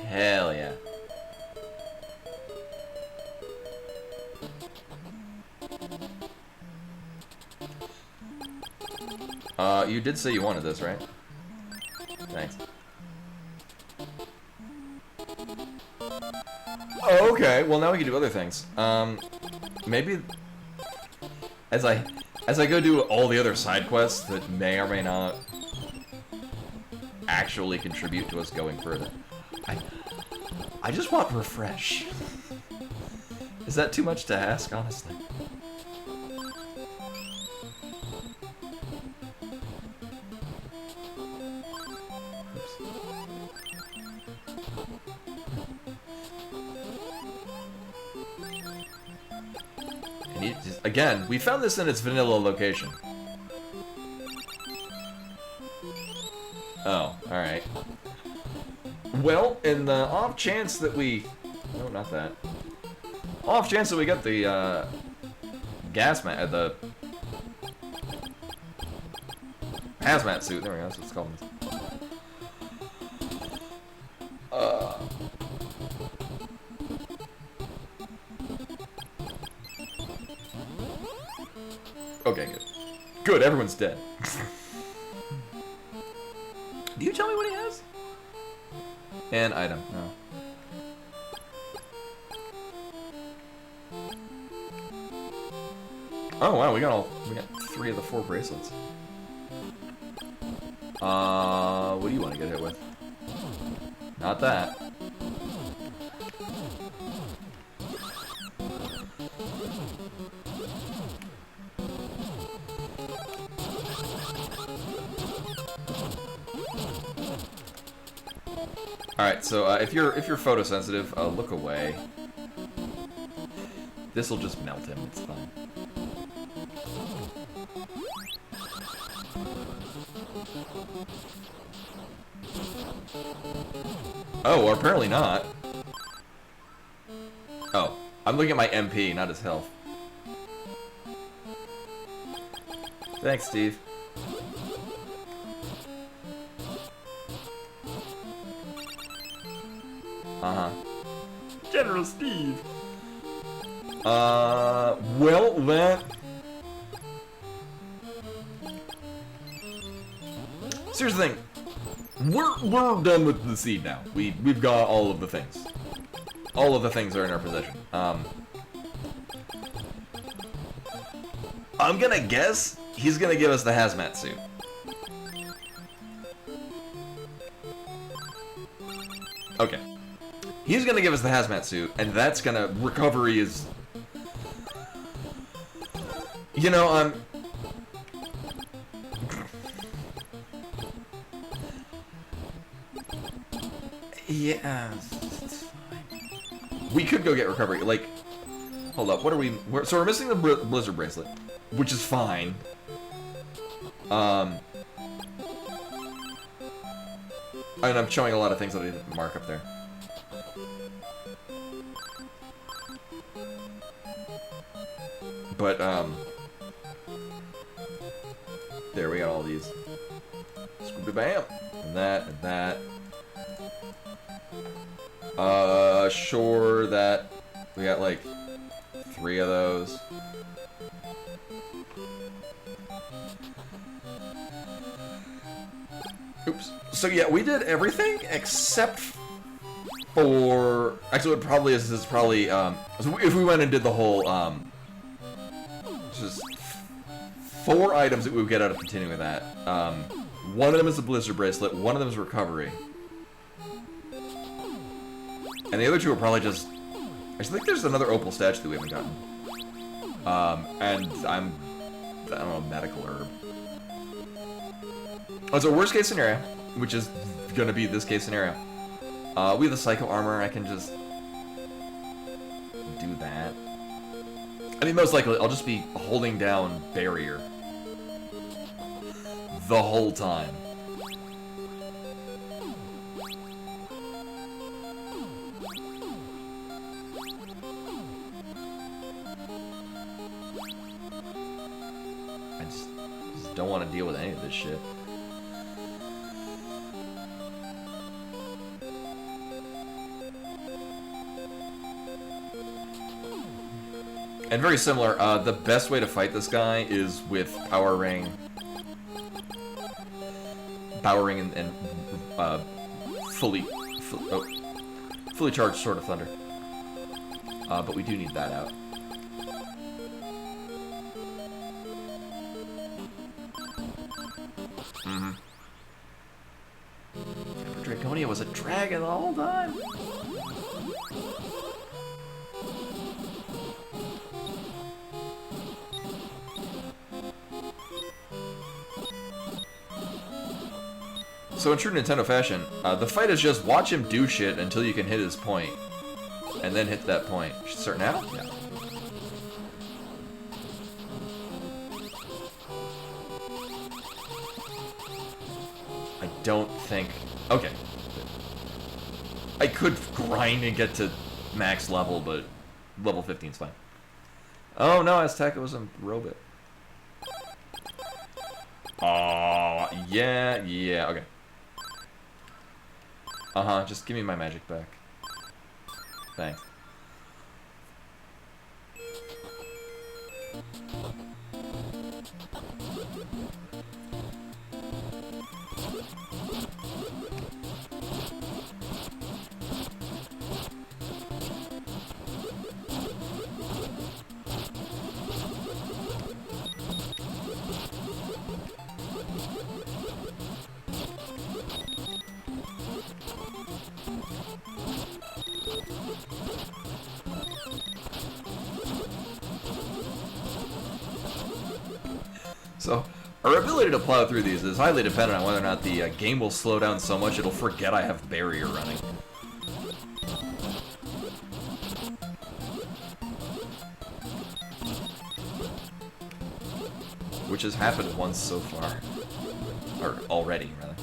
Hell yeah. You did say you wanted this, right? Thanks. Oh, okay. Well, now we can do other things. Maybe as I go do all the other side quests that may or may not actually contribute to us going further. I just want refresh. Is that too much to ask, honestly? Again, we found this in its vanilla location. Oh, alright. Well, in the off chance that we... No, not that. Off chance that we got the, gas mat... the... hazmat suit. There we go, that's what it's called. Okay, good. Good, everyone's dead. Do you tell me what he has? An item, no. Oh wow, we got 3 of the 4 bracelets. What do you want to get hit with? Not that. Alright, so if you're photosensitive, look away. This'll just melt him, it's fine. Oh, or apparently not. Oh, I'm looking at my MP, not his health. Thanks, Steve. Uh-huh. General Steve. Well, that... So here's the thing. We're done with the seed now. We've got all of the things. All of the things are in our possession. I'm gonna guess he's gonna give us the hazmat suit. Okay. He's gonna give us the hazmat suit, and that's gonna... Recovery is... You know, yeah, it's fine. We could go get recovery. Like, hold up, what are we... So we're missing the Blizzard Bracelet, which is fine. And I'm showing a lot of things that I didn't mark up there. But, there, we got all these. Scooby-bam! And that, and that. Sure that we got, like, 3 of those. Oops. So, yeah, we did everything except for... Actually, what probably is probably, so if we went and did the whole, just 4 items that we would get out of continuing with that. One of them is the Blizzard Bracelet, one of them is Recovery. And the other 2 are probably just... I think there's another Opal statue that we haven't gotten. And I don't know, medical herb. Oh, so worst case scenario, which is gonna be this case scenario. We have the Psycho Armor, I can just... do that. I mean, most likely, I'll just be holding down Barrier. The whole time. I just don't want to deal with any of this shit. And very similar, the best way to fight this guy is with Power Ring. Power Ring and fully charged Sword of Thunder. But we do need that out. Mm-hmm. Draconia was a dragon the whole time. So in true Nintendo fashion, the fight is just watch him do shit until you can hit his point. And then hit that point. Should start now? Yeah. I don't think... Okay. I could grind and get to max level, but level 15 is fine. Oh no, Azteca was a robot. Oh, yeah, okay. Uh-huh, just give me my magic back. Thanks. So, our ability to plow through these is highly dependent on whether or not the game will slow down so much it'll forget I have barrier running. Which has happened once so far. Or already, rather.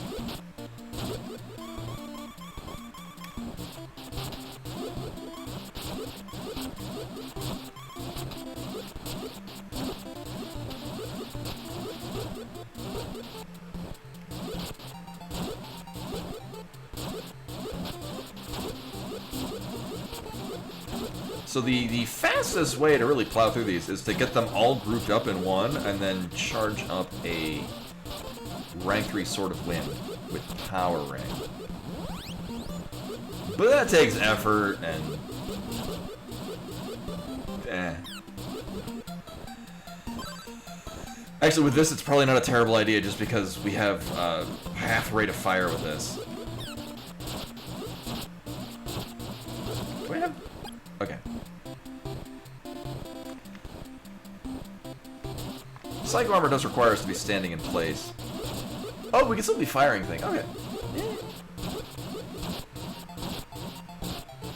So the fastest way to really plow through these is to get them all grouped up in one and then charge up a rank 3 Sword of Wind with Power Ring. But that takes effort and... Actually, with this, it's probably not a terrible idea just because we have half rate of fire with this. Do I have... Okay. Psycho Armor does require us to be standing in place. Oh, we can still be firing things. Okay.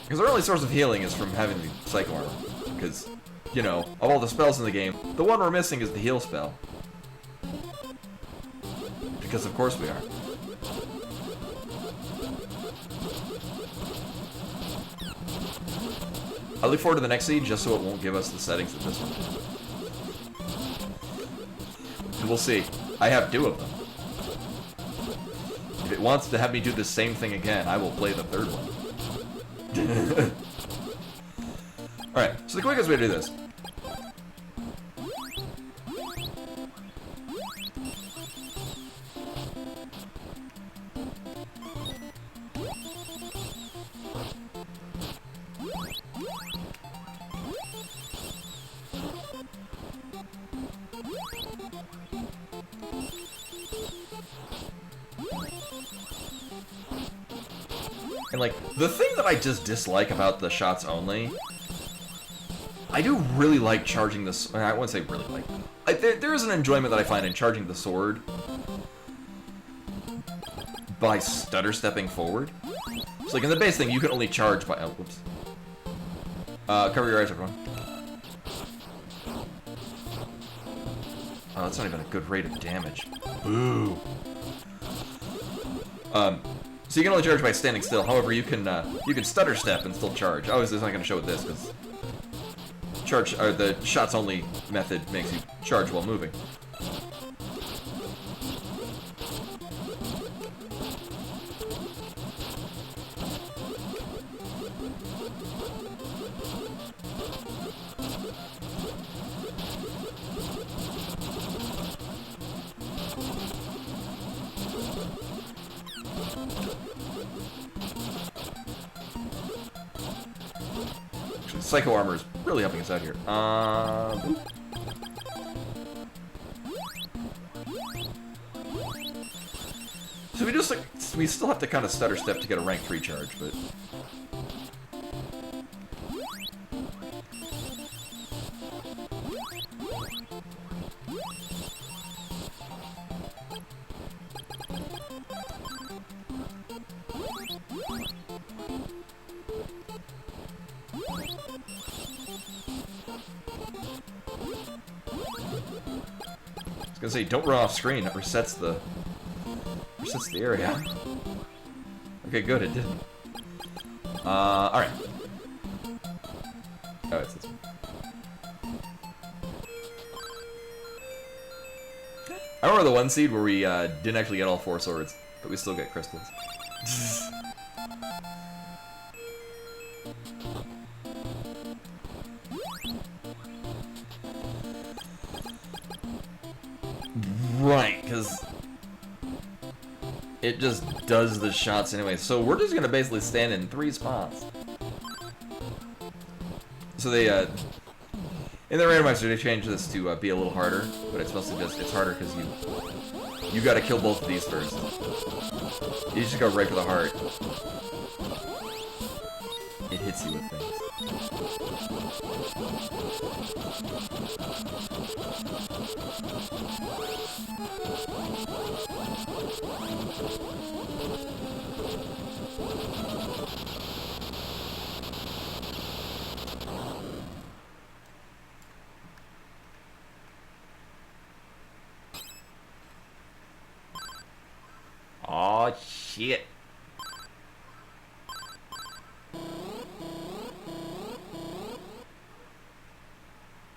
Because our only source of healing is from having the Psycho Armor. Because, you know, of all the spells in the game, the one we're missing is the heal spell. Because of course we are. I look forward to the next seed just so it won't give us the settings of this one. And we'll see. I have 2 of them. If it wants to have me do the same thing again, I will play the 3rd one. Alright, so the quickest way to do this. And, like, the thing that I just dislike about the shots only, I do really like charging this. I wouldn't say really like. There is an enjoyment that I find in charging the sword by stutter stepping forward. So, like, in the base thing, you can only charge by. Oh, whoops. Cover your eyes, everyone. Oh, that's not even a good rate of damage. Boo. So you can only charge by standing still. However, you can stutter step and still charge. Oh, it's not going to show with this because the shots only method makes you charge while moving. Psycho Armor is really helping us out here. So we still have to kind of stutter step to get a rank 3 charge, but I was gonna say, don't run off screen. It resets the area. Okay, good. It didn't. All right. Oh, it's this one. I remember the one seed where we didn't actually get all 4 swords, but we still get crystals. it just does the shots anyway. So we're just gonna basically stand in 3 spots. So they, in the randomizer, they changed this to be a little harder, but it's mostly just, it's harder because you gotta kill both of these first. You just go right for the heart. It hits you with things. Aw, shit.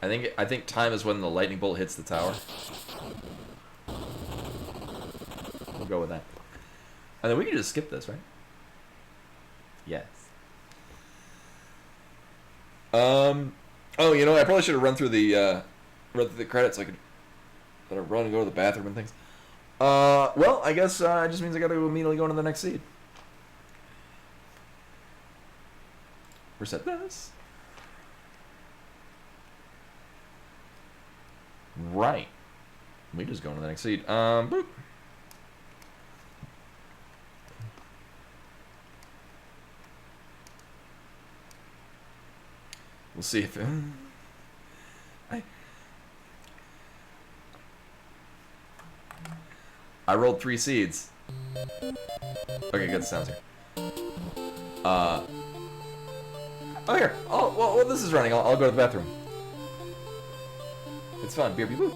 I think time is when the lightning bolt hits the tower. We'll go with that. And then we can just skip this, right? Yes. Oh, you know, I probably should have run through the credits so I could run and go to the bathroom and things. Well, I guess it just means I gotta immediately go into the next seed. Reset this. Right. We just go into the next seed. Boop. We'll see if... I rolled 3 seeds. Okay, good. Sounds here. Oh, here. Oh, well, this is running. I'll go to the bathroom. It's fun. Beer, beep, boop.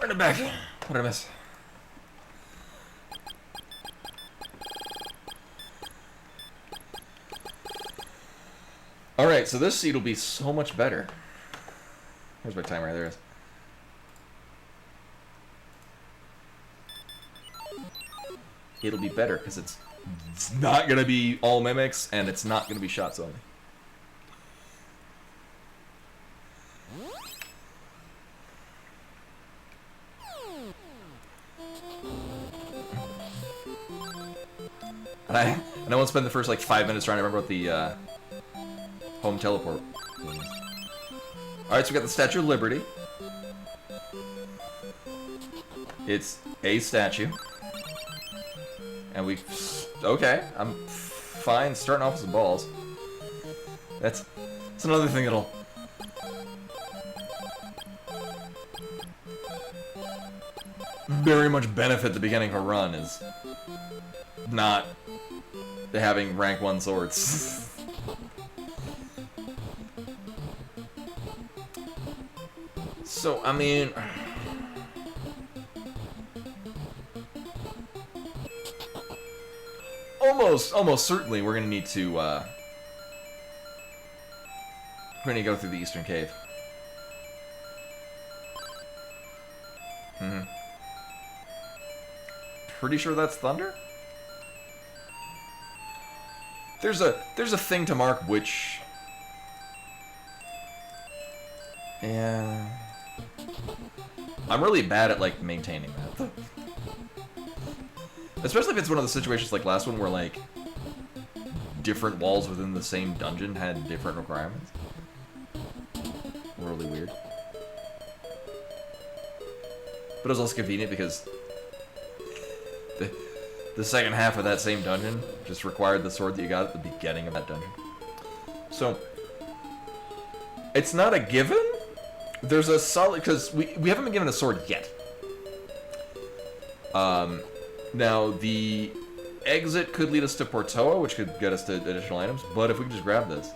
Run it back. What did I miss? Alright, so this seed will be so much better. Where's my timer? There it is. It'll be better, because it's not going to be all mimics, and it's not going to be shots only. And I won't spend the first, like, 5 minutes trying to remember what the, home teleport is. Alright, so we got the Statue of Liberty. It's a statue. And we... Okay, I'm fine starting off with some balls. That's another thing that'll... very much benefit the beginning of a run, is not having rank 1 swords. So, I mean... Oh almost certainly we're gonna need to go through the Eastern Cave. Pretty sure that's thunder? There's a thing to mark which... Yeah... I'm really bad at, like, maintaining that. Especially if it's one of the situations like last one where, like, different walls within the same dungeon had different requirements. Really weird. But it was also convenient because the second half of that same dungeon just required the sword that you got at the beginning of that dungeon. So, it's not a given. There's a solid... Because we haven't been given a sword yet. Now, the exit could lead us to Portoa, which could get us to additional items. But if we could just grab this...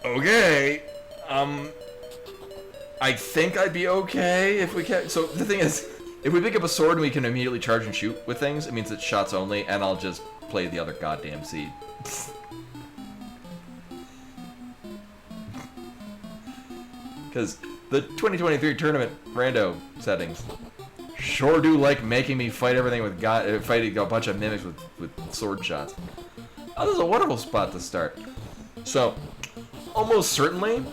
Okay, I think I'd be okay if we can. So the thing is, if we pick up a sword and we can immediately charge and shoot with things, it means it's shots only, and I'll just play the other goddamn seed. Because the 2023 tournament rando settings sure do like making me fight everything with fighting a bunch of mimics with sword shots. Oh, this is a wonderful spot to start. So, almost certainly,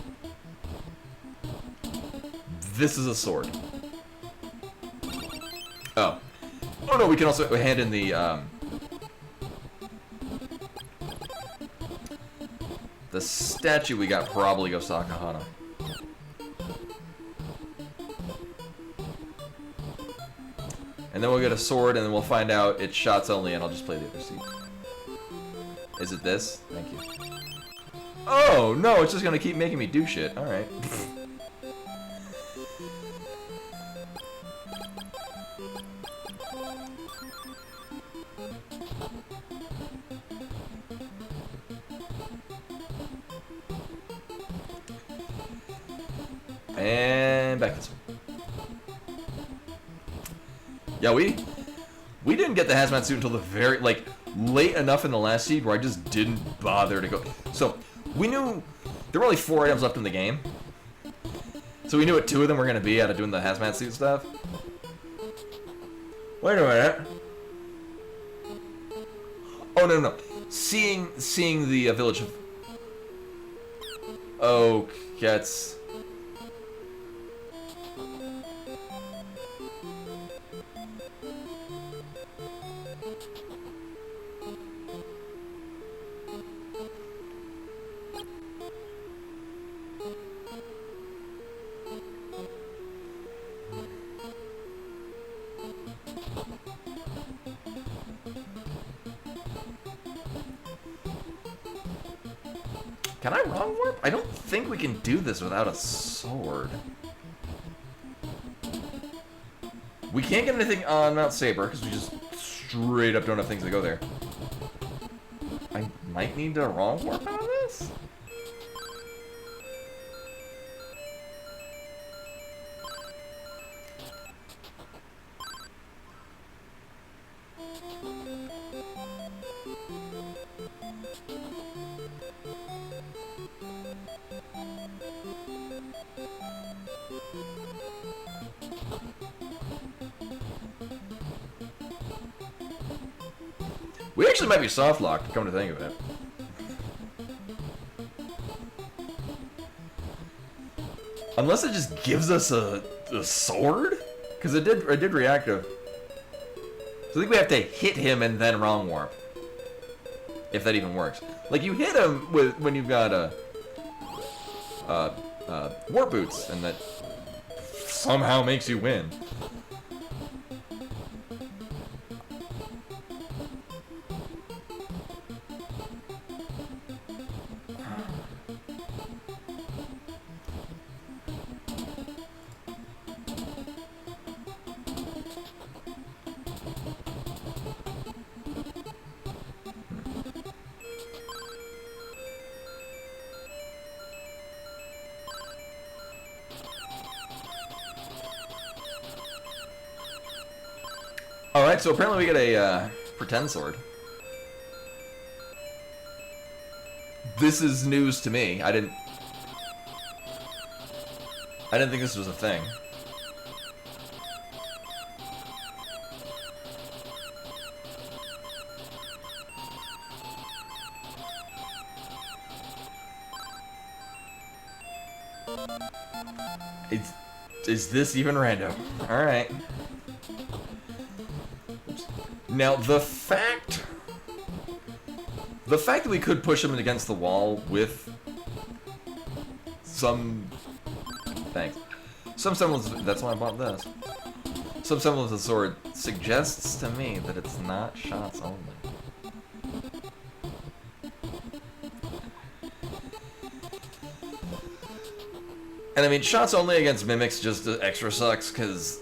this is a sword. Oh. Oh no, we can also hand in the statue we got probably goes to Akahana. And then we'll get a sword, and then we'll find out it's shots only, and I'll just play the other seat. Is it this? Thank you. Oh, no, it's just gonna keep making me do shit. Alright. And back this way. Yeah, we didn't get the hazmat suit until the very, like, late enough in the last seed where I just didn't bother to go. So, we knew there were only 4 items left in the game. So we knew what 2 of them were going to be out of doing the hazmat suit stuff. Wait a minute. Oh, no. Seeing the village of... Oh, that's... Can I wrong warp? I don't think we can do this without a sword. We can't get anything on Mount Saber because we just straight up don't have things to go there. I might need to wrong warp out of this? We actually might be soft locked, come to think of it. Unless it just gives us a sword? Because it did reactive. So I think we have to hit him and then wrong warp. If that even works. Like, you hit him when you've got warp boots, and that somehow makes you win. Alright, so apparently we get a pretend sword. This is news to me. I didn't think this was a thing. Is this even random? Alright. Now, the fact that we could push him against the wall with some... Thanks. Some semblance... That's why I bought this. Some semblance of the sword suggests to me that it's not shots only. And I mean, shots only against mimics just extra sucks, because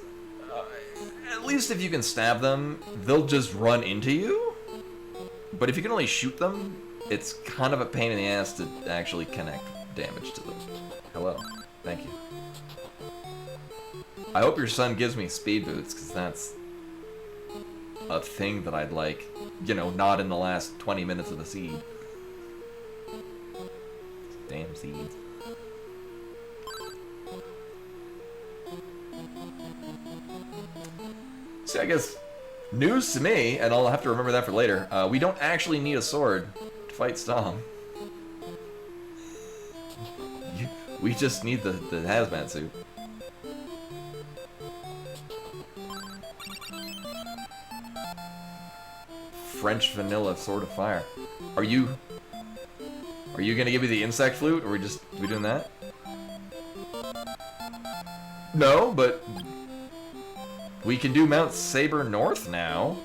at least if you can stab them, they'll just run into you. But if you can only shoot them, it's kind of a pain in the ass to actually connect damage to them. Hello. Thank you. I hope your son gives me speed boots, because that's a thing that I'd like. You know, not in the last 20 minutes of the seed. Damn seeds. See, I guess, news to me, and I'll have to remember that for later, we don't actually need a sword to fight Stom. We just need the hazmat suit. French vanilla sword of fire. Are you gonna give me the insect flute, or are we doing that? No, but we can do Mount Saber North now.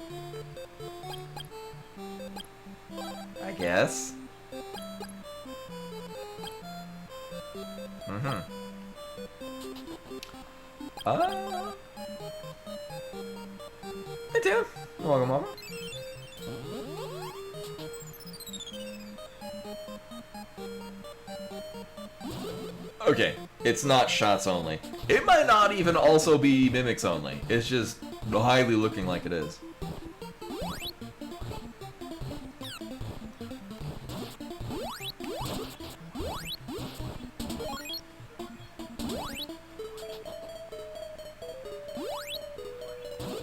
I guess. Hey Tim. Welcome, Mama. Okay, it's not shots only. It might not even also be mimics only. It's just highly looking like it is.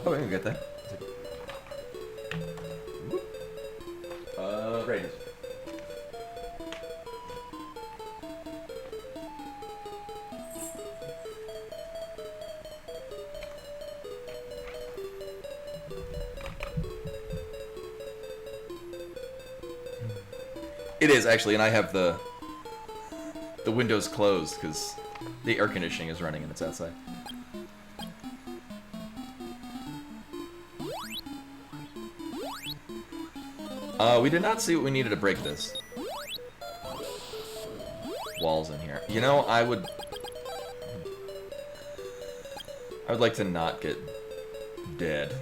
Oh, we can get that. Radius. It is, actually, and I have the windows closed because the air conditioning is running and it's outside. We did not see what we needed to break this. Walls in here. You know, I would like to not get dead.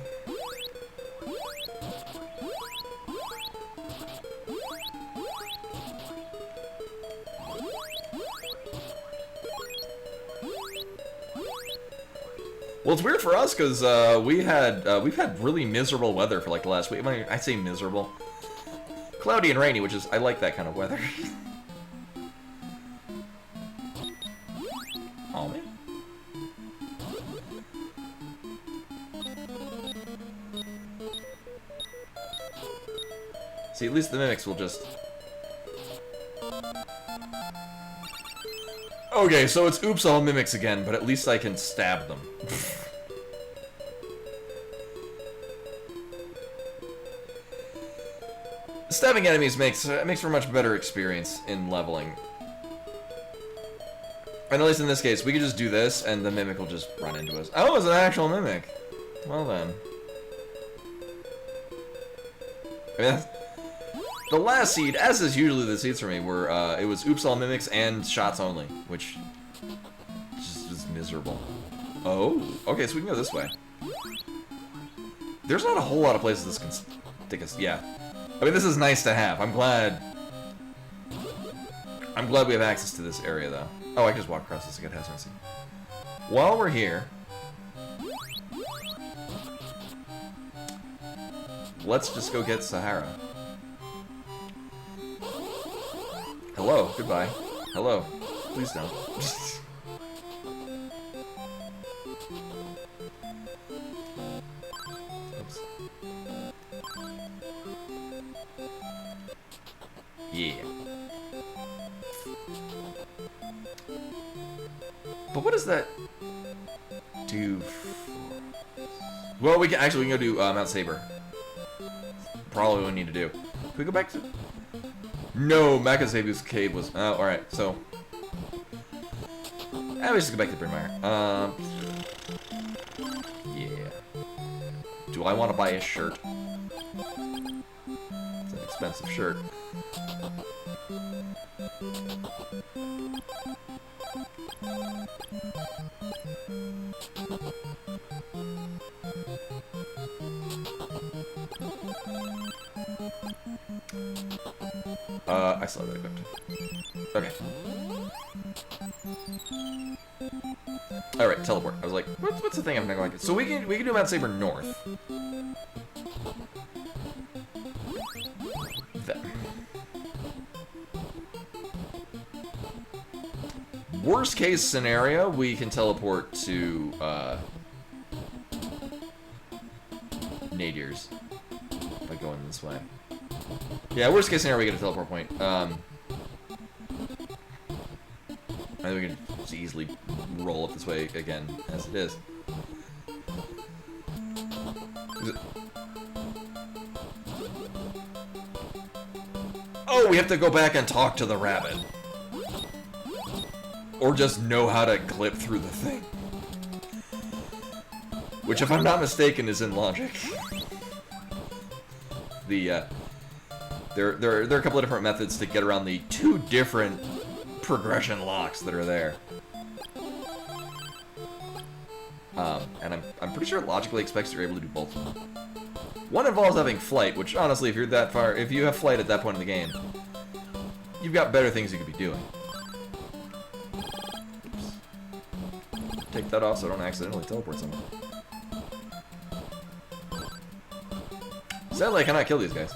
Well, it's weird for us because we've had really miserable weather for like the last week. I mean, I say miserable, cloudy and rainy, which is I like that kind of weather. Oh man. See, at least the mimics will just. Okay, so it's oops all mimics again, but at least I can stab them. Stabbing enemies makes for a much better experience in leveling. And at least in this case, we could just do this, and the mimic will just run into us. Oh, it's an actual mimic. Well then. I mean, the last seed, as is usually the seeds for me, were, it was oops all mimics and shots only, which just was miserable. Oh, okay, so we can go this way. There's not a whole lot of places this can take us, yeah. I mean, this is nice to have. I'm glad we have access to this area, though. Oh, I can just walk across this to get hazmat. While we're here, let's just go get Sahara. Hello, goodbye. Hello. Please don't. Oops. Yeah. But what does that do for... Well, we can go do Mount Saber. Probably what we need to do. Can we go back to... No, Makazebu's cave was... Oh, alright, so... let's just go back to Bryn Mawr. Yeah. Do I want to buy a shirt? It's an expensive shirt. I still have that equipped. Okay. Alright, teleport. I was like, what's the thing I'm not going to... So we can do Mount Saber North. That. Worst case scenario, we can teleport to Nadir's by going this way. Yeah, worst case scenario, we get a teleport point. I think we can just easily roll up this way again, as it is. Oh, we have to go back and talk to the rabbit. Or just know how to clip through the thing. Which, if I'm not mistaken, is in logic. There are a couple of different methods to get around the 2 different progression locks that are there. And I'm pretty sure it logically expects you're able to do both of them. One involves having flight, which honestly, if you have flight at that point in the game, you've got better things you could be doing. Oops. Take that off so I don't accidentally teleport somewhere. Sadly, I cannot kill these guys.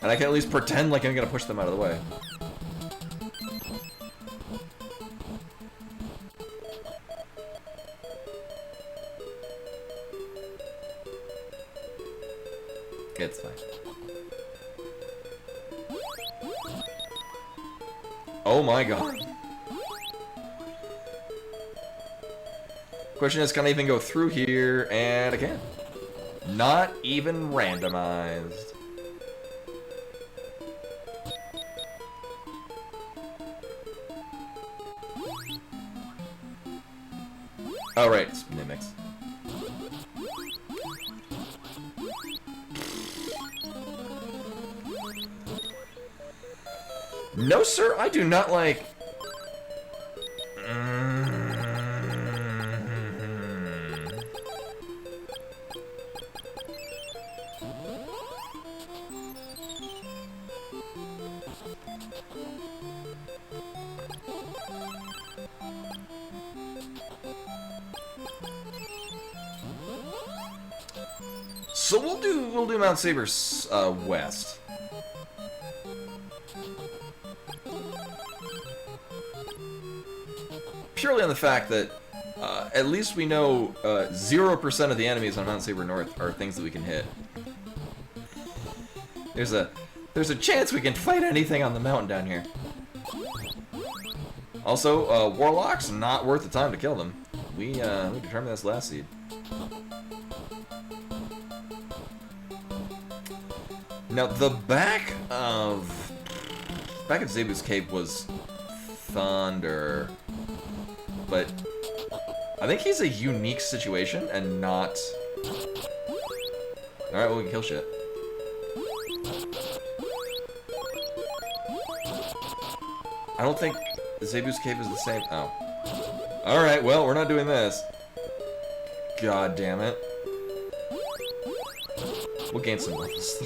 And I can at least pretend like I'm gonna push them out of the way. It's fine. Oh my god. Question is, can I even go through here? And I can. Not even randomized. Oh, right, it's Mimics. No, sir, I do not like... So we'll do Mount Saber's west. Purely on the fact that at least we know 0% of the enemies on Mount Saber North are things that we can hit. There's a chance we can fight anything on the mountain down here. Also, Warlocks, not worth the time to kill them. We determined this last seed. Now, the back of Zebu's cave was Thunder, but I think he's a unique situation and not... Alright, well, we can kill shit. I don't think Zebu's cave is the same... Oh. Alright, well, we're not doing this. God damn it. We'll gain some levels.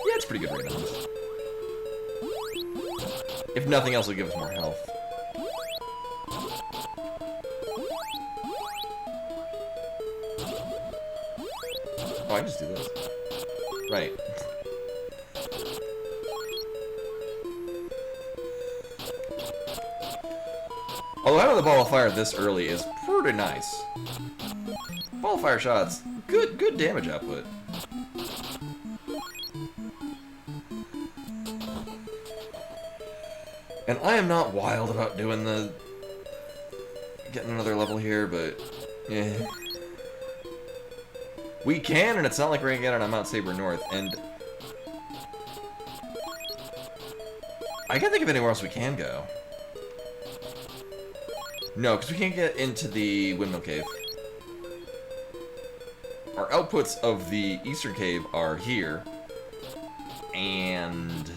Yeah, it's pretty good right now. If nothing else, it'll give us more health. Oh, I can just do this. Right. Although having the ball of fire this early is pretty nice. Ball of fire shots, good damage output. And I am not wild about doing the getting another level here, but yeah. We can, and it's not like we're gonna get it on Mount Saber North, and I can't think of anywhere else we can go. No, because we can't get into the Windmill Cave. Our outputs of the Eastern Cave are here, and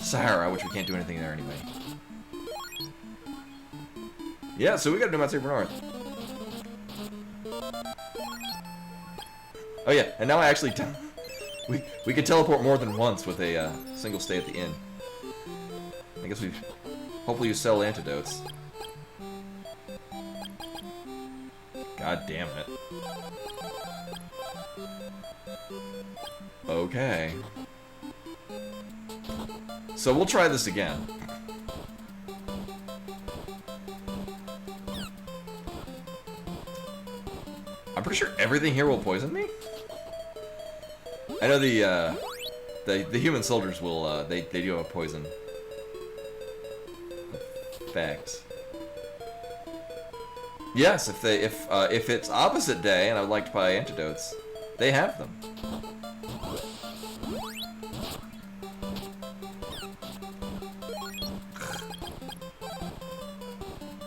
Sahara, which we can't do anything there anyway. Yeah, so we gotta do Mount Saber North. Oh yeah, and now I actually we can teleport more than once with a single stay at the inn. I guess we hopefully you sell antidotes. God damn it. Okay. So we'll try this again. I'm pretty sure everything here will poison me. I know the human soldiers will they do have a poison effect. Yes, if it's opposite day and I would like to buy antidotes, they have them.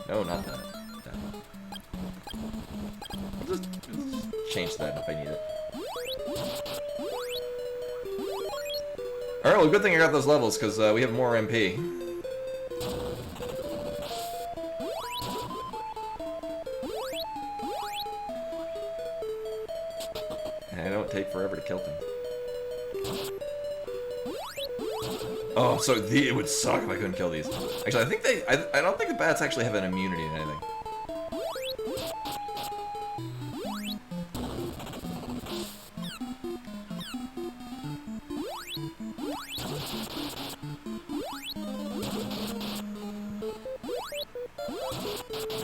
No, not that. I'll just change that if I need it. Alright, well, good thing I got those levels, because we have more MP. And I don't take forever to kill them. Oh, so it would suck if I couldn't kill these. Actually, I think I don't think the bats actually have an immunity to anything.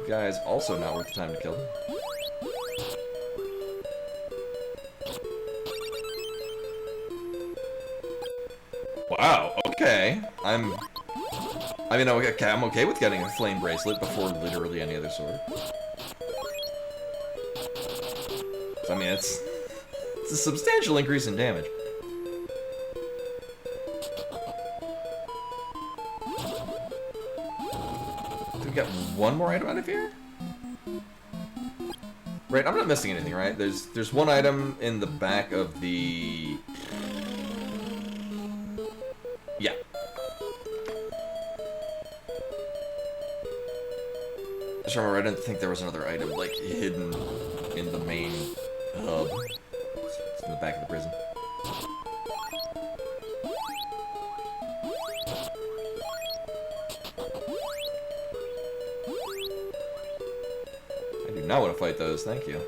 Guys, also not worth the time to kill them. Wow, okay. I'm okay with getting a flame bracelet before literally any other sword. So, I mean, it's a substantial increase in damage. Do we get one more item out of here? Right, I'm not missing anything, right? There's one item in the back of the... Yeah. Just remember, I didn't think there was another item, like, hidden in the main hub. It's in the back of the prison. I do not want to fight those, thank you.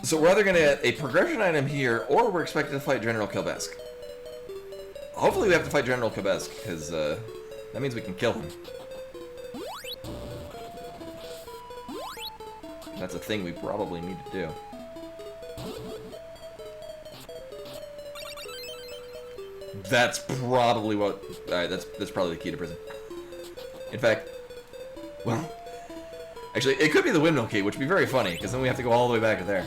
So we're either going to get a progression item here, or we're expected to fight General Kilbesk. Hopefully we have to fight General Kilbesk, because that means we can kill him. That's a thing we probably need to do. That's probably what... Alright, that's probably the key to prison. In fact... Well... Actually, it could be the windmill key, which would be very funny, because then we have to go all the way back to there.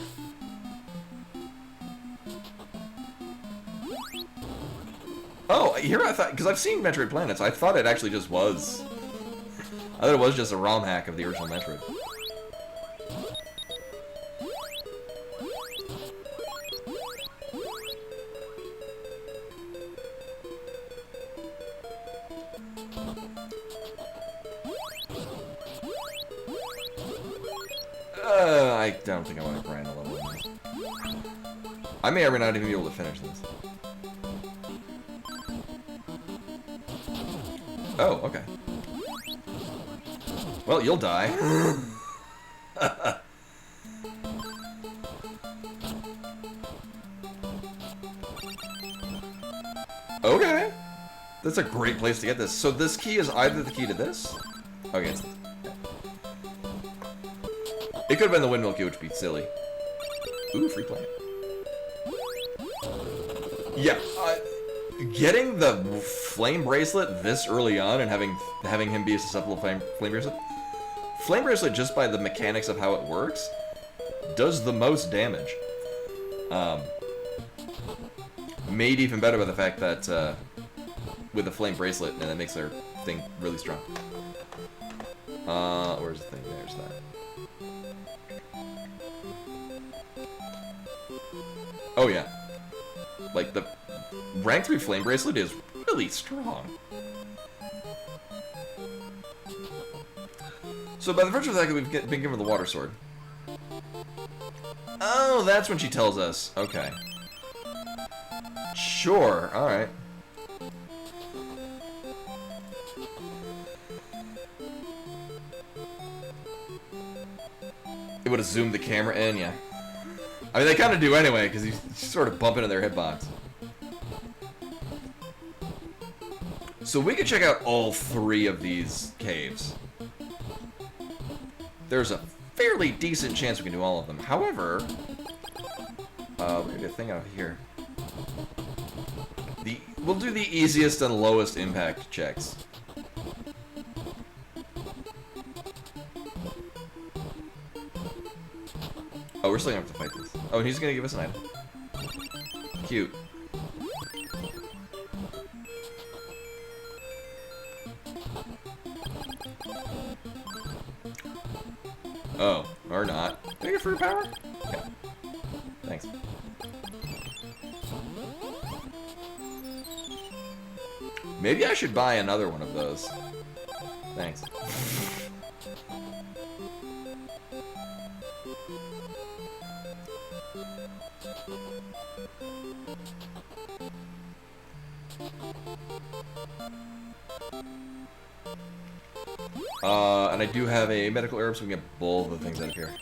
Oh, here I thought... Because I've seen Metroid Planets, I thought it actually just was... I thought it was just a ROM hack of the original Metroid. I don't think I want to grind a level in this. I may or may not even be able to finish this. Oh, okay. Well, you'll die. Okay. That's a great place to get this. So this key is either the key to this. Okay, it's this. It could have been the windmill key, which would be silly. Ooh, free plant. Yeah, getting the flame bracelet this early on and having him be a susceptible flame bracelet. Flame bracelet, just by the mechanics of how it works, does the most damage. Made even better by the fact that with the flame bracelet, and that makes their thing really strong. Where's the thing? There's that. Oh yeah. Like, the rank 3 flame bracelet is really strong. So by the virtue of the fact that we've been given the water sword. Oh, that's when she tells us. Okay. Sure, alright. It would have zoomed the camera in, yeah. I mean, they kind of do anyway, because you sort of bump into their hitbox. So we could check out all 3 of these caves. There's a fairly decent chance we can do all of them. However, we're gonna get a thing out here. We'll do the easiest and lowest impact checks. Oh, we're still gonna have to fight this. Oh, and he's gonna give us an item. Cute. Oh, or not. Did I get free power? Yeah. Thanks. Maybe I should buy another one of those. Thanks. And I do have a medical herb, so we can get both of the things out of here.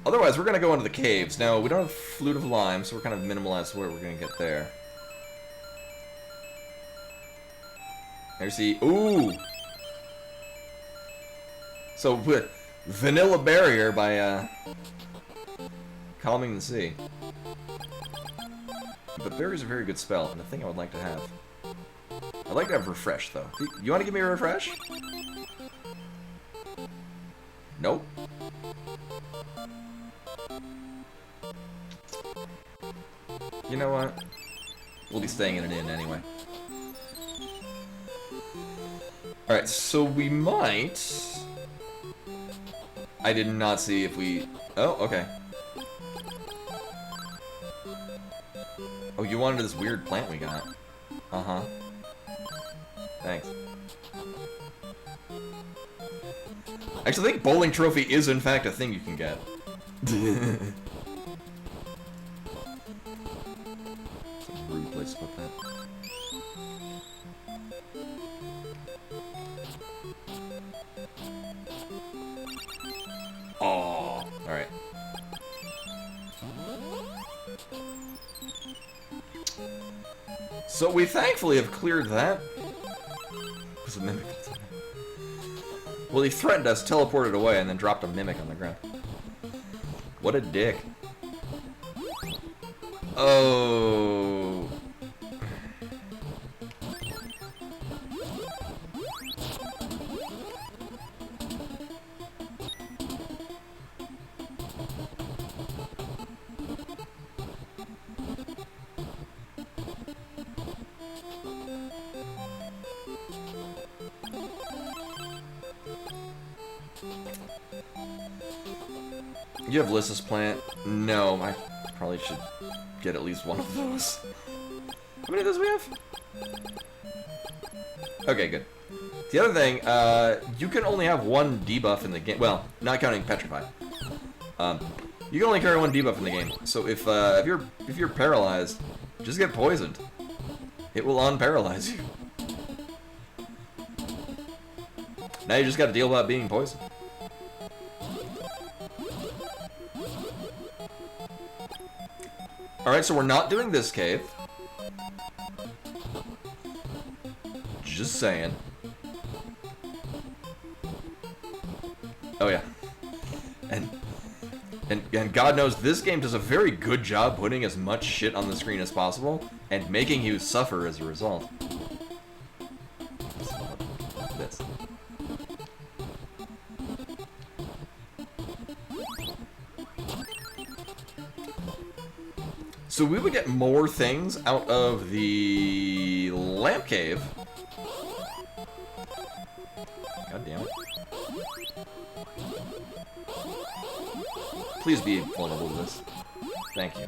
Otherwise, we're gonna go into the caves. Now, we don't have Flute of Lime, so we're kind of minimalized what we're gonna get there. There's the... Ooh! So, Vanilla Barrier by, Calming the Sea. But Barrier's a very good spell, and the thing I would like to have. I'd like to have Refresh, though. You want to give me a Refresh? Nope. You know what? We'll be staying in an inn anyway. Alright, so we might... I did not see if we... Oh, okay. Oh, you wanted this weird plant we got. Uh-huh. Thanks. Actually, I think Bowling Trophy is, in fact, a thing you can get. Some rude place to put that. Oh, alright. So we thankfully have cleared that. Was a mimic. Well, he threatened us, teleported away, and then dropped a mimic on the ground. What a dick. Oh. You have Lyssus plant? No, I probably should get at least one of those. How many of those we have? Okay, good. The other thing, you can only have one debuff in the game. Well, not counting Petrify. You can only carry one debuff in the game, so if you're paralyzed, just get poisoned. It will unparalyze you. Now you just got to deal with being poisoned. All right, so we're not doing this cave. Just saying. Oh yeah. And God knows this game does a very good job putting as much shit on the screen as possible and making you suffer as a result. This. So we would get more things out of the lamp cave. God damn it. Please be vulnerable to this. Thank you.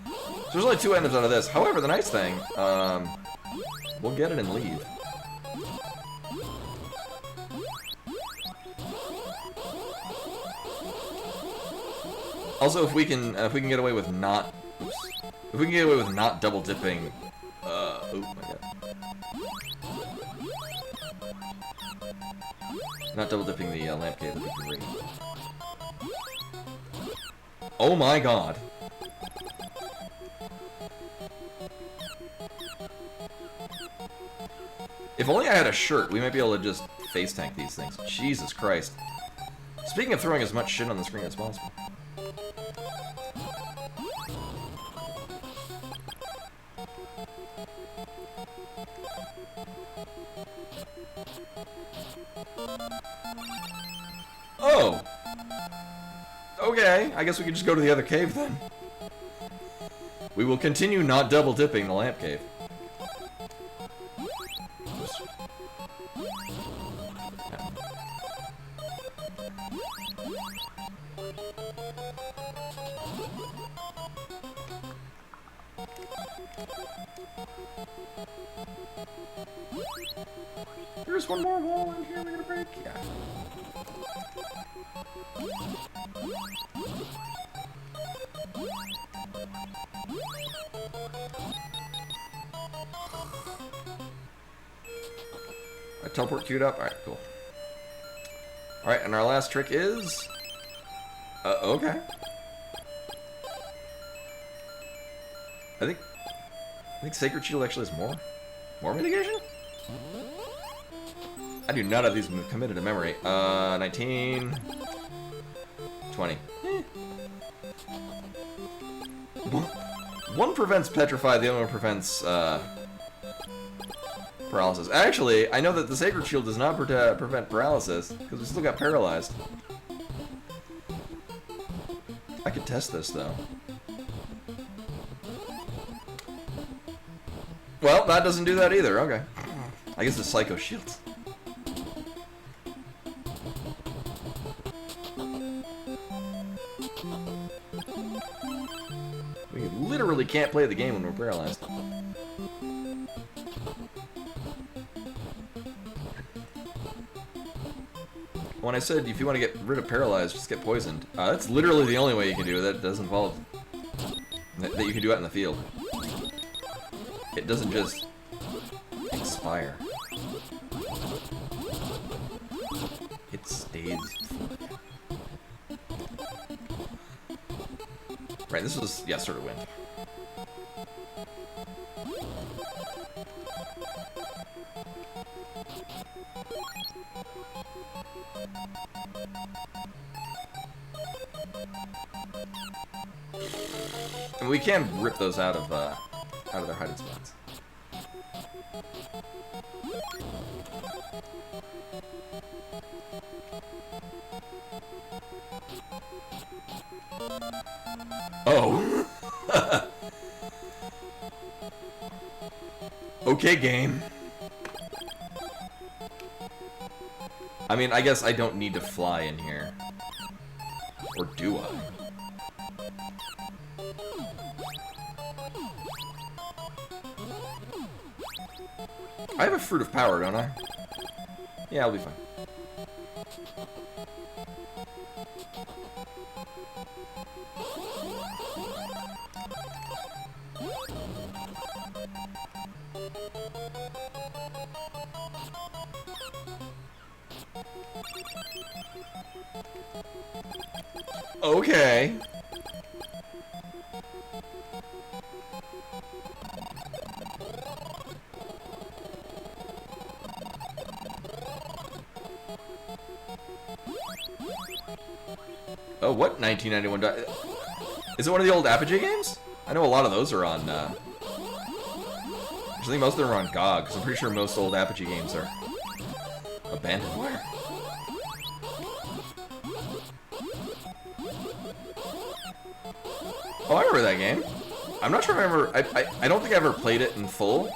So there's only 2 items out of this. However, the nice thing, we'll get it and leave. Also, if we can get away with not, if we can get away with not double dipping, oh my god. Not double dipping the lamp cave, that'd be great. Oh my god. If only I had a shirt, we might be able to just face tank these things. Jesus Christ. Speaking of throwing as much shit on the screen as possible. Oh! Okay, I guess we could just go to the other cave then. We will continue not double dipping the lamp cave. There's one more wall in here we're gonna break. Yeah. A teleport queued up. Alright, cool. Alright, and our last trick is... okay. I think Sacred Shield actually has more mitigation? I do not have these committed to memory. 19... 20. One prevents Petrify, the other one prevents, paralysis. Actually, I know that the Sacred Shield does not prevent paralysis, because we still got paralyzed. I could test this, though. Well, that doesn't do that either, okay. I guess the Psycho Shields. We literally can't play the game when we're paralyzed. When I said if you want to get rid of paralyzed, just get poisoned. That's literally the only way you can do it. That does involve that you can do it in the field. It doesn't just expire. It stays. Right, this was, yeah, sort of wind. And we can rip those out of their hiding spots. Oh. Okay, game. I mean, I guess I don't need to fly in here. Or do I? I have a Fruit of Power, don't I? Yeah, I'll be fine. Okay. Oh, what 1991? Is it one of the old Apogee games? I know a lot of those are on. I think most of them are on GOG, because I'm pretty sure most old Apogee games are abandonware. Oh, I remember that game. I'm not sure if I don't think I ever played it in full.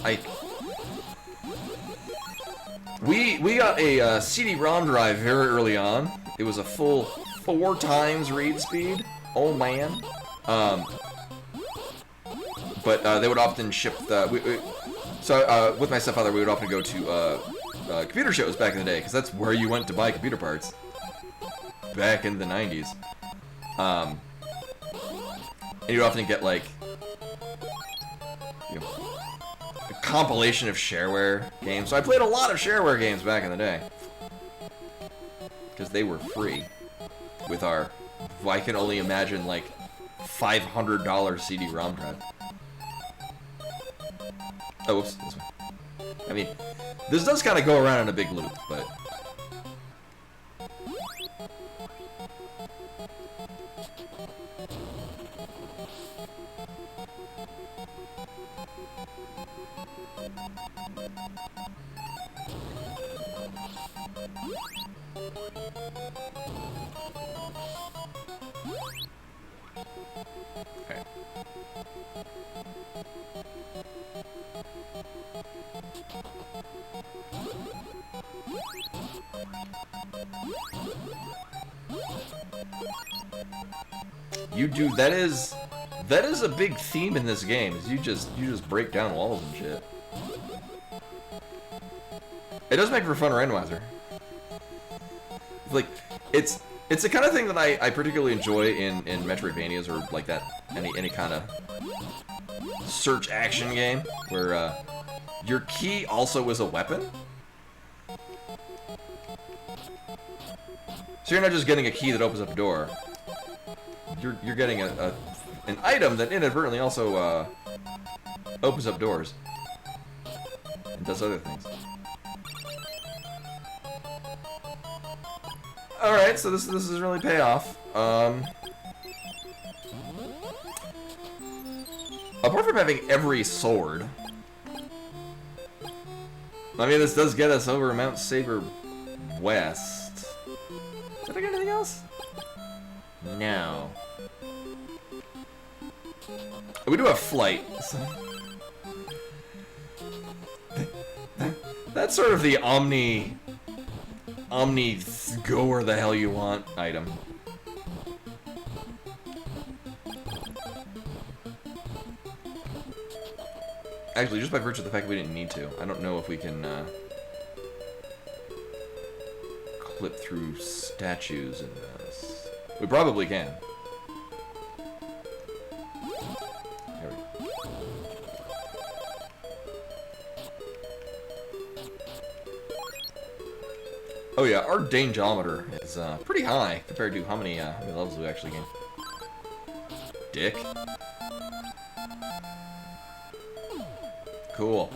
We got a CD-ROM drive very early on. It was a full 4 times read speed. Oh man. But they would often ship the. So with my stepfather, we would often go to computer shows back in the day, because that's where you went to buy computer parts. Back in the 90s. And you'd often get like, you know, a compilation of shareware games. So I played a lot of shareware games back in the day, because they were free. With our, I can only imagine, like, $500 CD-ROM drive. Oh, whoops, this one. I mean, this does kind of go around in a big loop, but... Okay. You do, that is a big theme in this game, is you just break down walls and shit. It does make for a fun randomizer. Like, it's the kind of thing that I particularly enjoy in Metroidvanias, or like that, any kind of search action game, where your key also is a weapon. So you're not just getting a key that opens up a door. You're getting an item that inadvertently also opens up doors and does other things. All right, so this is really payoff. Apart from having every sword, I mean, this does get us over Mount Saber West. Did I get anything else? No. We do have flight. So. That's sort of the Omni go where the hell you want item. Actually, just by virtue of the fact that we didn't need to, I don't know if we can clip through statues in this. We probably can. There we go. Oh yeah, our dangeometer is pretty high compared to how many levels we actually gain. Dick. Cool.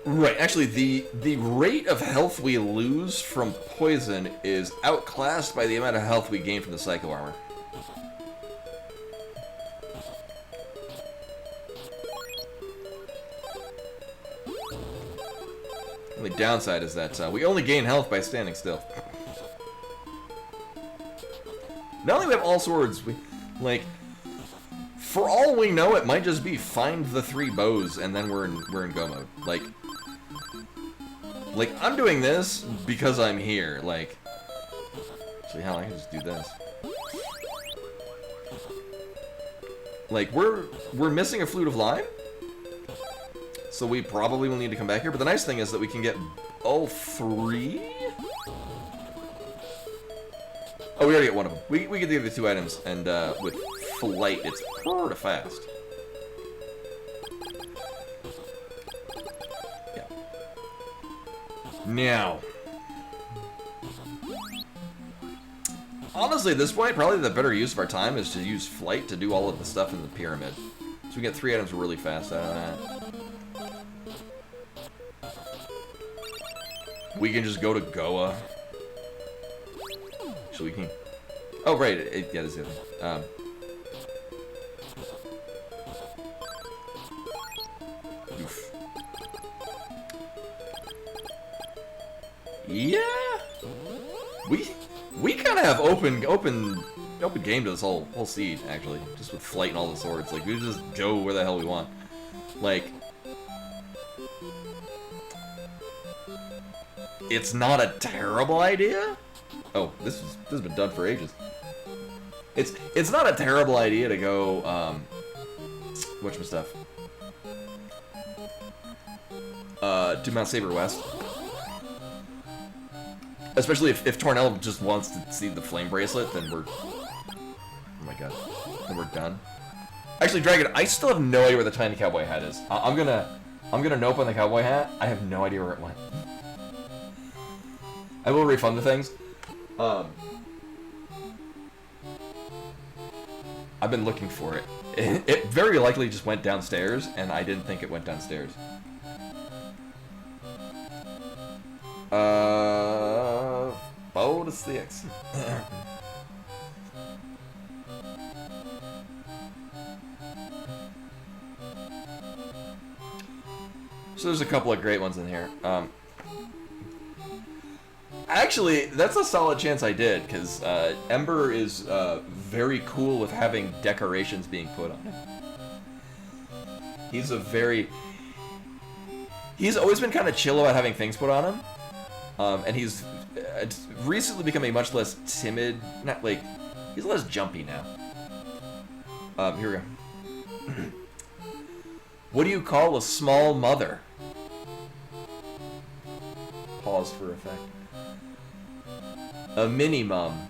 Right, actually, the rate of health we lose from poison is outclassed by the amount of health we gain from the Psycho Armor. The only downside is that we only gain health by standing still. Not only do we have all swords, we, like... For all we know, it might just be find the 3 bows and then we're in go mode. Like I'm doing this because I'm here. Like, actually, hell, I can just do this. Like we're missing a flute of lime, So we probably will need to come back here, but the nice thing is that we can get all 3? Oh, we already get one of them. We get the other 2 items, and with flight, it's pretty fast. Yeah. Now, honestly, at this point, probably the better use of our time is to use flight to do all of the stuff in the pyramid. So we get 3 items really fast out of that. We can just go to Goa. Actually, we can... Oh, right. Yeah, this is the other thing. Oof. Yeah. We kind of have open game to this whole seed, actually. Just with flight and all the swords. Like, we just go where the hell we want. Like... It's not a terrible idea. Oh, this has been done for ages. It's not a terrible idea to go whatchamstuff. To Mount Saber West. Especially if Tornell just wants to see the flame bracelet, then we're oh my god. Then we're done. Actually, Dragon, I still have no idea where the tiny cowboy hat is. I'm gonna nope on the cowboy hat. I have no idea where it went. I will refund the things. I've been looking for it. It very likely just went downstairs, and I didn't think it went downstairs. Bow to 6. So there's a couple of great ones in here. Actually, that's a solid chance I did, because Ember is very cool with having decorations being put on him. He's always been kind of chill about having things put on him, and he's recently become a much less timid, not like, he's less jumpy now. Here we go. What do you call a small mother? Pause for effect. A mini-mum.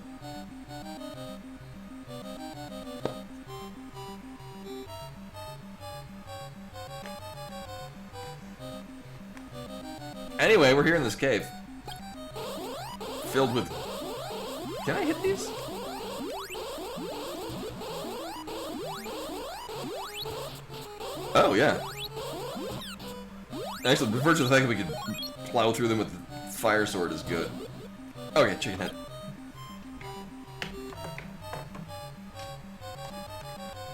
Anyway, we're here in this cave. Filled with... Can I hit these? Oh, yeah. Actually, the virtual fact that we could plow through them with the fire sword is good. Okay, chicken head.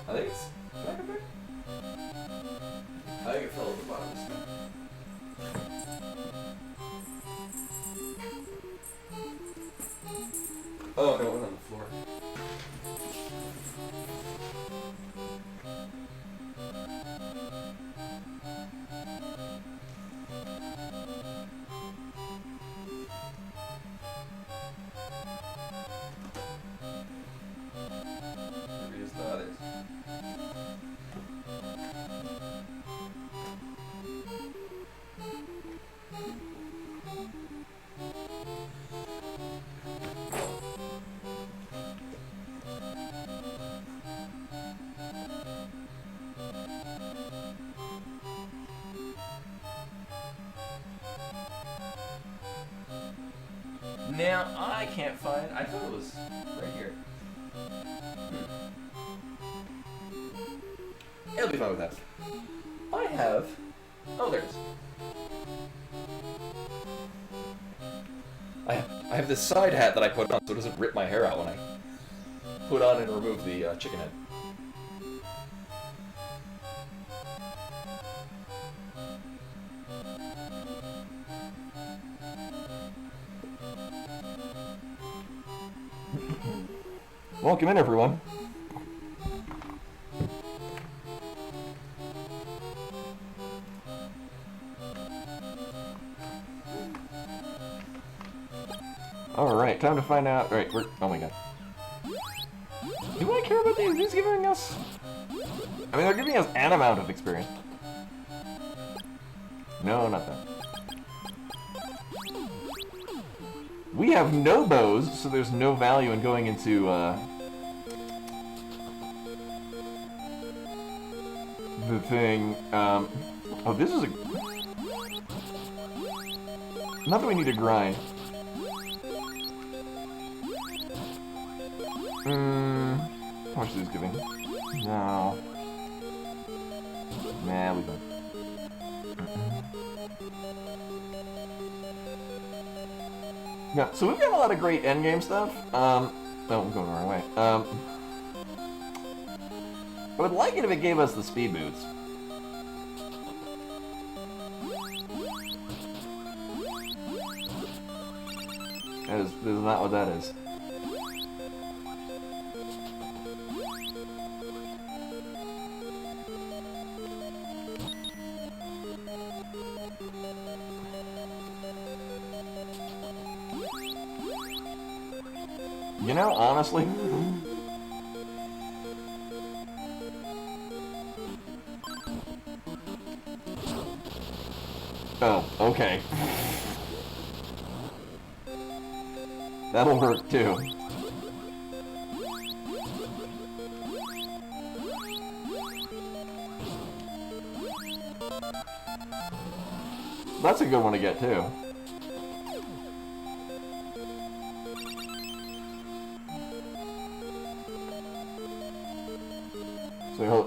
I think it's back up there. I think it fell at the bottom of the stuff. Oh, no, it went on the floor. Here's the others. Now, I can't find... I thought it was right here. It'll be fine with that. I have... Oh, there it is. I have this side hat that I put on so it doesn't rip my hair out when I put on and remove the chicken head. Welcome in, everyone. Alright, time to find out. Alright, oh my god. Do I care about these? These giving us... I mean, they're giving us an amount of experience. No, not that. We have no bows, so there's no value in going into, the thing. Oh, this is a... Not that we need to grind. How much is this giving? No. Nah, we don't. Yeah, so we've got a lot of great endgame stuff. Oh, I'm going the wrong way. I would like it if it gave us the speed boots. That is not what that is. You know, honestly... Oh, okay. That'll work, too. That's a good one to get, too.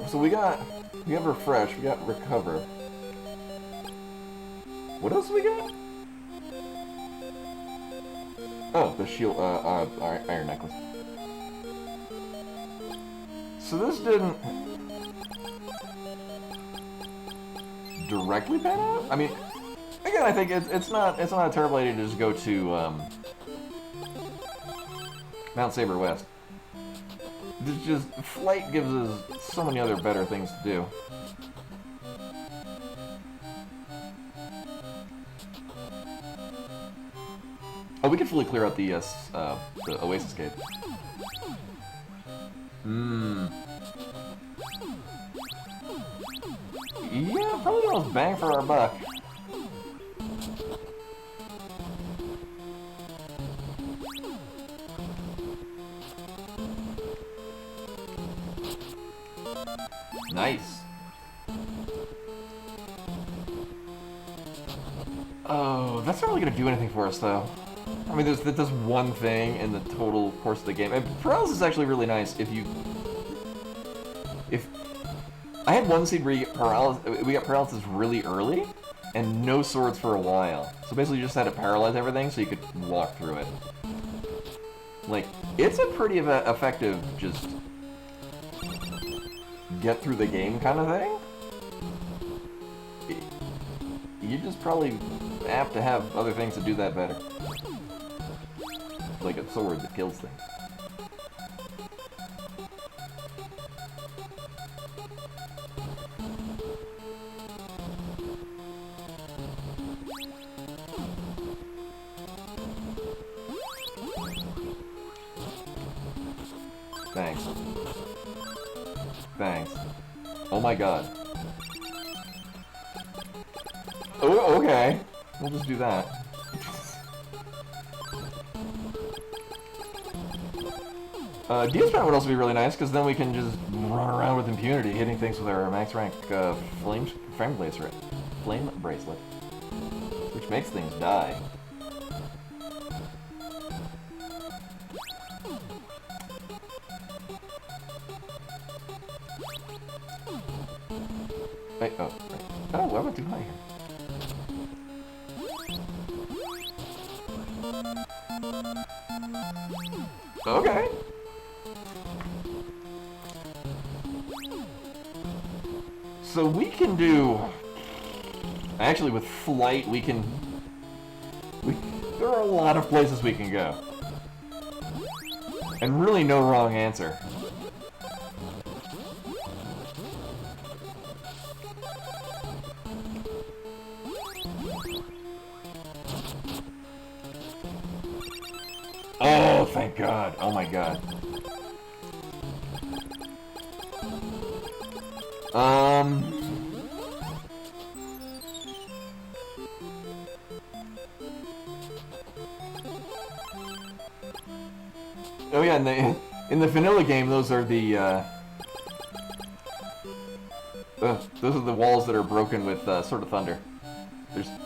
So we got refresh, we got recover. What else we got? Oh, the shield, iron necklace. So this didn't directly pan out? I mean, again, I think it's not a terrible idea to just go to Mount Saber West. It's just flight gives us so many other better things to do. Oh, we could fully clear out the Oasis Cave. Yeah, probably the most bang for our buck. Nice. Oh, that's not really gonna do anything for us, though. I mean, that does one thing in the total course of the game. And paralysis is actually really nice if you... If... I had one seed where you get paralysis, we got paralysis really early, and no swords for a while. So basically you just had to paralyze everything so you could walk through it. Like, it's a pretty effective, just... get through the game kind of thing. You just probably have to have other things to do that better. Like a sword that kills things. Thanks. Thanks. Oh my god. Oh, okay. We'll just do that. DS-Pan would also be really nice, because then we can just run around with impunity, hitting things with our max rank flame bracelet, which makes things die. Wait, oh, right. Oh, why am I too high here? Okay. So we can do... Actually, with flight, we can... There are a lot of places we can go. And really no wrong answer. Oh, thank God. Oh my God. Oh yeah, in the vanilla game, those are the walls that are broken with Sword of Thunder.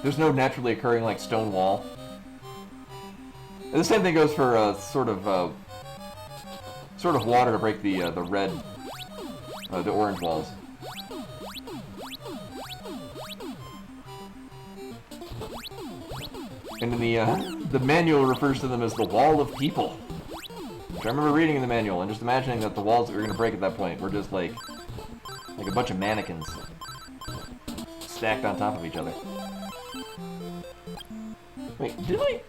There's no naturally occurring like stone wall. And the same thing goes for sort of water to break the orange walls. And in the manual refers to them as the Wall of People. Which I remember reading in the manual and just imagining that the walls that we were going to break at that point were just like a bunch of mannequins stacked on top of each other. Wait, did I?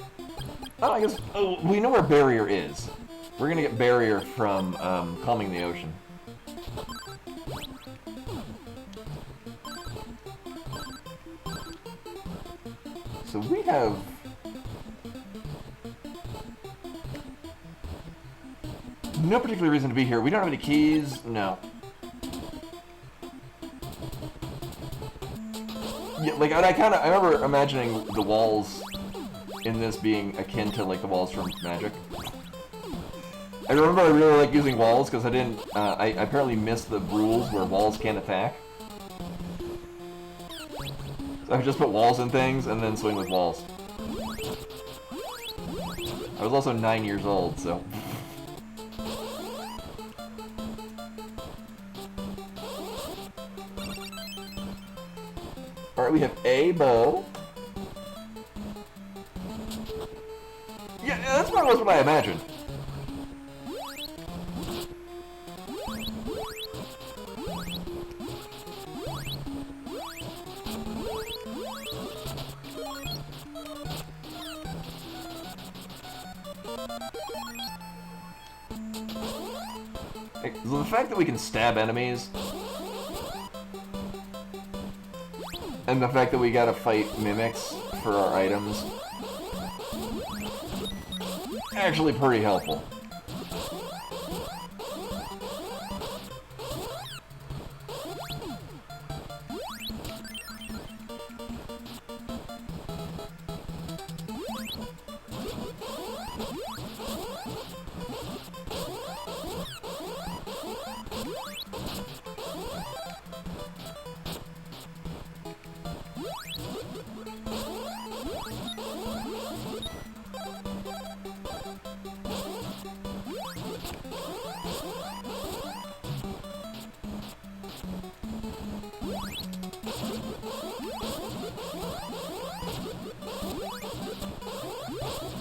Oh, I guess... Oh, we know where Barrier is. We're going to get Barrier from Calming the Ocean. So we have... no particular reason to be here. We don't have any keys. No. Yeah, like I remember imagining the walls in this being akin to like the walls from Magic. I remember I really like using walls because I didn't. I apparently missed the rules where walls can't attack. So I would just put walls in things and then swing with walls. I was also 9 years old, so. Alright, we have a bow. Yeah, that's more or less what I imagined. So the fact that we can stab enemies, and the fact that we gotta fight mimics for our items, actually pretty helpful.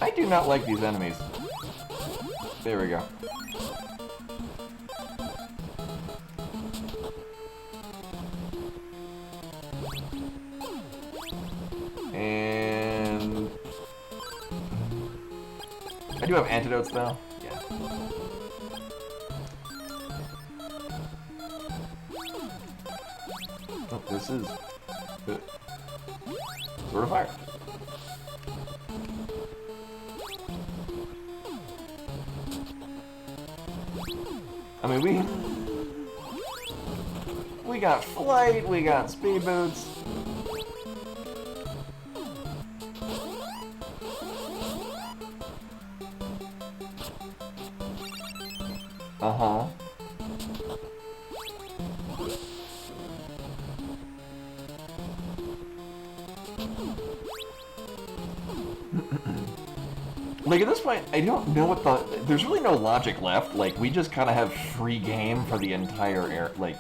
I do not like these enemies. There we go. And I do have antidotes though. Yeah. Oh, this is Sword of Fire. I mean, we got flight, we got speed boots. Uh-huh. Like, at this point, I don't know what there's really no logic left. Like, we just kind of have free game for the entire air. Like,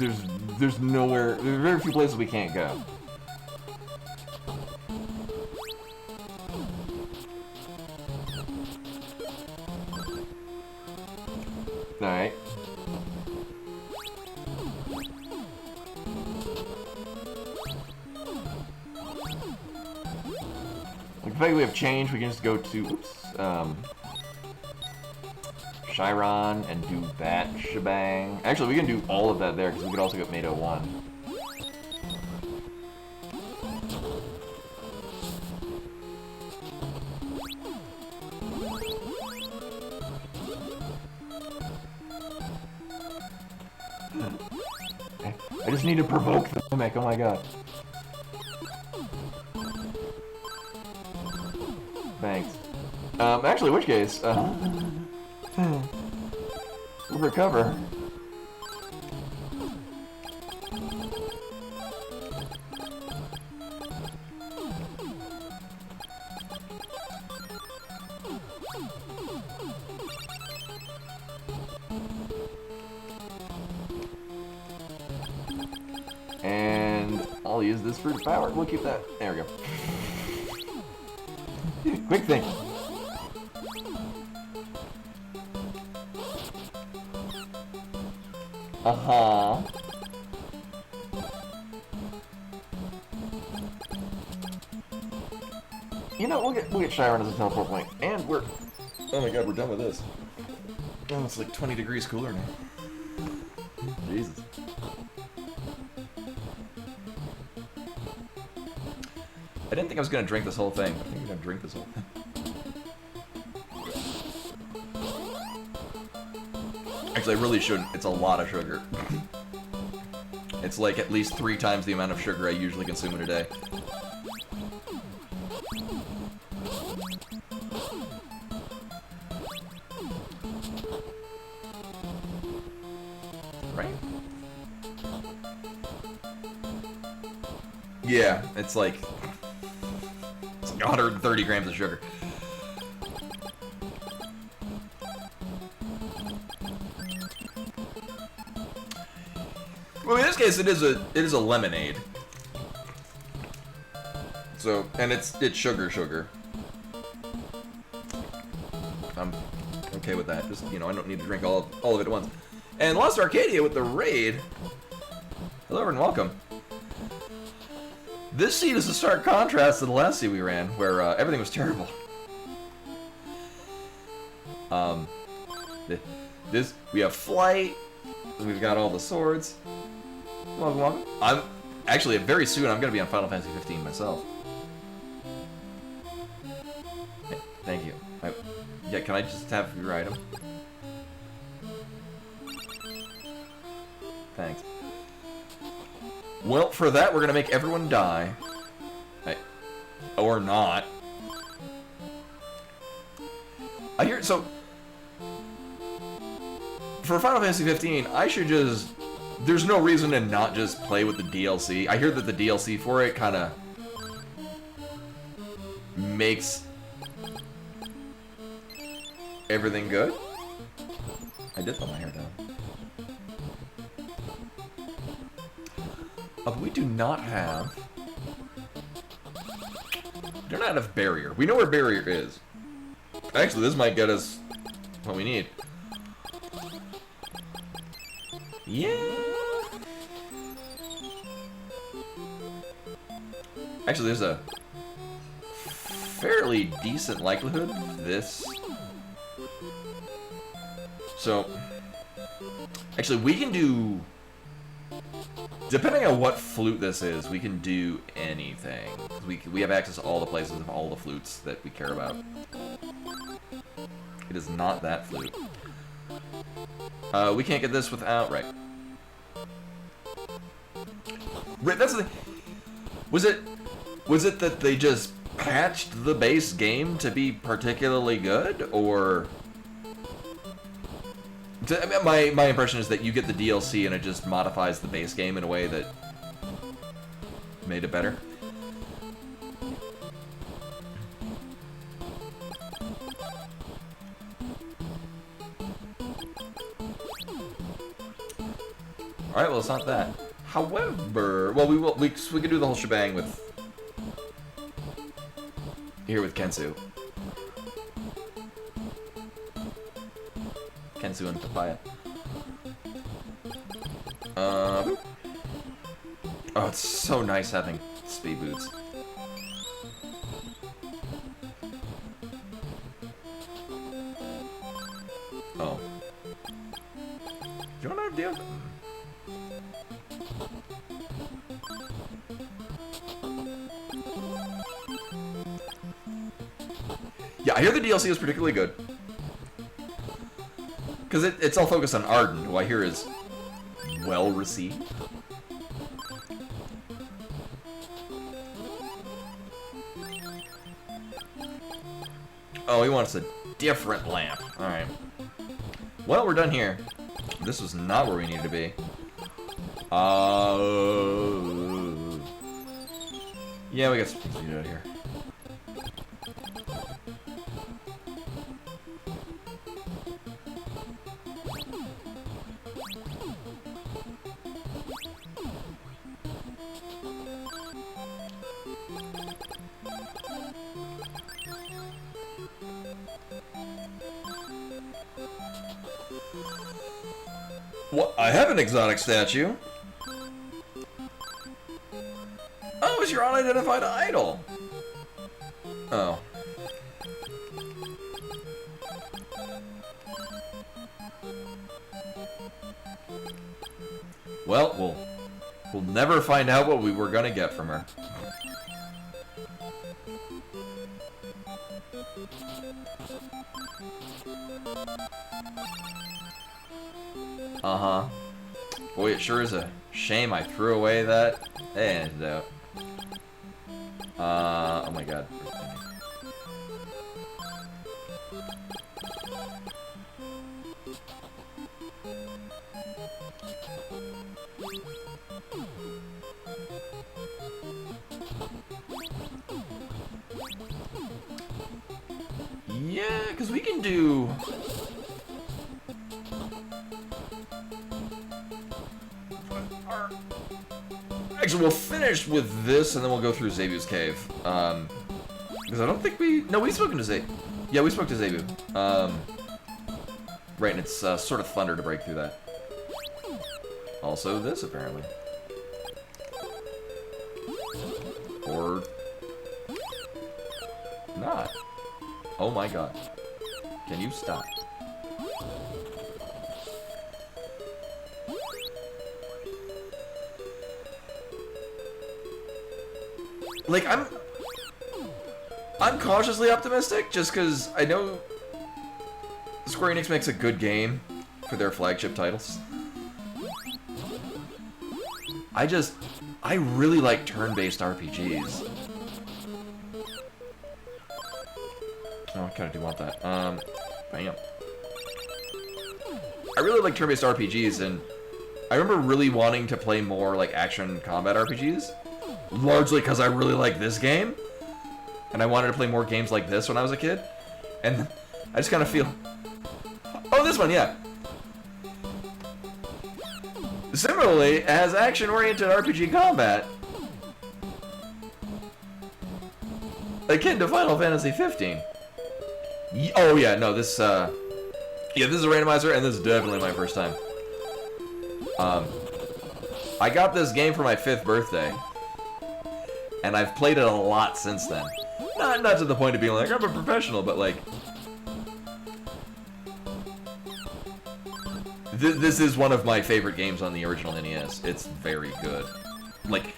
there's nowhere, there's very few places we can't go. Alright. Like, the fact that we have change, we can just go to, oops, Chiron and do that shebang. Actually, we can do all of that there, because we could also get Mado 1. I just need to provoke the mimic, oh my god. Thanks. Actually, in which case, We'll recover. And I'll use this fruit of power. We'll keep that. There we go. Quick thing. Uh-huh. You know, we'll get Chiron as a teleport point. And we're... Oh my god, we're done with this. Oh, it's like 20 degrees cooler now. Jesus. I didn't think I was gonna drink this whole thing. I think I'm gonna drink this whole thing. Actually, I really shouldn't. It's a lot of sugar. It's like at least 3 times the amount of sugar I usually consume in a day. Right? Yeah, it's like 130 grams of sugar. Well, in this case, it is a lemonade. So, and it's sugar. I'm okay with that. Just, you know, I don't need to drink all of it at once. And Lost Arcadia with the raid. Hello and welcome. This seed is a stark contrast to the last seed we ran, where everything was terrible. We have flight. We've got all the swords. Welcome. I'm actually very soon. I'm gonna be on Final Fantasy 15 myself. Hey, thank you. Yeah, can I just have your item? Thanks. Well, for that, we're gonna make everyone die. Or not. I hear so. For Final Fantasy 15, I should just. There's no reason to not just play with the DLC. I hear that the DLC for it kind of makes everything good. I did put my hair down. But we do not have... We do not have barrier. We know where barrier is. Actually, this might get us what we need. Yeah. Actually, there's a fairly decent likelihood this. So, actually, we can do. Depending on what flute this is, we can do anything. We have access to all the places of all the flutes that we care about. It is not that flute. We can't get this without... Right. Right, that's the thing. Was it that they just patched the base game to be particularly good, or... My impression is that you get the DLC and it just modifies the base game in a way that made it better. Alright, well, it's not that. However, well, we can do the whole shebang with... Here with Kensu. Kensu and Papaya. Oh, it's so nice having speed boots. Oh. Do you want to deal? Yeah, I hear the DLC is particularly good. Because it's all focused on Arden, who I hear is well received. Oh, he wants a different lamp. Alright. Well, we're done here. This was not where we needed to be. Yeah, we got some things to do out here. What? I have an exotic statue. Oh, it's your unidentified idol. Oh. Well, we'll never find out what we were gonna get from her. Uh-huh. Boy, it sure is a shame I threw away that antidote. Oh my god. Yeah, because we can do... Actually, we'll finish with this, and then we'll go through Zebu's cave. Because I don't think we... No, we've spoken to Zebu. Yeah, we spoke to Zebu. Right, and it's sort of thunder to break through that. Also this, apparently. Or... not. Oh my god. Can you stop? Like, I'm cautiously optimistic, just because I know Square Enix makes a good game for their flagship titles. I really like turn-based RPGs. Oh, I kind of do want that. Bam. I really like turn-based RPGs, and I remember really wanting to play more, like, action combat RPGs. Largely because I really like this game. And I wanted to play more games like this when I was a kid. And I just kind of feel... Oh, this one, yeah. Similarly, it has action-oriented RPG combat. Akin to Final Fantasy 15. Oh, yeah, no, this, yeah, this is a randomizer, and this is definitely my first time. I got this game for my 5th birthday. And I've played it a lot since then. Not to the point of being like, I'm a professional, but like... This is one of my favorite games on the original NES. It's very good. Like,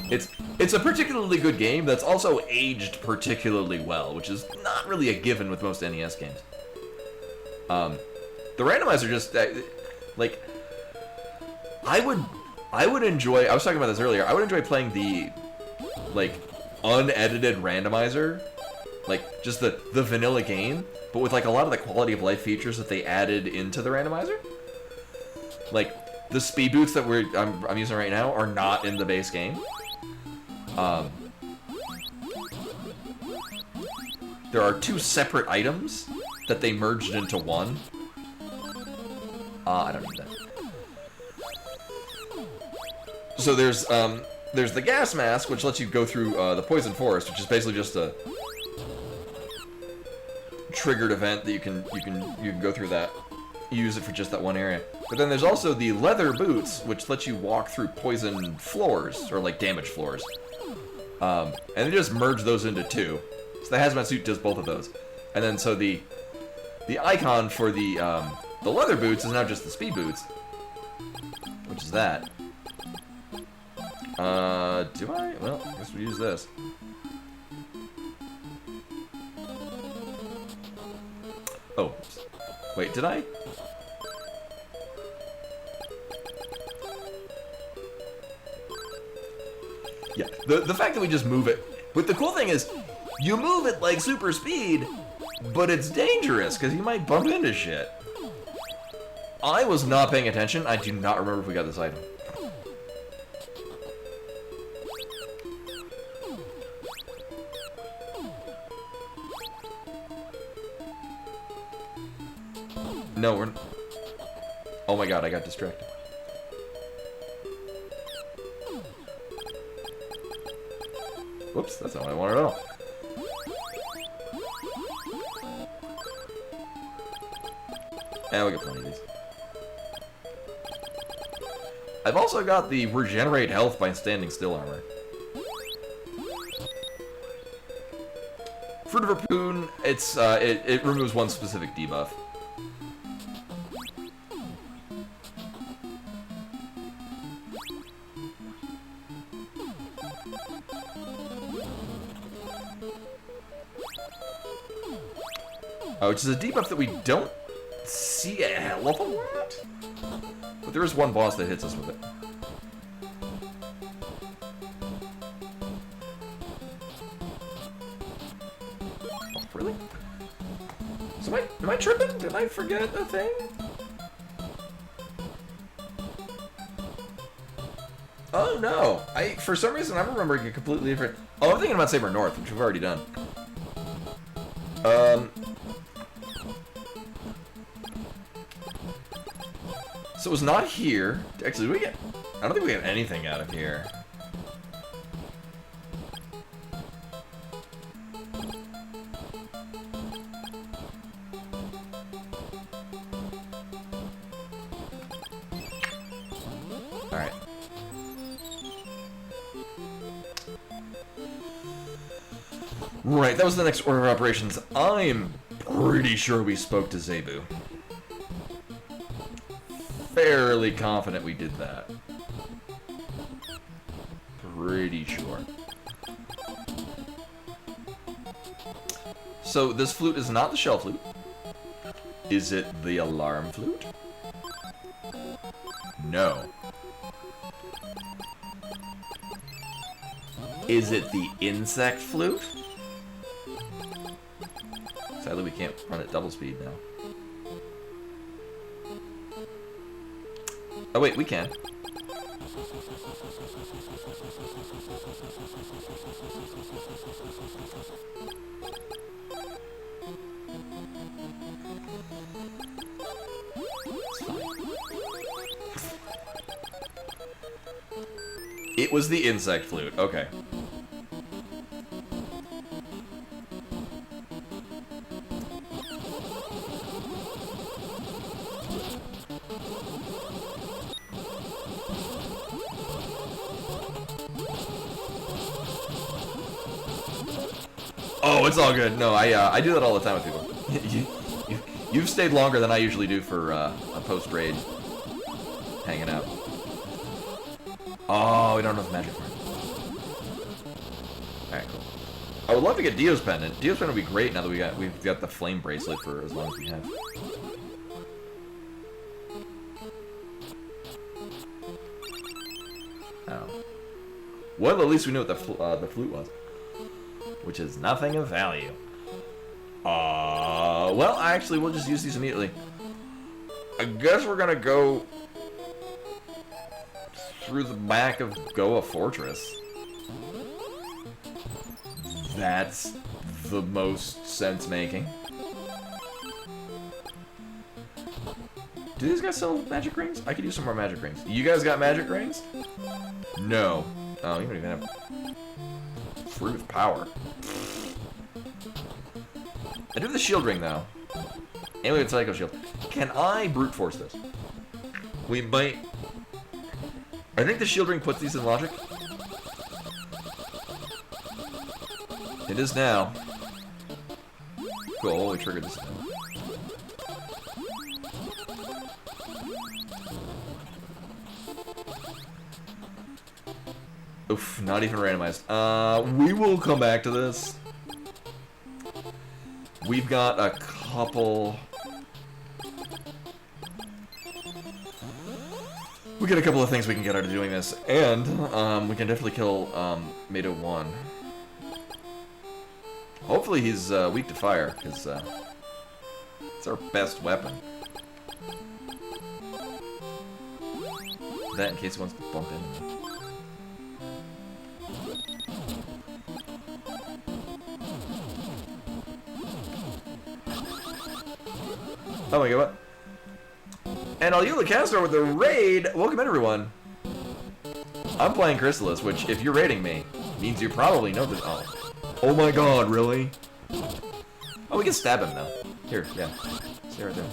it's a particularly good game that's also aged particularly well, which is not really a given with most NES games. The randomizer just, like... I would enjoy... I was talking about this earlier. I would enjoy playing the... like, unedited randomizer, like, just the vanilla game, but with, like, a lot of the quality of life features that they added into the randomizer. Like, the speed boots that I'm using right now are not in the base game. There are 2 separate items that they merged into one. I don't need that. So there's the gas mask, which lets you go through the poison forest, which is basically just a triggered event that you can go through that. You use it for just that one area. But then there's also the leather boots, which lets you walk through poison floors, or like damaged floors. And they just merge those into 2. So the hazmat suit does both of those. And then so the icon for the leather boots is now just the speed boots, which is that. Do I? Well, I guess we'll use this. Oh, wait, did I? Yeah, the fact that we just move it. But the cool thing is, you move it like super speed, but it's dangerous, because you might bump into shit. I was not paying attention. I do not remember if we got this item. No, we're... Oh my god, I got distracted. Whoops, that's not what I wanted at all. And we got plenty of these. I've also got the regenerate health by standing still armor. Fruit of Harpoon, it removes one specific debuff. Which is a debuff that we don't see a hell of a lot. But there is one boss that hits us with it. Oh, really? So am I tripping? Did I forget a thing? Oh no! For some reason I'm remembering a completely different... Oh, I'm thinking about Saber North, which we've already done. So it was not here. Actually, I don't think we get anything out of here. Alright. Right, that was the next order of operations. I'm pretty sure we spoke to Zebu. Fairly confident we did that. Pretty sure. So this flute is not the shell flute. Is it the alarm flute? No. Is it the insect flute? Sadly, we can't run at double speed now. Oh wait, we can. It was the insect flute. Okay. Oh, it's all good. No, I do that all the time with people. You've stayed longer than I usually do for a post-raid hanging out. Oh, we don't know the magic word. Alright, cool. I would love to get Dio's pendant. Dio's pendant would be great now that we've got the flame bracelet for as long as we have. Oh. Well, at least we know what the flute was. Which is nothing of value. Well, actually, we'll just use these immediately. I guess we're gonna go through the back of Goa Fortress. That's the most sense-making. Do these guys sell magic rings? I could use some more magic rings. You guys got magic rings? No. Oh, you don't even have... Fruit of Power. I do have the shield ring, though. And we have Psycho Shield. Can I brute force this? We might... I think the shield ring puts these in logic. It is now. Cool, we triggered this now. Oof, not even randomized. We will come back to this. We've got a couple... We got a couple of things we can get out of doing this, and we can definitely kill Mato 1. Hopefully he's weak to fire, because it's our best weapon. that in case he wants to bump into me. Oh my god, what? And I'll yield the caster with the raid. Welcome in, everyone. I'm playing Crystalis, which, if you're raiding me, means you probably know this. Oh my god, really? Oh, we can stab him, though. Here, yeah. Stay right there.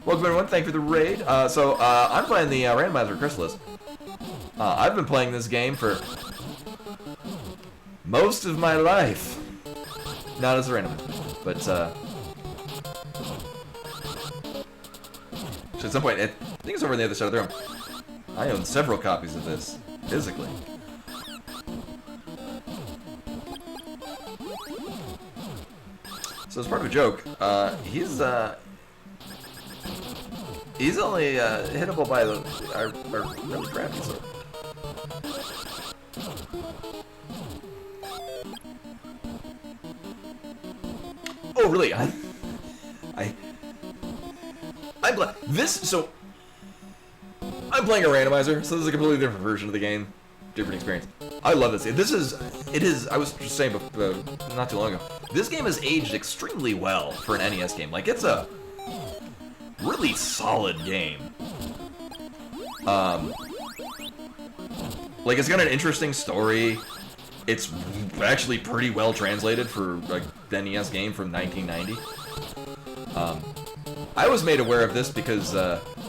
Welcome, everyone. Thank you for the raid. I'm playing the Randomizer Crystalis. I've been playing this game for most of my life. Not as a randomizer, but, so at some point, I think it's over on the other side of the room. I own several copies of this, physically. So as part of a joke, he's only hittable by our really crappy sword. Oh, really? I'm glad so I'm playing a randomizer, so this is a completely different version of the game, different experience. I love this. It is. I was just saying not too long ago. This game has aged extremely well for an NES game. Like, it's a really solid game. Like, it's got an interesting story. It's actually pretty well translated for like the NES game from 1990. I was made aware of this because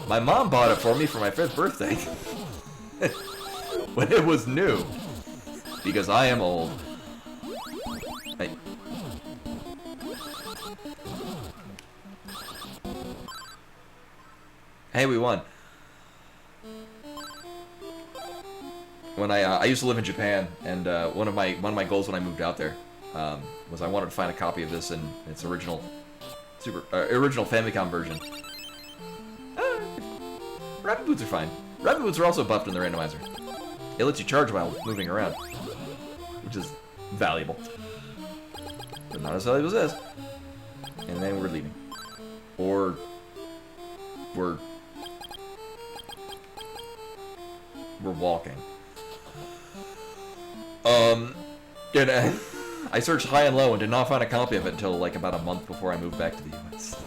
my mom bought it for me for my 5th birthday when it was new. Because I am old. Hey, we won. When I used to live in Japan, and one of my goals when I moved out there was I wanted to find a copy of this in its original Famicom version. Rapid boots are fine. Rapid boots are also buffed in the randomizer. It lets you charge while moving around, which is valuable, but not as valuable as this. And then we're leaving, or we're walking. And I searched high and low and did not find a copy of it until like about a month before I moved back to the US. So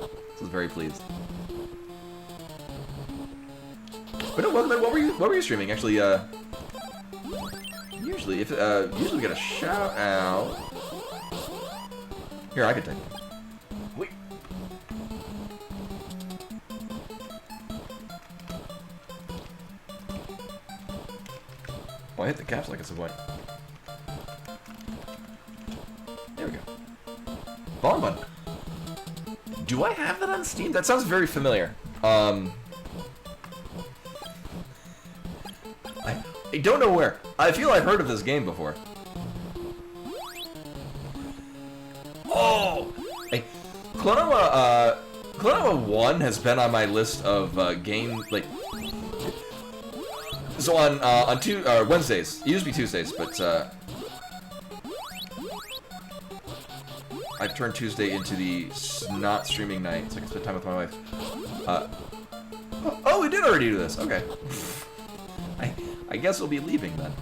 I was very pleased. But no, welcome. What were you streaming? Actually, usually we get a shout out. Here, I can take it. Wait. Oh, I hit the caps like it's a white. There we go. Bonbon. Do I have that on Steam? That sounds very familiar. I don't know where. I feel I've heard of this game before. Oh! Hey, Klonoa 1 has been on my list of game, like... So on Wednesdays, it used to be Tuesdays, but I've turned Tuesday into the not streaming night, so I can spend time with my wife. Oh, we did already do this. Okay. I guess we'll be leaving then.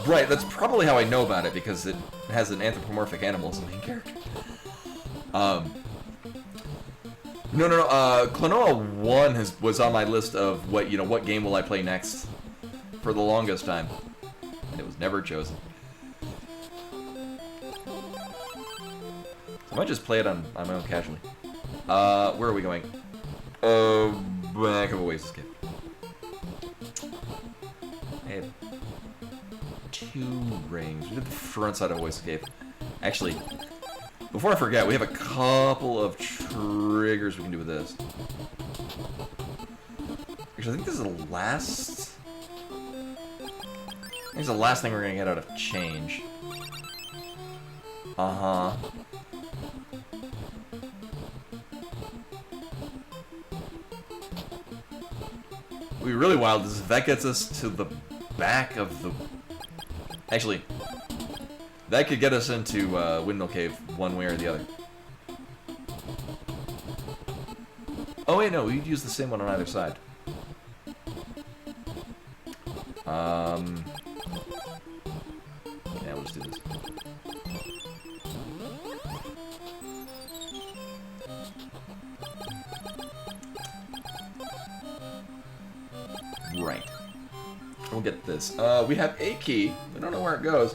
Right, that's probably how I know about it, because it has an anthropomorphic animal as the main character. No, Klonoa 1 was on my list of what game will I play next for the longest time, and it was never chosen. So I might just play it on my own casually. Where are we going? Back of a ways to skip. I have 2 rings. We did the front side of Voice Escape. Actually, before I forget, we have a couple of triggers we can do with this. Actually, I think this is the last... I think it's the last thing we're gonna get out of change. Uh-huh. What would be really wild is if that gets us to the back of the... Actually, That could get us into Windmill Cave one way or the other. Oh wait, no, we'd use the same one on either side. Yeah, we'll just do this. Right. We'll get this. We have a key. We don't know where it goes.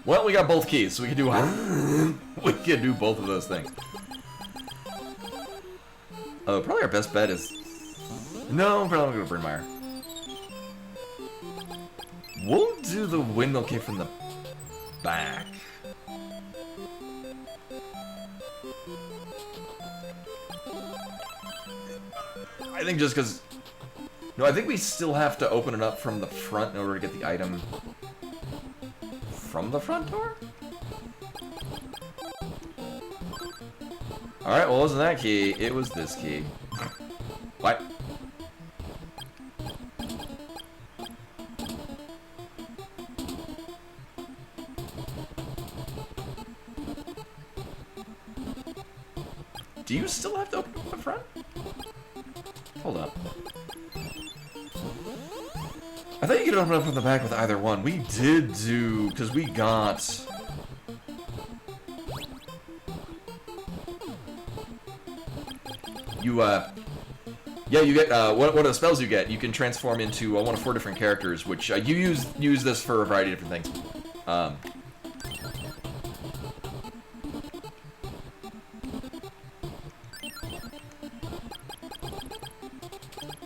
Well, we got both keys, so we can do we can do both of those things. Probably our best bet is no, probably gonna go Bryn Mawr. We'll do the Windmill Cave from the back. I think just because... No, I think we still have to open it up from the front in order to get the item from the front door? Alright, well, it wasn't that key. It was this key. What? Do you still have to open up the front? Hold up. I thought you could open up from the back with either one. We did do... Because we got... Yeah, you get, one of the spells you get, you can transform into one of 4 different characters, which, you use this for a variety of different things.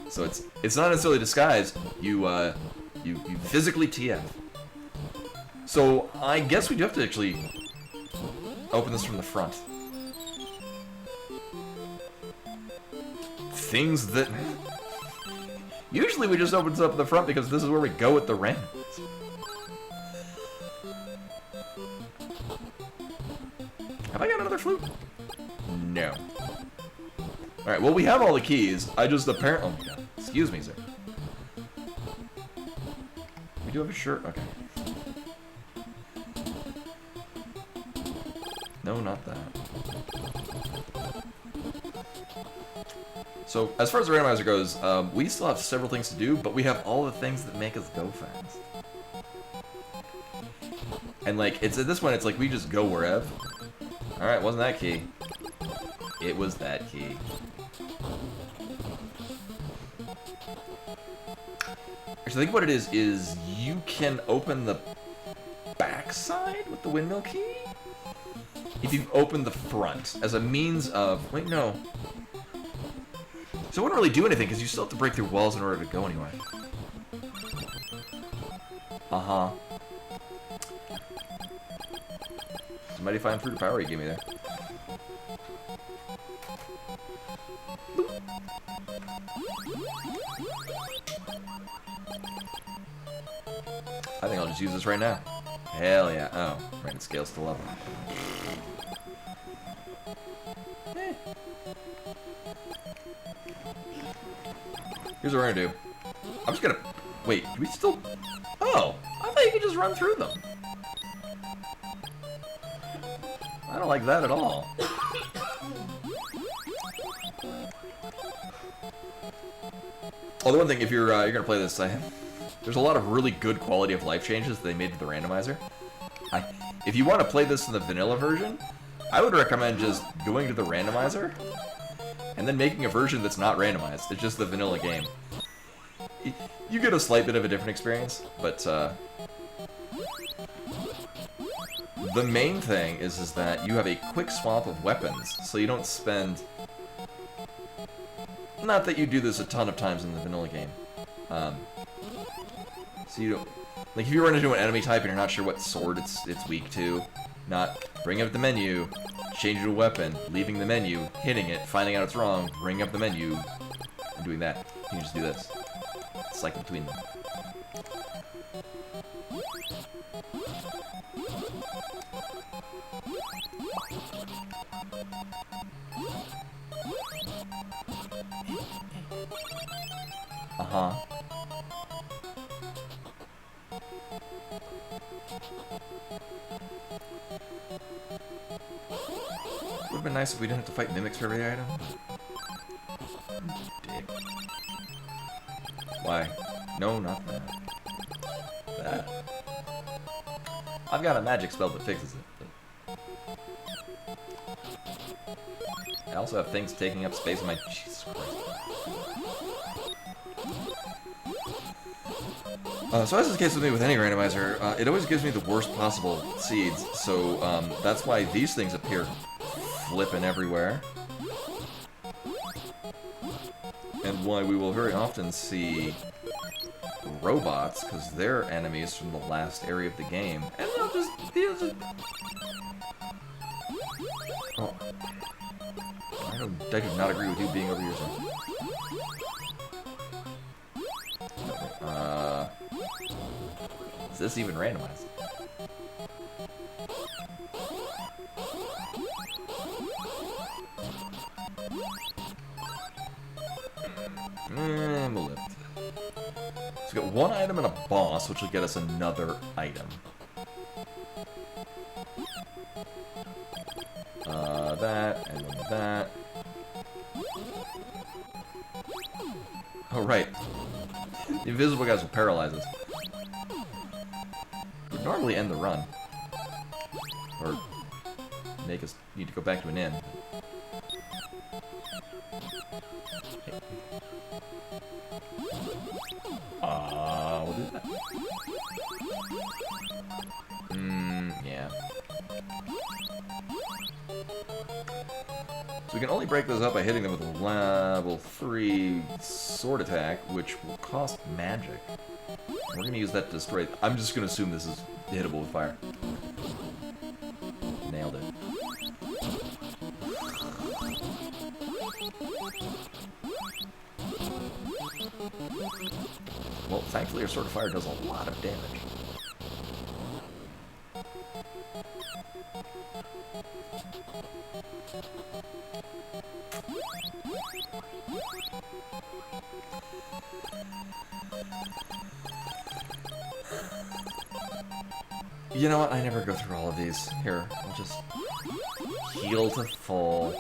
So it's not necessarily disguise. You physically TF. So I guess we do have to actually open this from the front. Things that usually we just open this up in the front because this is where we go with the randoms. Have I got another flute? No. Alright, well, we have all the keys. I just apparently... Oh my god. Excuse me, sir. We do have a shirt? Okay. No, not that. So, as far as the randomizer goes, we still have several things to do, but we have all the things that make us go fast. And, like, it's at this point, it's like we just go wherever. Alright, wasn't that key. It was that key. Actually, I think what it is you can open the backside with the windmill key if you've opened the front as a means of... Wait, no. So it wouldn't really do anything because you still have to break through walls in order to go anywhere. Uh-huh. It's a mighty fine fruit of power you gave me there. I think I'll just use this right now. Hell yeah. Oh, right, it scales to level. Here's what we're gonna do. I'm just gonna... Wait, do we still... Oh! I thought you could just run through them. I don't like that at all. Oh, the one thing, if you're gonna play this, there's a lot of really good quality of life changes they made to the randomizer. If you want to play this in the vanilla version, I would recommend just going to the randomizer and then making a version that's not randomized. It's just the vanilla game. You get a slight bit of a different experience, but the main thing is that you have a quick swap of weapons, so you don't spend... Not that you do this a ton of times in the vanilla game. So you don't... Like, if you run into an enemy type and you're not sure what sword it's weak to, not bring up the menu, change it to a weapon, leaving the menu, hitting it, finding out it's wrong, bringing up the menu, and doing that. You can just do this. Cycle between them. Uh-huh. Would have been nice if we didn't have to fight mimics for every item. Dick. Why? No, not that. That. I've got a magic spell that fixes it. But... I also have things taking up space in my... Jesus Christ. So as is the case with me with any randomizer, it always gives me the worst possible seeds, so that's why these things appear flipping everywhere. And why we will very often see robots, because they're enemies from the last area of the game. And they'll just... Oh. I do not agree with you being over here, sir. Is this even randomized? We'll lift. So we got one item and a boss, which will get us another item. That, and then that. Oh, right. The invisible guys will paralyze us. Would normally end the run. Or make us need to go back to an inn. We'll do that. Yeah. So we can only break those up by hitting them with a level 3 sword attack, which will cost magic. We're going to use that to destroy... I'm just going to assume this is hittable with fire. Nailed it. Well, thankfully our sword of fire does a lot of damage. You know what? I never go through all of these. Here, I'll just heal to full.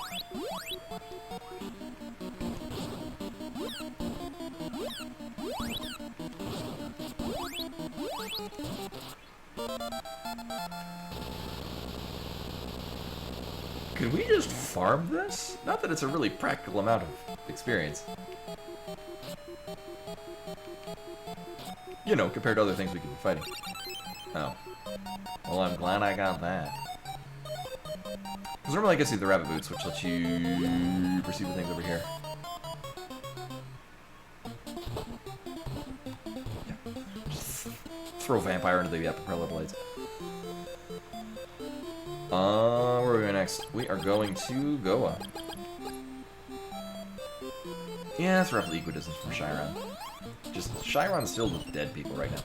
Could we just farm this? Not that it's a really practical amount of experience. You know, compared to other things we could be fighting. Oh. Well, I'm glad I got that. Because normally I can see the rabbit boots, which lets you perceive the things over here. Yeah. Just throw vampire into the propeller blades. Where are we going next? We are going to Goa. Yeah, it's roughly equidistance from Chiron. Just, Chiron's filled with dead people right now.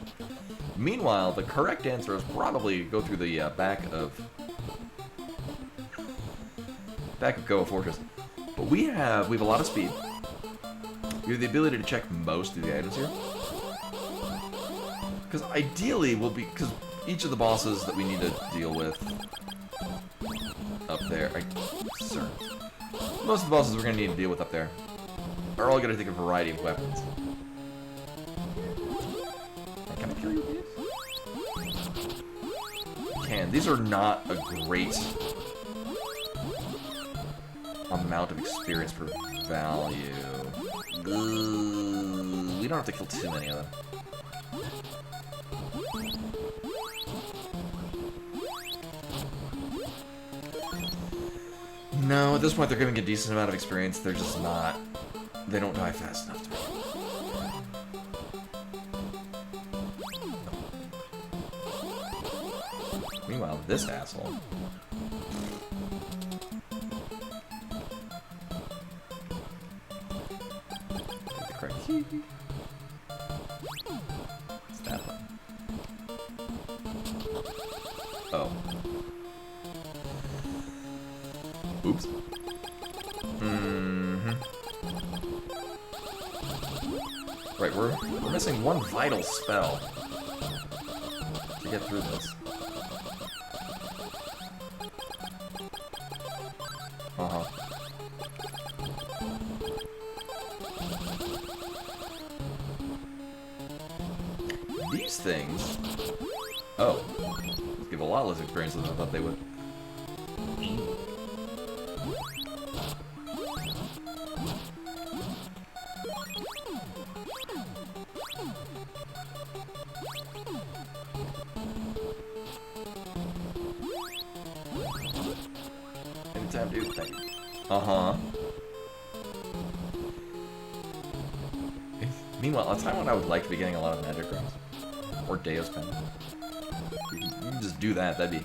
Meanwhile, the correct answer is probably go through the back of Goa Fortress. But we have a lot of speed. We have the ability to check most of the items here. Because ideally, because each of the bosses that we need to deal with up there, most of the bosses we're going to need to deal with up there are all going to take a variety of weapons. Can I kill you with these? Can. These are not a great amount of experience per value. We don't have to kill too many of them. No, at this point they're giving a decent amount of experience. They're just not... They don't die fast enough to me. Meanwhile, this asshole... The correct key. It's that one. Oh. Oops. Right, we're missing one vital spell to get through this. Uh-huh. These things... Oh. Give a lot less experience than I thought they would. Anytime, dude. Thank you. Uh-huh. Meanwhile, a time when I would like to be getting a lot of magic rings. Or Deus Pen. You can just do that, that'd be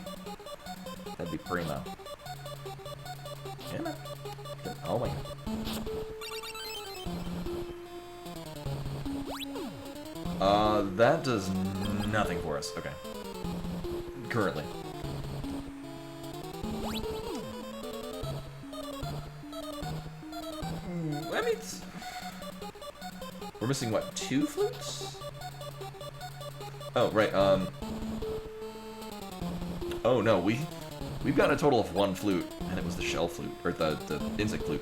primo. Yeah, man. Oh my god. That does nothing for us. Okay. Currently. I mean, we're missing, what, 2 flutes? Oh, right, oh, no, we've got a total of 1 flute, and it was the shell flute, or the insect flute.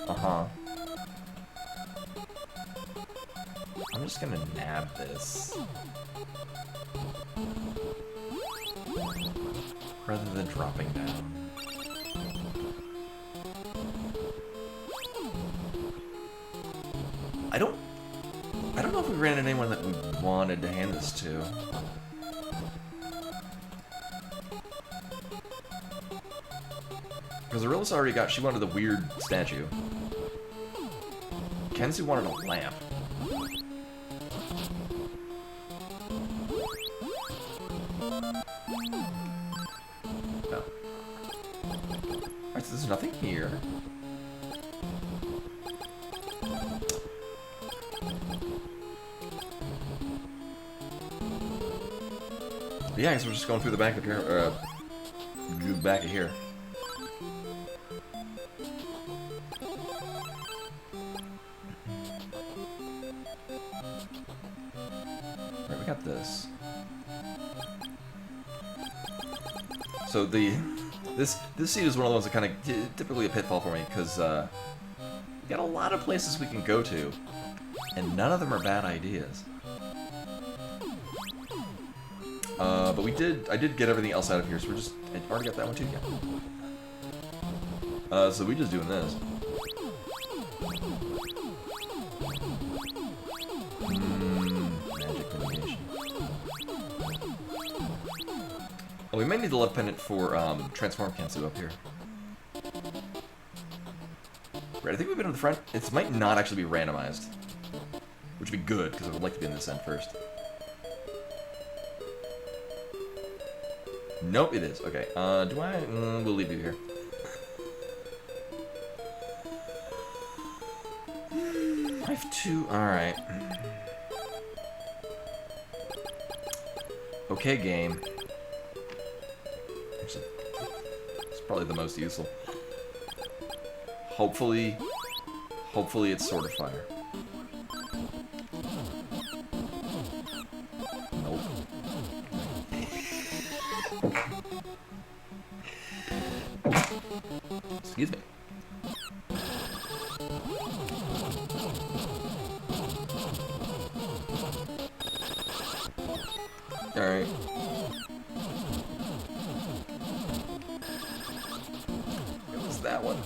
Uh-huh. I'm just gonna nab this. Rather than dropping down. I don't know if we ran into anyone that we wanted to hand this to. Because Arillis already got, she wanted the weird statue. Kenzie wanted a lamp. Oh. Alright, so there's nothing here. Yeah, I guess we're just going through the back of here, back of here. Alright, we got this. So this seat is one of the ones that kind of typically a pitfall for me, because we got a lot of places we can go to, and none of them are bad ideas. But I did get everything else out of here, so I already got that one too, yeah. So we just doing this. Magic mitigation. Oh, we might need the love pendant for, Transform Kensu up here. Right, I think we've been in the front. It might not actually be randomized. Which would be good, because I would like to be in this end first. Nope, it is. Okay, do I? We'll leave you here. I have 2. Alright. Okay, game. It's probably the most useful. Hopefully it's Sword of Fire. Nope. Excuse me. Alright. It was that one.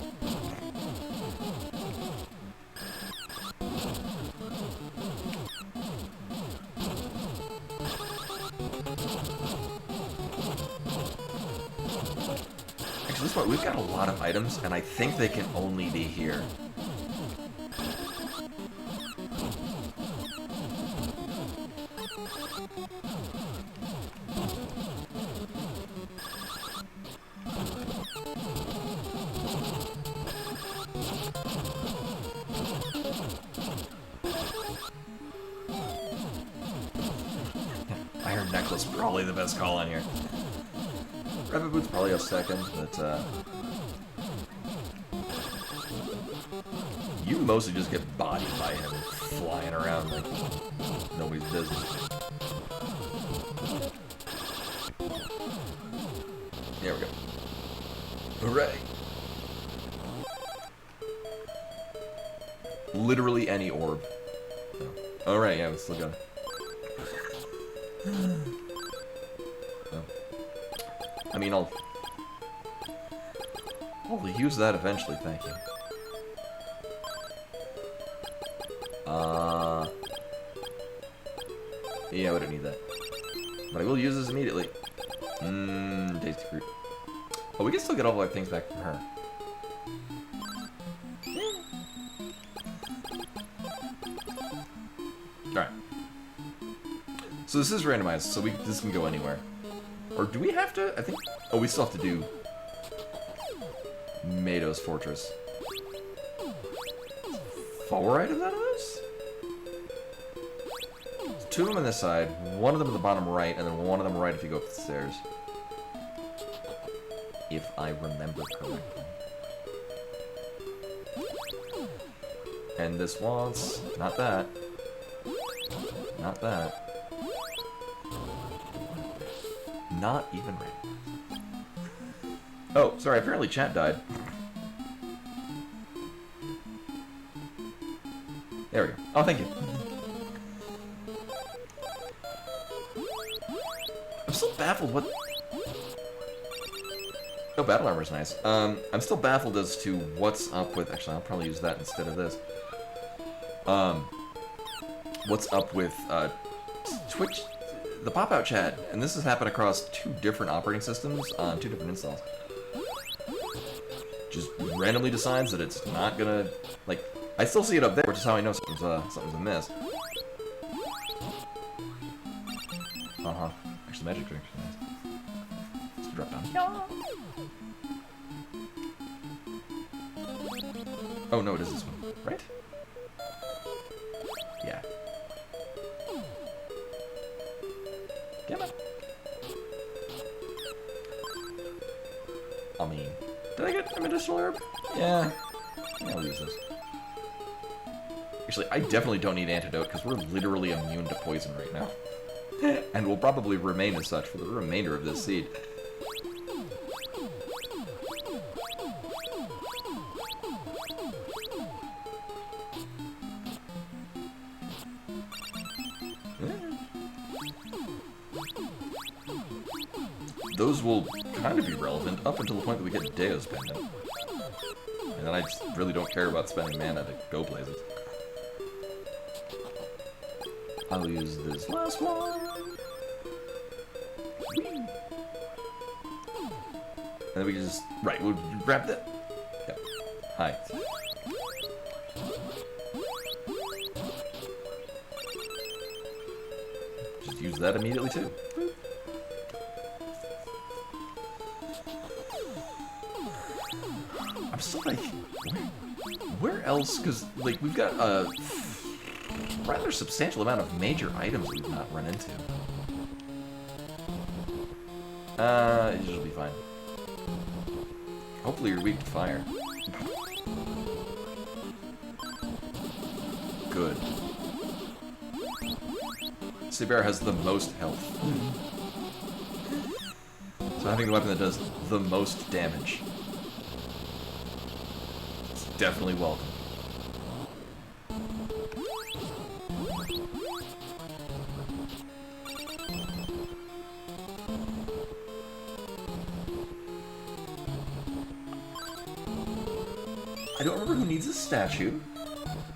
Actually, this one, we've got a lot of items, and I think they can only be here. Iron Necklace, probably the best call on here. Rabbit Boot's probably a second, but, you mostly just get bodied by him flying around like nobody's business. There we go. Hooray! Literally any orb. Oh. Alright, yeah, we still got it. Oh. I mean, I'll use that eventually, thank you. Yeah, I don't need that. But I will use this immediately. Tasty fruit. Oh, we can still get all our things back from her. Alright. So this is randomized, so this can go anywhere. Or do we have to? I think... Oh, we still have to do... Mado's Fortress. 4 items out of this? 2 of them on this side, 1 of them at the bottom right, and then 1 of them right if you go up the stairs. If I remember correctly. And this wants... Not that. Not that. Not even right. Oh, sorry, apparently chat died. There we go. Oh, thank you. I'm still baffled what... Oh, battle armor's nice. I'm still baffled as to what's up with... Actually, I'll probably use that instead of this. What's up with, Twitch... The pop-out chat. And this has happened across 2 different operating systems on 2 different installs. Just randomly decides that it's not gonna... Like, I still see it up there, which is how I know something's amiss. Uh-huh. Actually, magic drink is nice. Let's drop down. Oh, no, it is this one. Right? Yeah. Damn it. I mean, did I get a medicinal herb? Yeah. I'll use this. Actually, I definitely don't need antidote, because we're literally immune to poison right now. And will probably remain as such for the remainder of this seed. Those will kind of be relevant up until the point that we get Deo's Pendant. And then I just really don't care about spending mana to go places. I'll use this last one. And then we can just... Right, we'll grab that. Yep. Hi. Just use that immediately, too. I'm still like... Where else? Because, like, we've got a rather substantial amount of major items we've not run into. It should be fine. Hopefully you're weak to fire. Good. Seabear has the most health. So having a weapon that does the most damage is definitely welcome. I don't remember who needs a statue.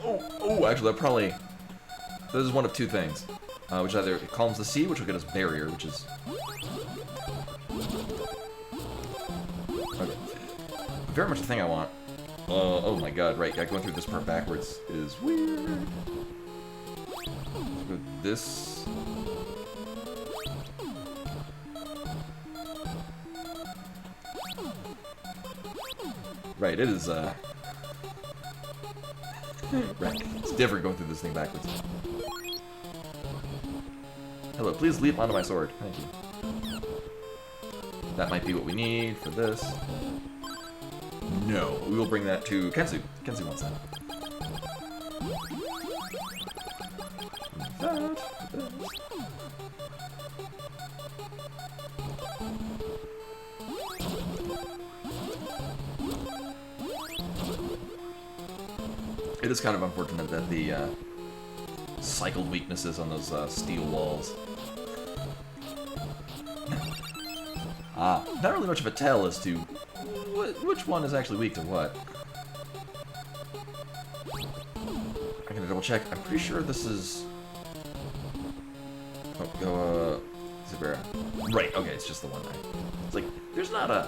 Oh, actually, that probably... This is one of 2 things. Which either it calms the sea, which will get us barrier, which is... Okay. Very much the thing I want. Oh my god, right, yeah, going through this part backwards is weird. Let's go this... Right, it is, Right, it's different going through this thing backwards. Hello, please leap onto my sword. Thank you. That might be what we need for this. No, we will bring that to Kensu. Kensu wants that. It is kind of unfortunate that the cycled weaknesses on those steel walls. Not really much of a tell as to which one is actually weak to what. I'm gonna double check. I'm pretty sure this is... Oh, go, Zibera. Right, okay, it's just the one. It's like, there's not a...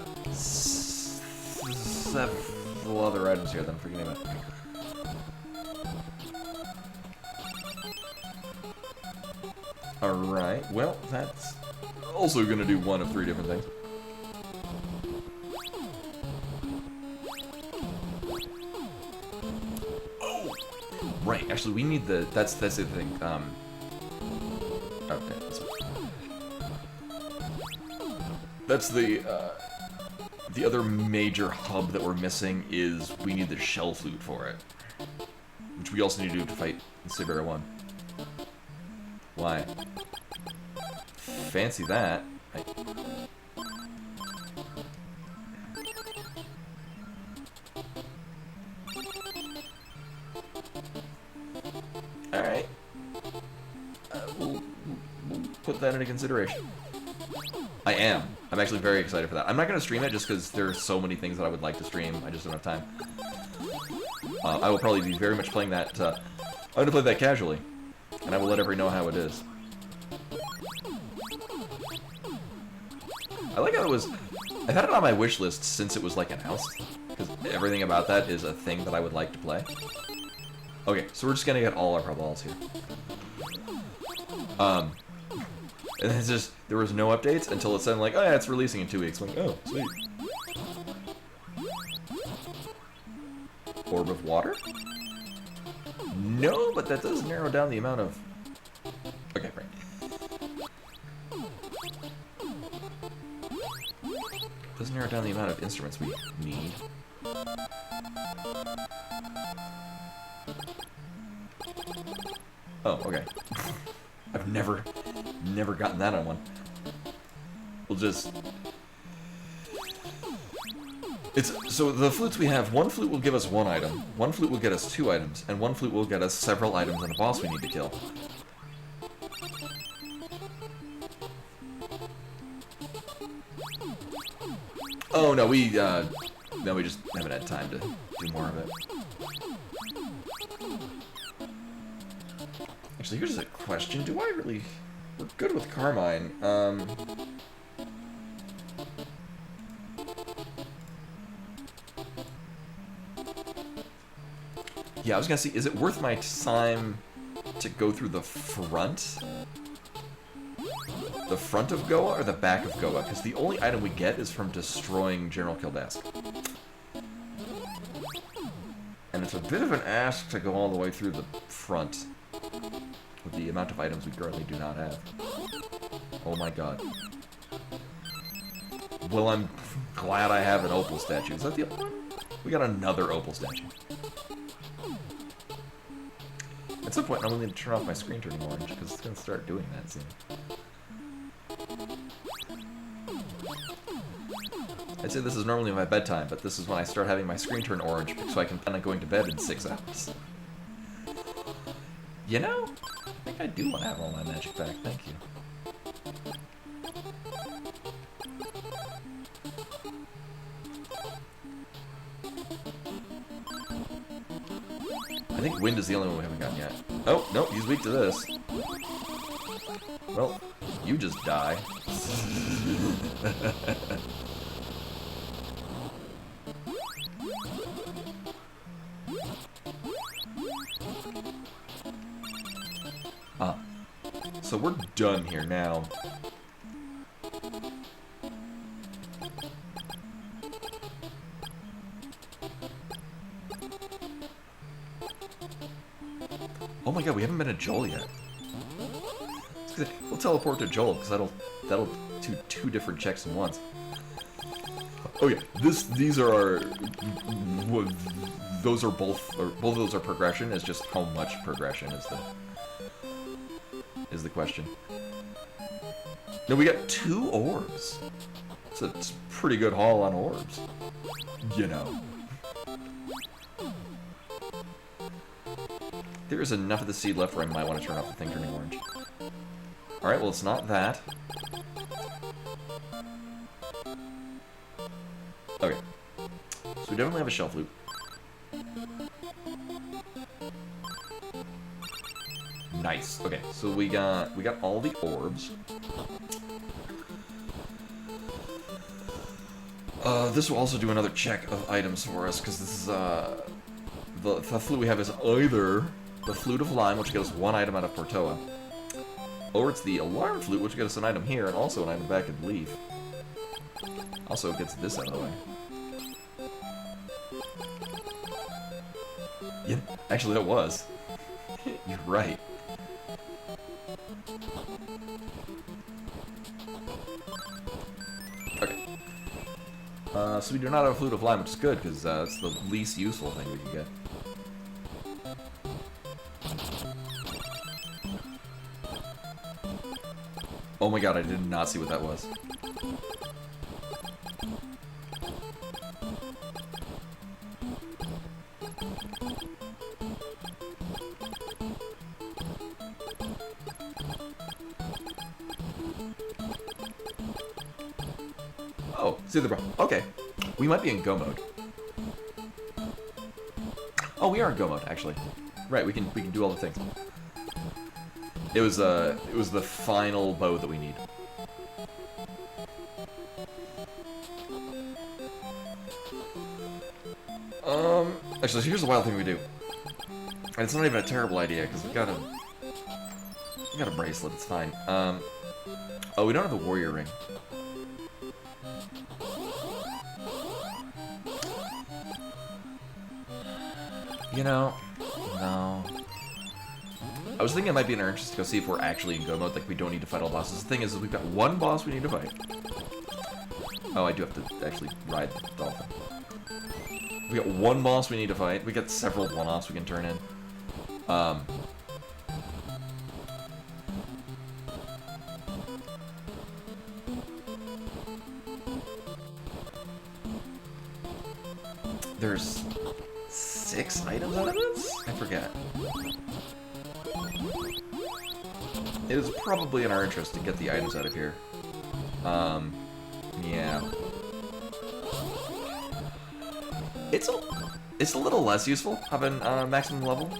several other items here that I'm forgetting about. Alright, well, that's also gonna do one of 3 different things. Oh! Right, actually, we need the... That's the thing. Okay, that's the other major hub that we're missing is we need the shell flute for it. Which we also need to do to fight Sibera 1. Why? Fancy that. Alright. We'll put that into consideration. I'm actually very excited for that. I'm not going to stream it just because there are so many things that I would like to stream. I just don't have time. I will probably be very much playing that. I'm going to play that casually. And I will let everybody know how it is. I like how it was... I've had it on my wish list since it was, like, announced. Because everything about that is a thing that I would like to play. Okay, so we're just going to get all our balls here. And it's just... There was no updates until it said, like, oh yeah, it's releasing in 2 weeks. I'm like, oh, sweet. Orb of water? No, but that does narrow down the amount of... Okay, right. Does narrow down the amount of instruments we need. Oh, okay. I've never gotten that on one. We'll just... So the flutes we have, one flute will give us 1 item, one flute will get us 2 items, and one flute will get us several items and a boss we need to kill. Oh no, we just haven't had time to do more of it. Actually, here's a question. Do I really... We're good with Carmine. Yeah, I was gonna see, is it worth my time to go through the front? The front of Goa or the back of Goa? Because the only item we get is from destroying General Kildask. And it's a bit of an ask to go all the way through the front with the amount of items we currently do not have. Oh my god. Well, I'm glad I have an opal statue. Is that the other one? We got another opal statue. At some point, I'm going to turn off my screen turning orange, because it's going to start doing that soon. I'd say this is normally my bedtime, but this is when I start having my screen turn orange, so I can plan on going to bed in 6 hours. You know, I think I do want to have all my magic back, thank you. I think wind is the only one we haven't gotten yet. Oh, nope, he's weak to this. Well, you just die. So we're done here now. Oh my god, we haven't been to Joel yet. We'll teleport to Joel, because that'll do 2 different checks in once. Oh yeah, these are our... Those are both of those are progression, it's just how much progression is the question. No, we got 2 orbs. So it's a pretty good haul on orbs. You know. There is enough of the seed left where I might want to turn off the thing turning orange. Alright, well, it's not that. Okay. So we definitely have a shelf loop. Nice. Okay, so we got all the orbs. This will also do another check of items for us, because this is, the flute we have is either the Flute of Lime, which gets us 1 item out of Portoa, or it's the Alarm Flute, which gets us an item here, and also an item back in Leaf. Also gets this out of the way. Yeah, actually that was. You're right. Okay. So we do not have a Flute of Lime, which is good, because it's the least useful thing we can get. Oh my god, I did not see what that was. Oh, see the problem. Okay. We might be in go mode. Oh, we are in go mode, actually. Right, we can do all the things. It was the final bow that we need. Actually, here's the wild thing we do. And it's not even a terrible idea, because we got a bracelet, it's fine. Oh, we don't have the warrior ring. You know, no. I was thinking it might be in our interest to go see if we're actually in go mode, like we don't need to fight all bosses. The thing is we've got 1 boss we need to fight. Oh, I do have to actually ride the dolphin. We got 1 boss we need to fight. We got several one-offs we can turn in. There's 6 items out of this? I forget. It is probably in our interest to get the items out of here. Yeah. It's a little less useful having maximum level.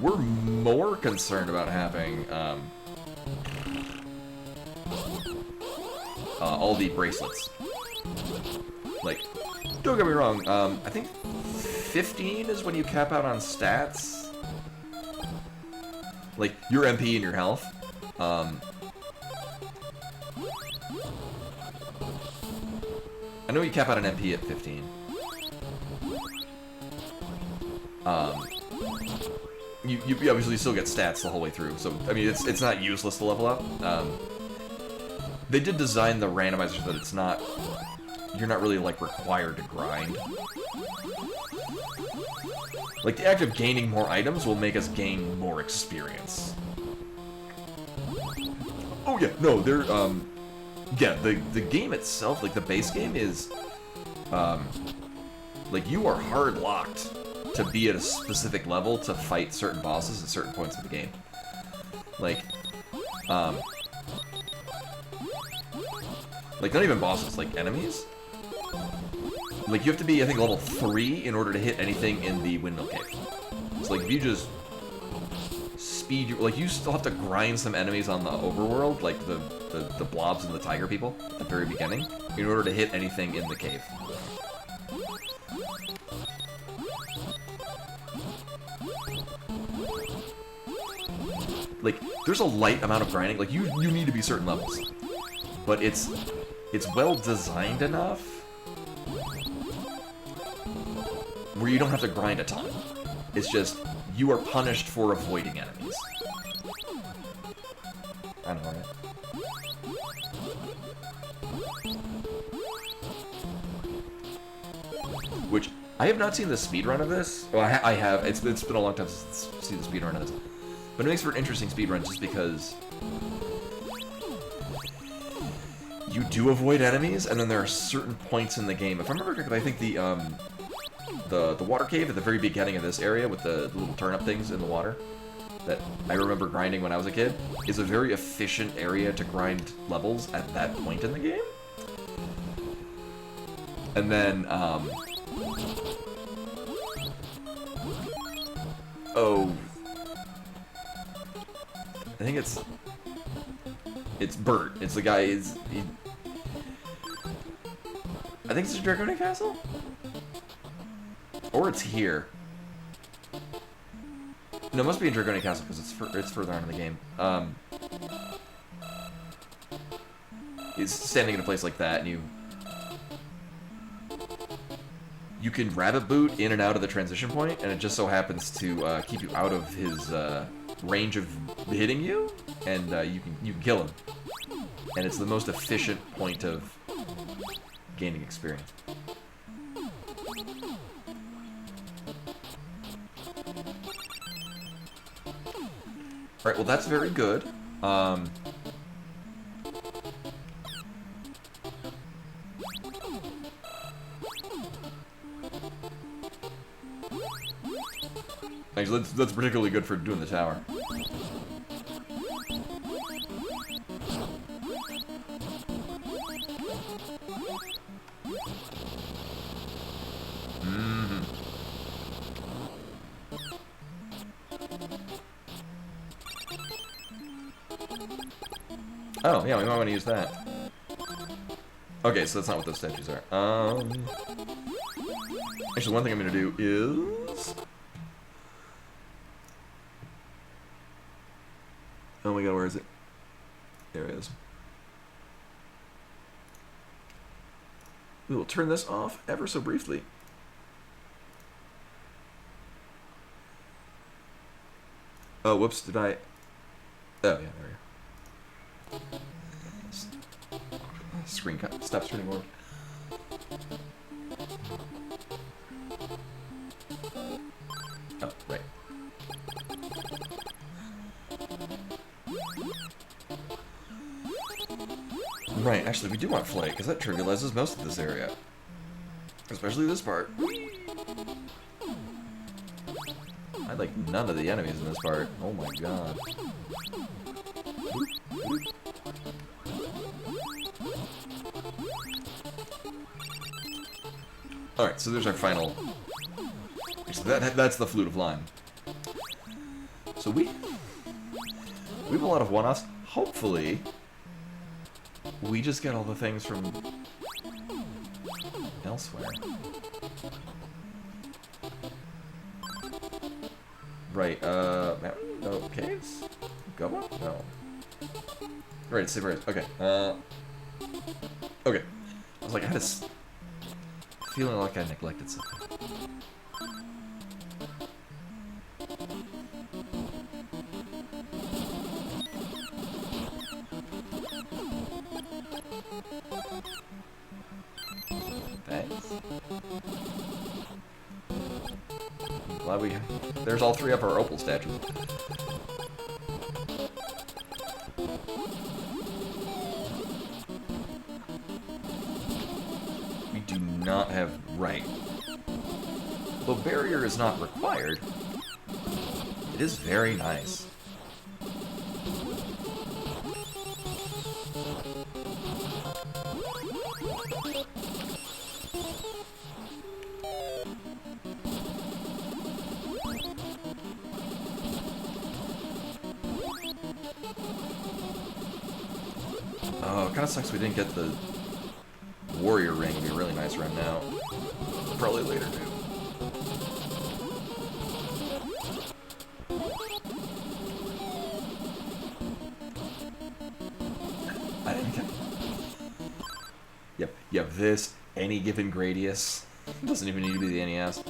We're more concerned about having all the bracelets. Like, don't get me wrong, I think 15 is when you cap out on stats. Like, your MP and your health. I know you cap out an MP at 15. You obviously still get stats the whole way through, so, I mean, it's not useless to level up. They did design the randomizer so that it's not... You're not really, like, required to grind. Like, the act of gaining more items will make us gain more experience. Oh, yeah, no, they're, yeah, the game itself, like, the base game is, like, you are hard-locked to be at a specific level to fight certain bosses at certain points of the game. Like, not even bosses, like, enemies. Like, you have to be, I think, level 3 in order to hit anything in the Windmill Cave. So, like, if you just speed... Like, you still have to grind some enemies on the overworld, like the blobs and the tiger people at the very beginning, in order to hit anything in the cave. Like, there's a light amount of grinding. Like, you need to be certain levels. But it's well designed enough where you don't have to grind a ton. It's just, you are punished for avoiding enemies. I don't know, right? Which, I have not seen the speedrun of this. Well, I have. It's been a long time since I've seen the speedrun of this. But it makes for an interesting speedrun just because you do avoid enemies, and then there are certain points in the game. If I remember correctly, I think the water cave at the very beginning of this area with the little turnip things in the water that I remember grinding when I was a kid is a very efficient area to grind levels at that point in the game. And then, oh, I think it's Bert. It's the guy. I think it's the Draconic Castle, or it's here. No, it must be in Draconic Castle because it's further on in the game. He's standing in a place like that, and you can rabbit boot in and out of the transition point, and it just so happens to keep you out of his range of hitting you, and you can kill him. And it's the most efficient point of gaining experience. Alright, well that's very good. Actually, that's particularly good for doing the tower. Oh, yeah, we might want to use that. Okay, so that's not what those statues are. Actually, one thing I'm going to do is... Oh my god, where is it? There it is. We will turn this off ever so briefly. Oh, whoops, did I... Oh, yeah, there we go. Screen cut. Stop turning orange. Oh, right. Right, actually, we do want flight, because that trivializes most of this area. Especially this part. I like none of the enemies in this part. Oh my god. Alright, so there's our final... So that's the Flute of Lime. So we have a lot of one-offs. Hopefully, we just get all the things from elsewhere. Right, mountain? No, caves? Go up? No. Right, it's safe. Okay, okay. I was like, I had a feeling like I neglected something. Thanks. I'm glad we... There's all three of our opal statues. We do not have... Right. Though barrier is not required, it is very nice. Oh, it kind of sucks we didn't get the warrior ring. It'd be a really nice run now. Probably later, too. I didn't get... Yep, you have this, any given Gradius. Doesn't even need to be the NES.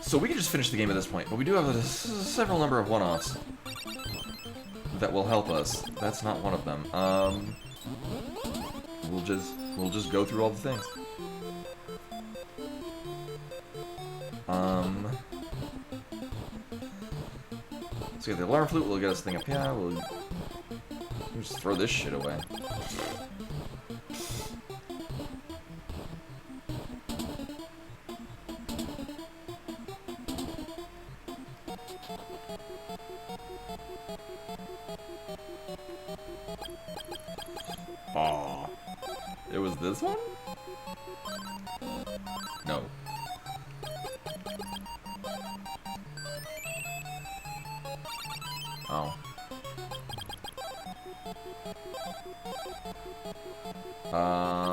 So we can just finish the game at this point, but we do have several number of one-offs that will help us. That's not one of them. We'll just go through all the things. So the alarm flute will get us a thing up here. We'll just throw this shit away. Aw. It was this one? No. Oh.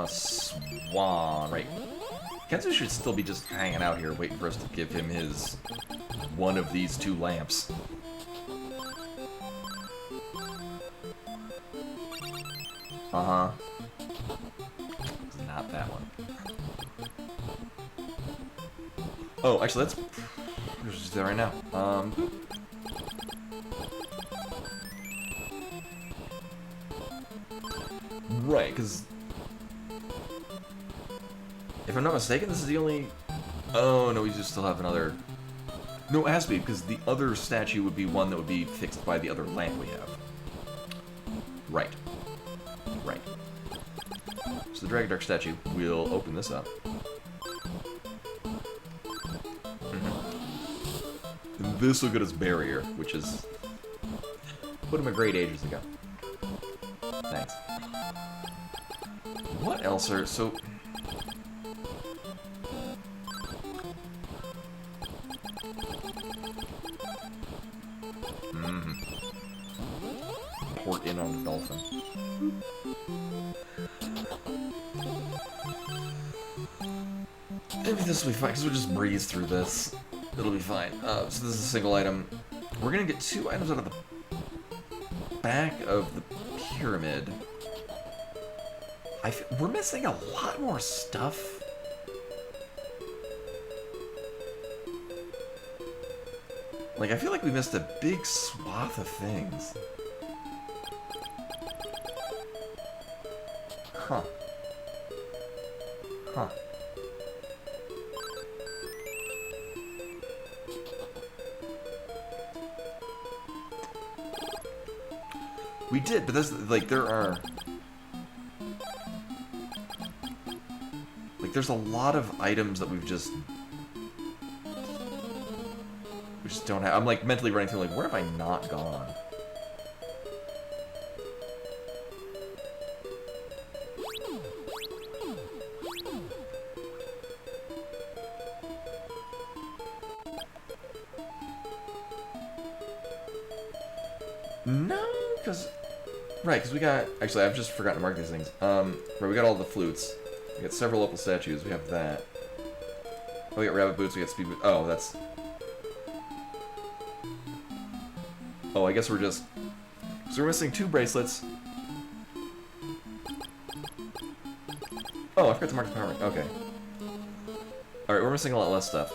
Swan. Right. Kenzu should still be just hanging out here waiting for us to give him his one of these two lamps. Uh-huh. Not that one. Oh, actually, let's just do that right now. Right, because if I'm not mistaken, this is the only... Oh, no, we just still have another... No, it has to be, because the other statue would be one that would be fixed by the other lamp we have. Right. Right. So the Dragon Dark statue, we'll open this up. And this will get us barrier, which is... Put him a great ages ago. Thanks. What else are... So... Port in on the dolphin. Maybe this will be fine, because we'll just breeze through this. It'll be fine. So this is a single item. We're gonna get 2 items out of the back of the pyramid. We're missing a lot more stuff. Like, I feel like we missed a big swath of things. Huh. Huh. We did, but that's, like, there are... Like, there's a lot of items that we just don't have. I'm, like, mentally running through, like, where have I not gone? No, because... Right, because we got... Actually, I've just forgotten to mark these things. Right, we got all the flutes. We got several local statues. We have that. Oh, we got rabbit boots. We got speed boots. Oh, that's... Oh, I guess we're just... So we're missing 2 bracelets. Oh, I forgot to mark the power ring. Okay. Alright, we're missing a lot less stuff.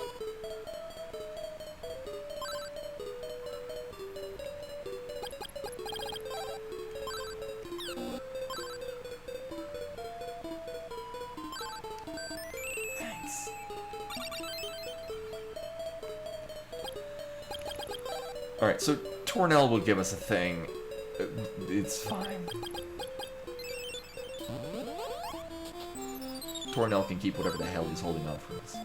Thanks. Alright, so Tornell will give us a thing. It's fine. Tornell can keep whatever the hell he's holding on for us.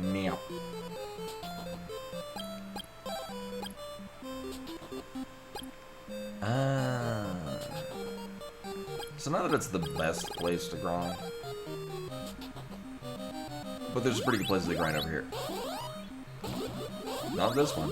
Meow. So not that it's the best place to grind. But there's pretty good places to grind over here. Not this one.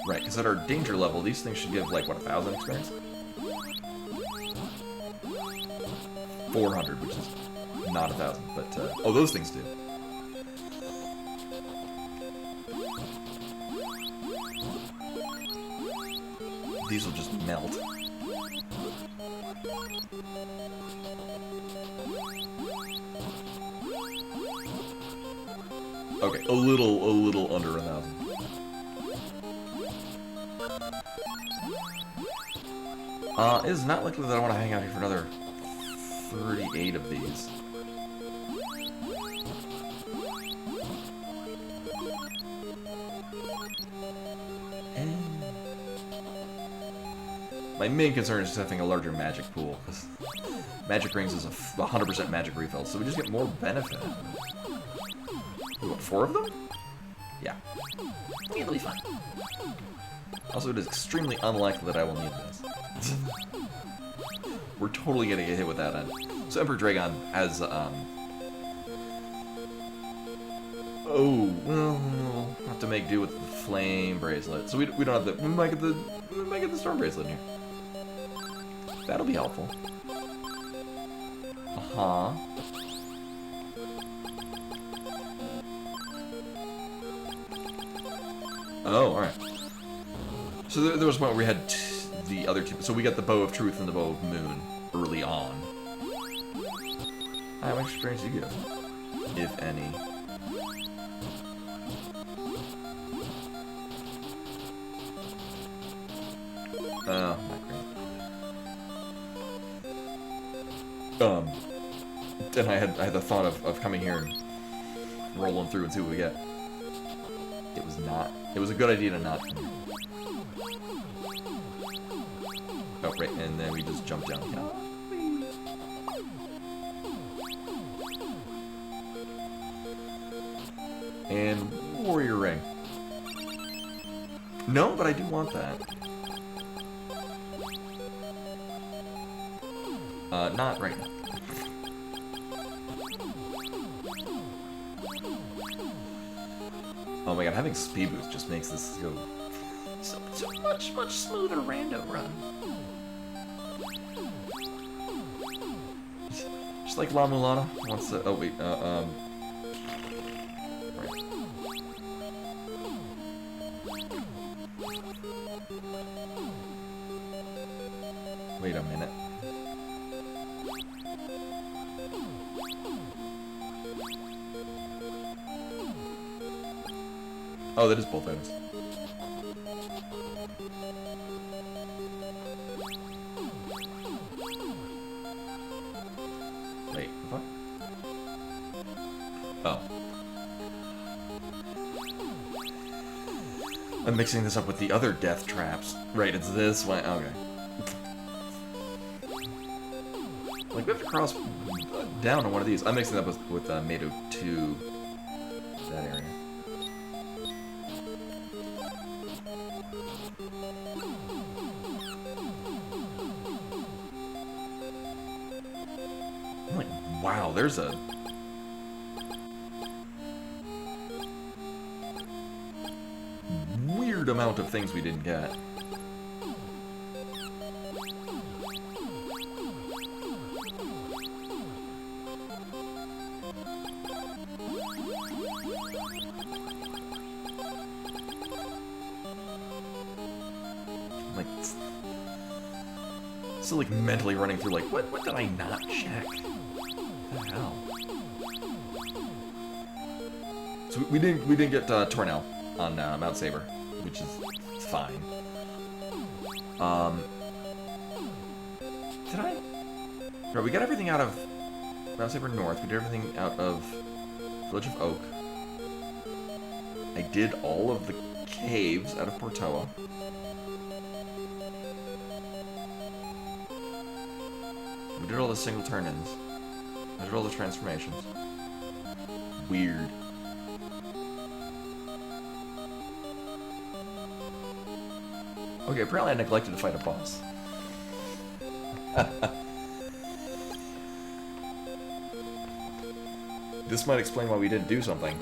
Right, because at our danger level, these things should give, like, what, 1,000 experience? 400, which is not 1,000, but, oh, those things do. These will just melt. a little under 1,000. It is not likely that I want to hang out here for another 38 of these. My main concern is just having a larger magic pool, because magic rings is a 100% magic refill, so we just get more benefit. We want 4 of them? Yeah. It'll be fine. Also, it is extremely unlikely that I will need this. We're totally gonna get hit with that end. So Emperor Dragon has, oh, well, we'll have to make do with the flame bracelet. So we don't have the, we might get the storm bracelet in here. That'll be helpful. Uh-huh. Oh, alright. So there was one where we had the other two. So we got the Bow of Truth and the Bow of Moon early on. How much experience do you get? If any. Oh, not great. And I had the thought of coming here and rolling through and see what we get. It was not. It was a good idea to not come here. Oh, right, and then we just jump down here. And Warrior Ring. No, but I do want that. Not right now. Oh my god, having speed boost just makes this go so much smoother rando run. Just like La Mulana wants to. Oh wait, right. Wait a minute. Oh, that is both items. Wait, what? Oh. I'm mixing this up with the other death traps. Right, it's this one. Okay. Like, we have to cross down on one of these. I'm mixing it up with Mado 2. That area. I'm like, wow, there's a... weird amount of things we didn't get. Like, still like mentally running through like, what did I not check? What the hell? So we didn't get Tornell on Mount Saber, which is fine. Did I? No, we got everything out of Mount Saber North. We did everything out of Village of Oak. I did all of the caves out of Portoa. We did all the single turn-ins. I did all the transformations. Weird. Okay, apparently I neglected to fight a boss. This might explain why we didn't do something.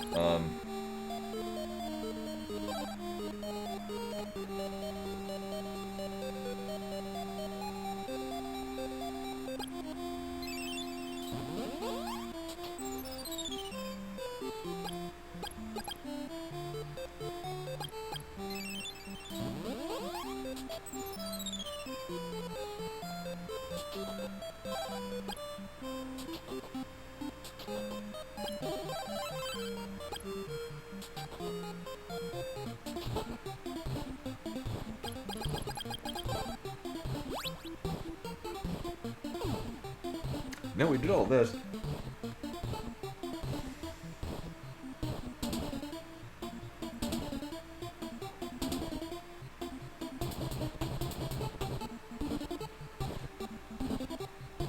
No, we did all this.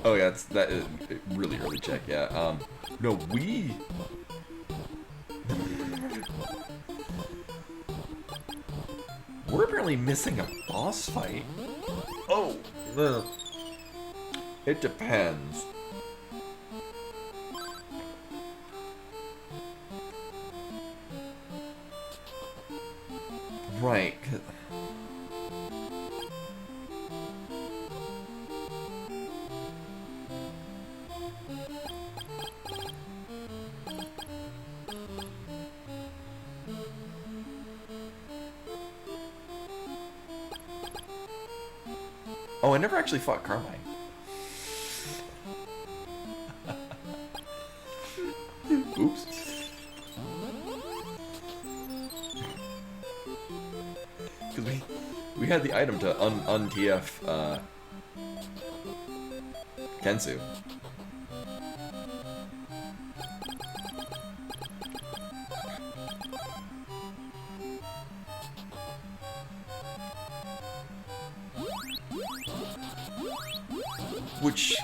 Oh yeah, that is really early check. Yeah. No, we. We're apparently missing a boss fight. Oh. It depends. Right. Oh, I never actually fought Carmine. Oops. Because we had the item to un-TF Kensu. Which...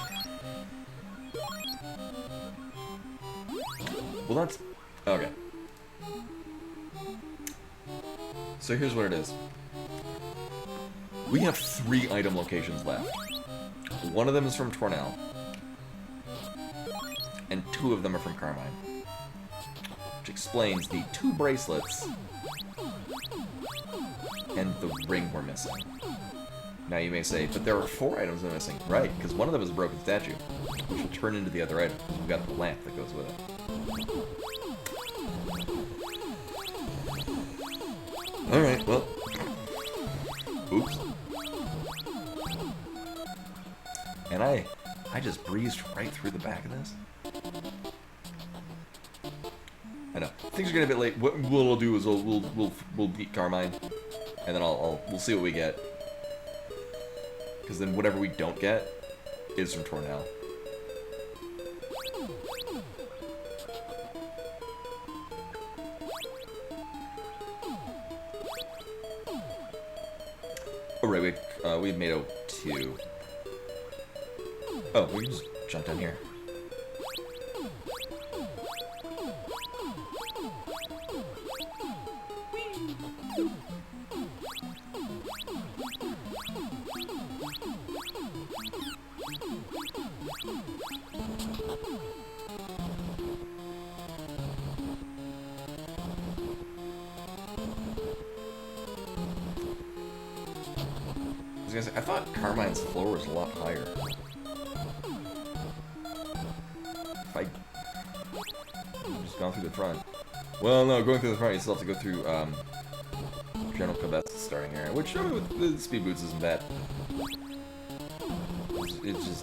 Well, that's... Okay. So here's what it is. We have 3 item locations left. One of them is from Tornell. And 2 of them are from Carmine. Which explains the 2 bracelets and the ring we're missing. Now you may say, but there are 4 items we're missing. Right, because one of them is a broken statue, which will turn into the other item. We've got the lamp that goes with it. Alright, well. Oops. And I just breezed right through the back of this. I know. Things are getting a bit late. What we'll do is we'll beat Carmine. And then we'll see what we get. Because then whatever we don't get is from Tornell. Oh right, we made 02. Oh, we can just jump down here. I thought Carmine's floor was a lot higher. If I've just gone through the front. Well, no, going through the front, you still have to go through General Cabest's starting area, which with the speed boots isn't bad. It is.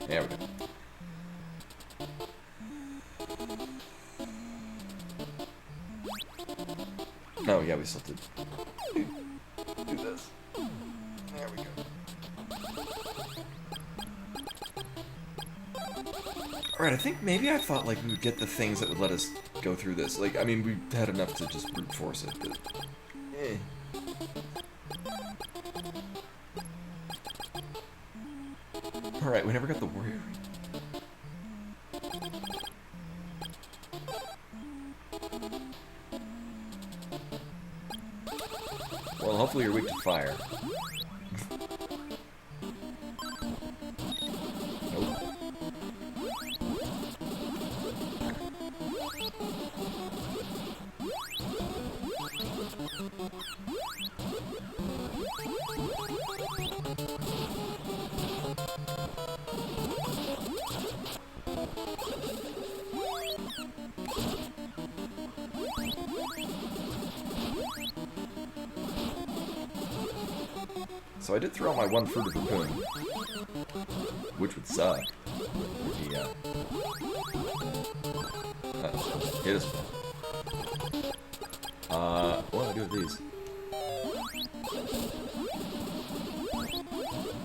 There we go. Oh yeah, we still have to do this. There we go. Alright, I think maybe I thought like we would get the things that would let us go through this. Like, I mean, we had enough to just brute force it, but... Alright, we never got the warrior. Well, hopefully you're weak to fire. Nope. So I did throw out my one fruit of harpoon, which would suck. Yeah. Hit us. What do I do with these?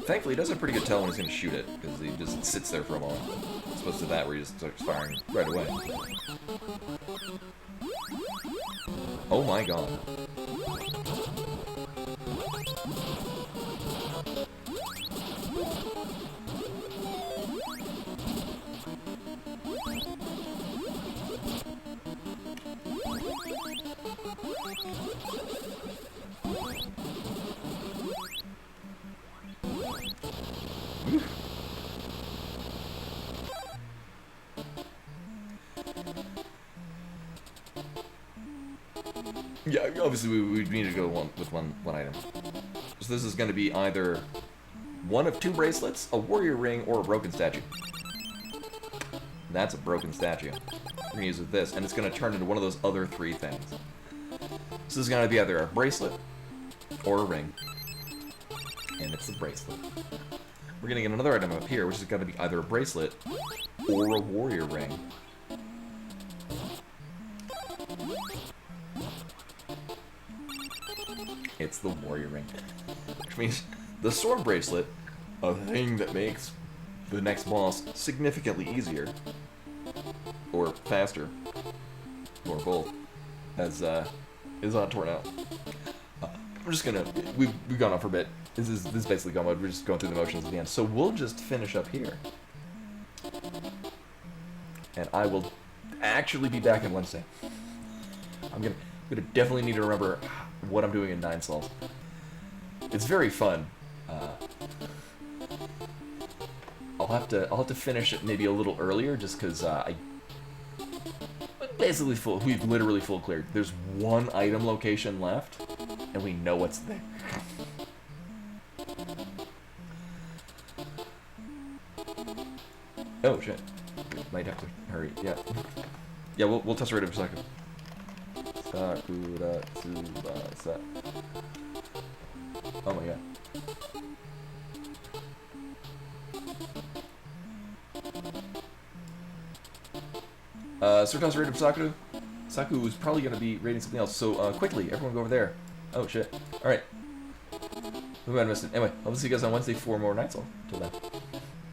Thankfully, he does a pretty good tell when he's going to shoot it, because he just sits there for a moment. As opposed to that, where he just starts firing right away. Oh my god. Yeah, obviously we need to go with one item. So this is going to be either one of 2 bracelets, a warrior ring, or a broken statue. That's a broken statue. We're going to use it with this, and it's going to turn into one of those other 3 things. So this is going to be either a bracelet or a ring. And it's a bracelet. We're going to get another item up here, which is going to be either a bracelet or a warrior ring. It's the warrior ring. Which means the sword bracelet, a thing that makes the next boss significantly easier. Or faster. Or both. As, is not torn out. We're just gonna... We've gone on for a bit. This is basically go mode. We're just going through the motions at the end. So we'll just finish up here. And I will actually be back on Wednesday. I'm gonna definitely need to remember what I'm doing in 9 Souls. It's very fun. I'll have to finish it maybe a little earlier, just because I basically we've literally full cleared. There's 1 item location left, and we know what's there. Oh shit! Might have to hurry. Yeah, yeah. We'll test right in a second. Sakura Tsubasa. Oh my god. Surtas rated Sakura. Saku is probably going to be rating something else, so quickly, everyone go over there. Oh shit. Alright. We might have missed it. Anyway, I'll see you guys on Wednesday for more Night Souls. Until then.